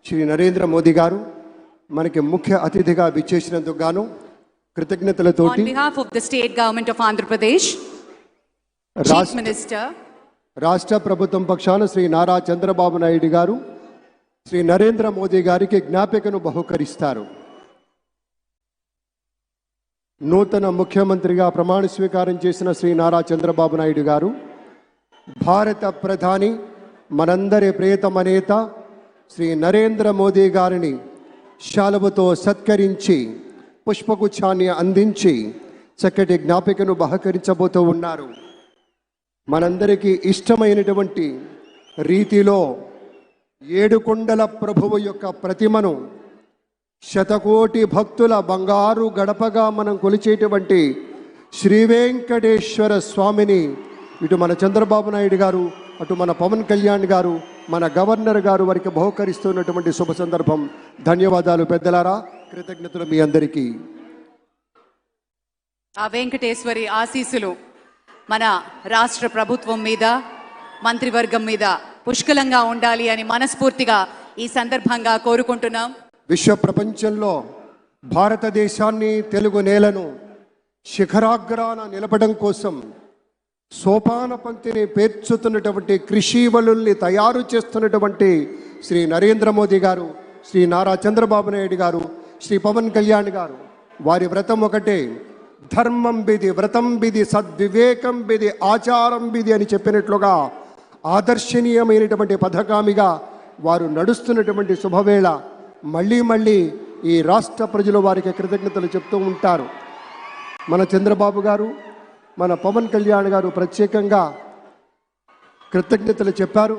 శ్రీ నరేంద్ర మోదీ గారు మనకి ముఖ్య అతిథిగా విచ్చేసినందుకు గాను కృతజ్ఞతలతోటి On behalf of the state government of Andhra Pradesh, Chief Minister, రాష్ట్ర ప్రభుత్వం పక్షాన శ్రీ నారా చంద్రబాబు నాయుడు గారు శ్రీ నరేంద్ర మోదీ గారికి జ్ఞాపికను బహుకరిస్తారు. నూతన ముఖ్యమంత్రిగా ప్రమాణ స్వీకారం చేసిన శ్రీ నారా చంద్రబాబు నాయుడు గారు భారత ప్రధాని మనందరి ప్రియతమ నేత శ్రీ నరేంద్ర మోదీ గారిని శాలువతో సత్కరించి పుష్పగుచ్ఛాన్ని అందించి చక్కటి జ్ఞాపికను బహకరించబోతూ ఉన్నారు. మనందరికీ ఇష్టమైనటువంటి రీతిలో ఏడుకొండల ప్రభువు యొక్క ప్రతిమను శతకోటి భక్తుల బంగారు గడపగా మనం కొలిచేటువంటి శ్రీ వెంకటేశ్వర స్వామిని ఇటు మన చంద్రబాబు నాయుడు గారు, అటు మన పవన్ కళ్యాణ్ గారు, మన గవర్నర్ గారు వారికి బహుకరిస్తున్నటువంటి శుభ సందర్భం. ధన్యవాదాలు పెద్దలారా, కృతజ్ఞతలు మీ అందరికీ. ఆ వెంకటేశ్వరి ఆశీస్సులు మన రాష్ట్ర ప్రభుత్వం మీద, మంత్రివర్గం మీద పుష్కలంగా ఉండాలి అని మనస్ఫూర్తిగా ఈ సందర్భంగా కోరుకుంటున్నాం. విశ్వ ప్రపంచంలో భారతదేశాన్ని, తెలుగు నేలను శిఖరాగ్రాన నిలపడం కోసం సోపాన పంక్తిని పేర్చుతున్నటువంటి కృషివలుల్ని తయారు చేస్తున్నటువంటి శ్రీ నరేంద్ర మోదీ గారు, శ్రీ నారా చంద్రబాబు నాయుడు గారు, శ్రీ పవన్ కళ్యాణ్ గారు, వారి వ్రతం ఒకటే, ధర్మం బిది, వ్రతం బిది, సద్వివేకం బిది, ఆచారం బిది అని చెప్పినట్లుగా ఆదర్శనీయమైనటువంటి పథకామిగా వారు నడుస్తున్నటువంటి శుభవేళ మళ్ళీ మళ్ళీ ఈ రాష్ట్ర ప్రజలు వారికి కృతజ్ఞతలు చెప్తూ ఉంటారు. మన చంద్రబాబు గారు, మన పవన్ కళ్యాణ్ గారు ప్రత్యేకంగా కృతజ్ఞతలు చెప్పారు.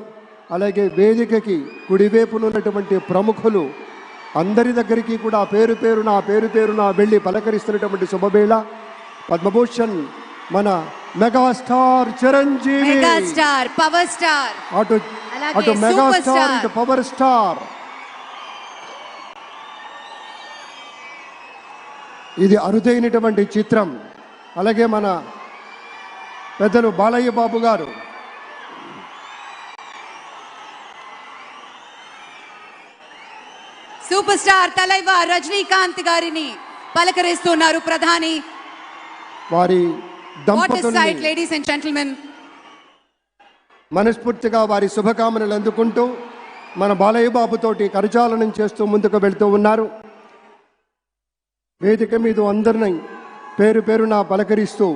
అలాగే వేదికకి కుడివైపునున్నటువంటి ప్రముఖులు అందరి దగ్గరికి కూడా పేరు పేరున వెళ్ళి పలకరిస్తున్నటువంటి శుభవేళ. పద్మభూషణ్ మన megastar Chiranjeevi, megastar power star, అటు మెగాస్టార్, ఇటు పవర్ స్టార్. ఇది అరుదైనటువంటి చిత్రం. అలాగే మన పెద్దలు బాలయ్య బాబు గారు, సూపర్ స్టార్ తలైవార్ రజనీకాంత్ గారిని పలకరిస్తున్నారు ప్రధాని. వారి What a sight, దంపతుల్ని ladies and gentlemen. మనస్ఫూర్తిగా వారి శుభకామనలు అందుకుంటూ మన బాలయ్య బాబుతోటి కరచాలనం చేస్తూ ముందుకు వెళ్తూ ఉన్నారు. వేదిక మీద అందరినీ పేరున పలకరిస్తూ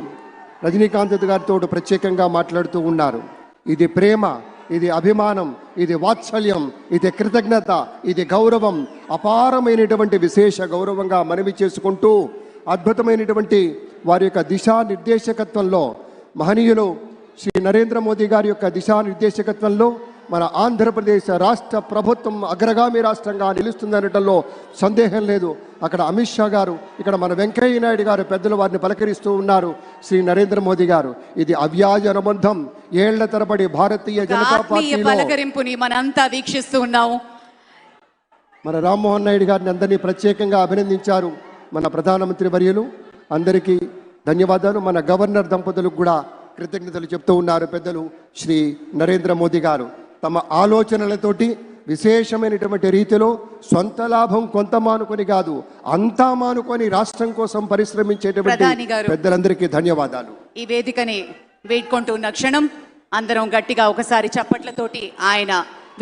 రజనీకాంత్ గారితో ప్రత్యేకంగా మాట్లాడుతూ ఉన్నారు. ఇది ప్రేమ, ఇది అభిమానం, ఇది వాత్సల్యం, ఇది కృతజ్ఞత, ఇది గౌరవం, అపారమైనటువంటి విశేష గౌరవంగా మనవి చేసుకుంటూ అద్భుతమైనటువంటి వారి యొక్క దిశానిర్దేశకత్వంలో మహనీయులు శ్రీ నరేంద్ర మోదీ గారి యొక్క దిశానిర్దేశకత్వంలో మన ఆంధ్రప్రదేశ్ రాష్ట్ర ప్రభుత్వం అగ్రగామి రాష్ట్రంగా నిలుస్తుందనటంలో సందేహం లేదు. అక్కడ అమిత్ షా గారు, ఇక్కడ మన వెంకయ్య నాయుడు గారు పెద్దలు వారిని పలకరిస్తూ ఉన్నారు. శ్రీ నరేంద్ర మోదీ గారు, ఇది అవ్యాజ అనుబంధం. ఏళ్ల తరబడి భారతీయ జనతా పార్టీలో పలకరింపుని మనంతా వీక్షిస్తూ ఉన్నాము. మన రామ్మోహన్ నాయుడు గారిని అందరినీ ప్రత్యేకంగా అభినందించారు మన ప్రధానమంత్రి వర్యులు. అందరికీ ధన్యవాదాలు. మన గవర్నర్ దంపతులకు కూడా కృతజ్ఞతలు చెప్తూ ఉన్నారు పెద్దలు శ్రీ నరేంద్ర మోదీ గారు. తమ ఆలోచనలతోటి విశేషమైనటువంటి రీతిలో సొంత లాభం కొంత మానుకొని కాదు, అంతా మానుకొని రాష్ట్రం కోసం పరిశ్రమించేటువంటి పెద్దలందరికీ ధన్యవాదాలు. ఈ వేదికని వేడుకుంటున్న క్షణం అందరం గట్టిగా ఒకసారి చప్పట్లతోటి ఆయన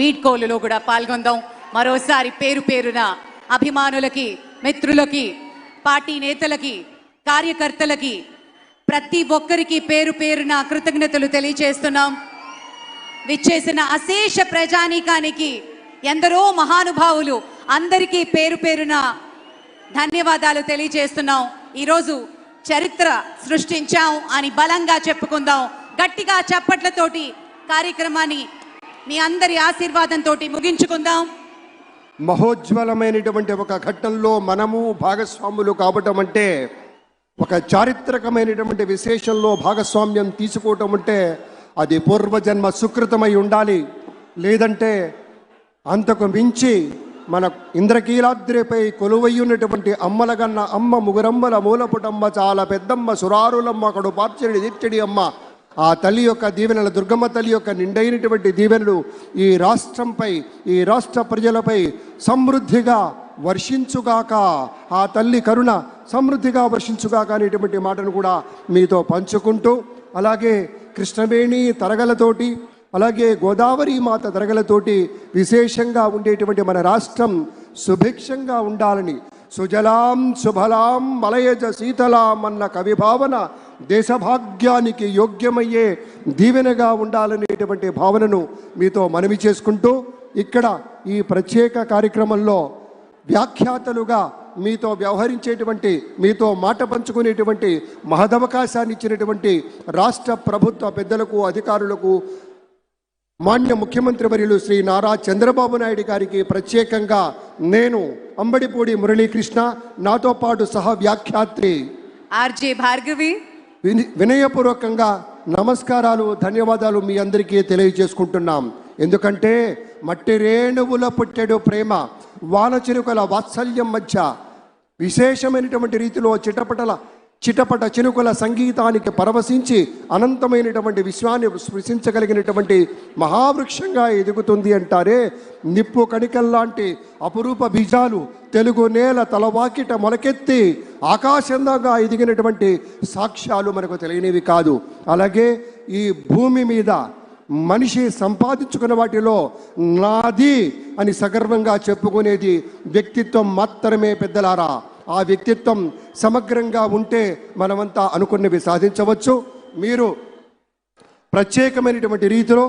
వీడ్కోలులో కూడా పాల్గొందాం. మరోసారి పేరు పేరున అభిమానులకి, మిత్రులకి, పార్టీ నేతలకి, కార్యకర్తలకి, ప్రతి ఒక్కరికి పేరు పేరున కృతజ్ఞతలు తెలియజేస్తున్నాం. విచ్చేసిన అశేష ప్రజానీకానికి, ఎందరో మహానుభావులు అందరికీ పేరు పేరున ధన్యవాదాలు తెలియజేస్తున్నాం. ఈరోజు చరిత్ర సృష్టించాం అని బలంగా చెప్పుకుందాం. గట్టిగా చప్పట్లతోటి కార్యక్రమాన్ని మీ అందరి ఆశీర్వాదంతో ముగించుకుందాం. మహోజ్వలమైనటువంటి ఒక ఘట్టంలో మనము భాగస్వాములు కావటం అంటే, ఒక చారిత్రకమైనటువంటి విశేషంలో భాగస్వామ్యం తీసుకోవటం అంటే అది పూర్వజన్మ సుకృతమై ఉండాలి. లేదంటే అంతకు మించి మన ఇంద్రకీలాద్రిపై కొలువై ఉన్నటువంటి అమ్మలగన్న అమ్మ, ముగురమ్మల మూలపుటమ్మ, చాలా పెద్దమ్మ, సురారులమ్మ, అక్కడు పార్చడి దీర్చడి అమ్మ, ఆ తల్లి యొక్క దీవెనలు, దుర్గమ్మ తల్లి యొక్క నిండైనటువంటి దీవెనలు ఈ రాష్ట్రంపై, ఈ రాష్ట్ర ప్రజలపై సమృద్ధిగా వర్షించుగాక, ఆ తల్లి కరుణ సమృద్ధిగా వర్షించుగాక అనేటువంటి మాటను కూడా మీతో పంచుకుంటూ, అలాగే కృష్ణవేణి తరగలతోటి, అలాగే గోదావరి మాత తరగలతోటి విశేషంగా ఉండేటువంటి మన రాష్ట్రం సుభిక్షంగా ఉండాలని, సుజలాం సుఫలాం మలయజ శీతలాం అన్న కవిభావన దేశభాగ్యానికి యోగ్యమయ్యే దీవెనగా ఉండాలనేటువంటి భావనను మీతో మనవి చేసుకుంటూ, ఇక్కడ ఈ ప్రత్యేక కార్యక్రమంలో వ్యాఖ్యాతలుగా మీతో వ్యవహరించేటువంటి, మీతో మాట పంచుకునేటువంటి మహదవకాశాన్ని ఇచ్చినటువంటి రాష్ట్ర ప్రభుత్వ పెద్దలకు, అధికారులకు, మాన్య ముఖ్యమంత్రి వర్యులు శ్రీ నారా చంద్రబాబు నాయుడు గారికి ప్రత్యేకంగా నేను అంబడిపూడి మురళీకృష్ణ, నాతో పాటు సహ వ్యాఖ్యాత్రి ఆర్జే భార్గవి వినయపూర్వకంగా నమస్కారాలు, ధన్యవాదాలు మీ అందరికీ తెలియజేసుకుంటున్నాం. ఎందుకంటే మట్టి రేణువుల పుట్టెడు ప్రేమ, వాన చినుకల వాత్సల్యం మధ్య విశేషమైనటువంటి రీతిలో చిటపట చినుకుల సంగీతానికి పరవశించి అనంతమైనటువంటి విశ్వాన్ని స్పృశించగలిగినటువంటి మహావృక్షంగా ఎదుగుతుంది అంటారే. నిప్పు కణికల్లాంటి అపురూప బీజాలు తెలుగు నేల తలవాకిట మొలకెత్తి ఆకాశంగా ఎదిగినటువంటి సాక్ష్యాలు మనకు తెలియనివి కాదు. అలాగే ఈ భూమి మీద మనిషి సంపాదించుకున్న వాటిలో నాది అని సగర్వంగా చెప్పుకునేది వ్యక్తిత్వం మాత్రమే పెద్దలారా. ఆ వ్యక్తిత్వం సమగ్రంగా ఉంటే మనమంతా అనుకున్నవి సాధించవచ్చు. మీరు ప్రత్యేకమైనటువంటి రీతిలో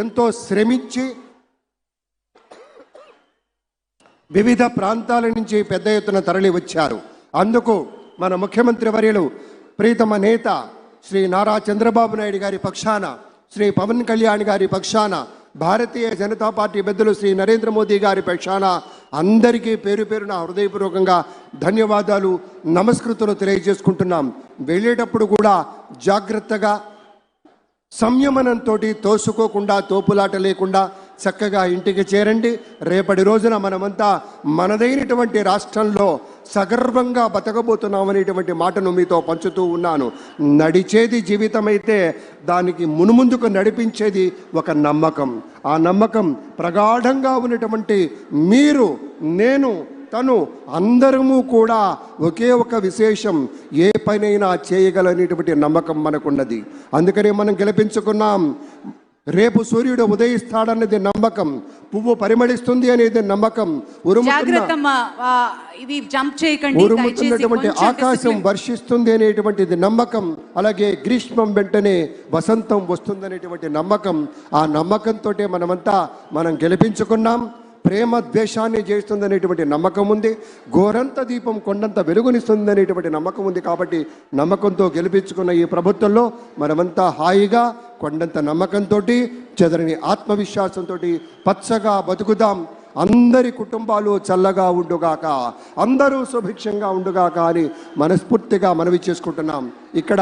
ఎంతో శ్రమించి వివిధ ప్రాంతాల నుంచి పెద్ద ఎత్తున తరలి వచ్చారు. అందుకు మన ముఖ్యమంత్రి వర్యులు ప్రీతమ నేత శ్రీ నారా చంద్రబాబు నాయుడు గారి పక్షాన, శ్రీ పవన్ కళ్యాణ్ గారి పక్షాన, భారతీయ జనతా పార్టీ పెద్దలు శ్రీ నరేంద్ర మోదీ గారి పక్షాన అందరికీ పేరు పేరున హృదయపూర్వకంగా ధన్యవాదాలు, నమస్కృతులు తెలియజేసుకుంటున్నాం. వెళ్ళేటప్పుడు కూడా జాగ్రత్తగా, సంయమనంతో, తోసుకోకుండా, తోపులాట లేకుండా చక్కగా ఇంటికి చేరండి. రేపటి రోజున మనమంతా మనదైనటువంటి రాష్ట్రంలో సగర్వంగా బతకబోతున్నామనేటువంటి మాటను మీతో పంచుతూ ఉన్నాను. నడిచేది జీవితం అయితే దానికి మునుముందుకు నడిపించేది ఒక నమ్మకం. ఆ నమ్మకం ప్రగాఢంగా ఉన్నటువంటి మీరు, నేను, తను అందరము కూడా ఒకే ఒక విశేషం, ఏ పనైనా చేయగలనేటువంటి నమ్మకం మనకున్నది. అందుకనే మనం గెలిపించుకున్నాం. రేపు సూర్యుడు ఉదయిస్తాడనేది నమ్మకం, పువ్వు పరిమళిస్తుంది అనేది నమ్మకం, ఉరుముతున్నటువంటి ఆకాశం వర్షిస్తుంది అనేటువంటిది నమ్మకం, అలాగే గ్రీష్మం వెంటనే వసంతం వస్తుందనేటువంటి నమ్మకం. ఆ నమ్మకంతో మనం గెలిపించుకున్నాం. ప్రేమ ద్వేషాన్ని చేస్తుందనేటువంటి నమ్మకం ఉంది. గోరంత దీపం కొండంత వెలుగునిస్తుందనేటువంటి నమ్మకం ఉంది. కాబట్టి నమ్మకంతో గెలిపించుకున్న ఈ ప్రభుత్వంలో మనమంతా హాయిగా, కొండంత నమ్మకంతో, చెదరని ఆత్మవిశ్వాసంతో పచ్చగా బతుకుదాం. అందరి కుటుంబాలు చల్లగా ఉండుగాక, అందరూ సుభిక్షంగా ఉండుగాక అని మనస్ఫూర్తిగా మనవి చేసుకుంటున్నాం. ఇక్కడ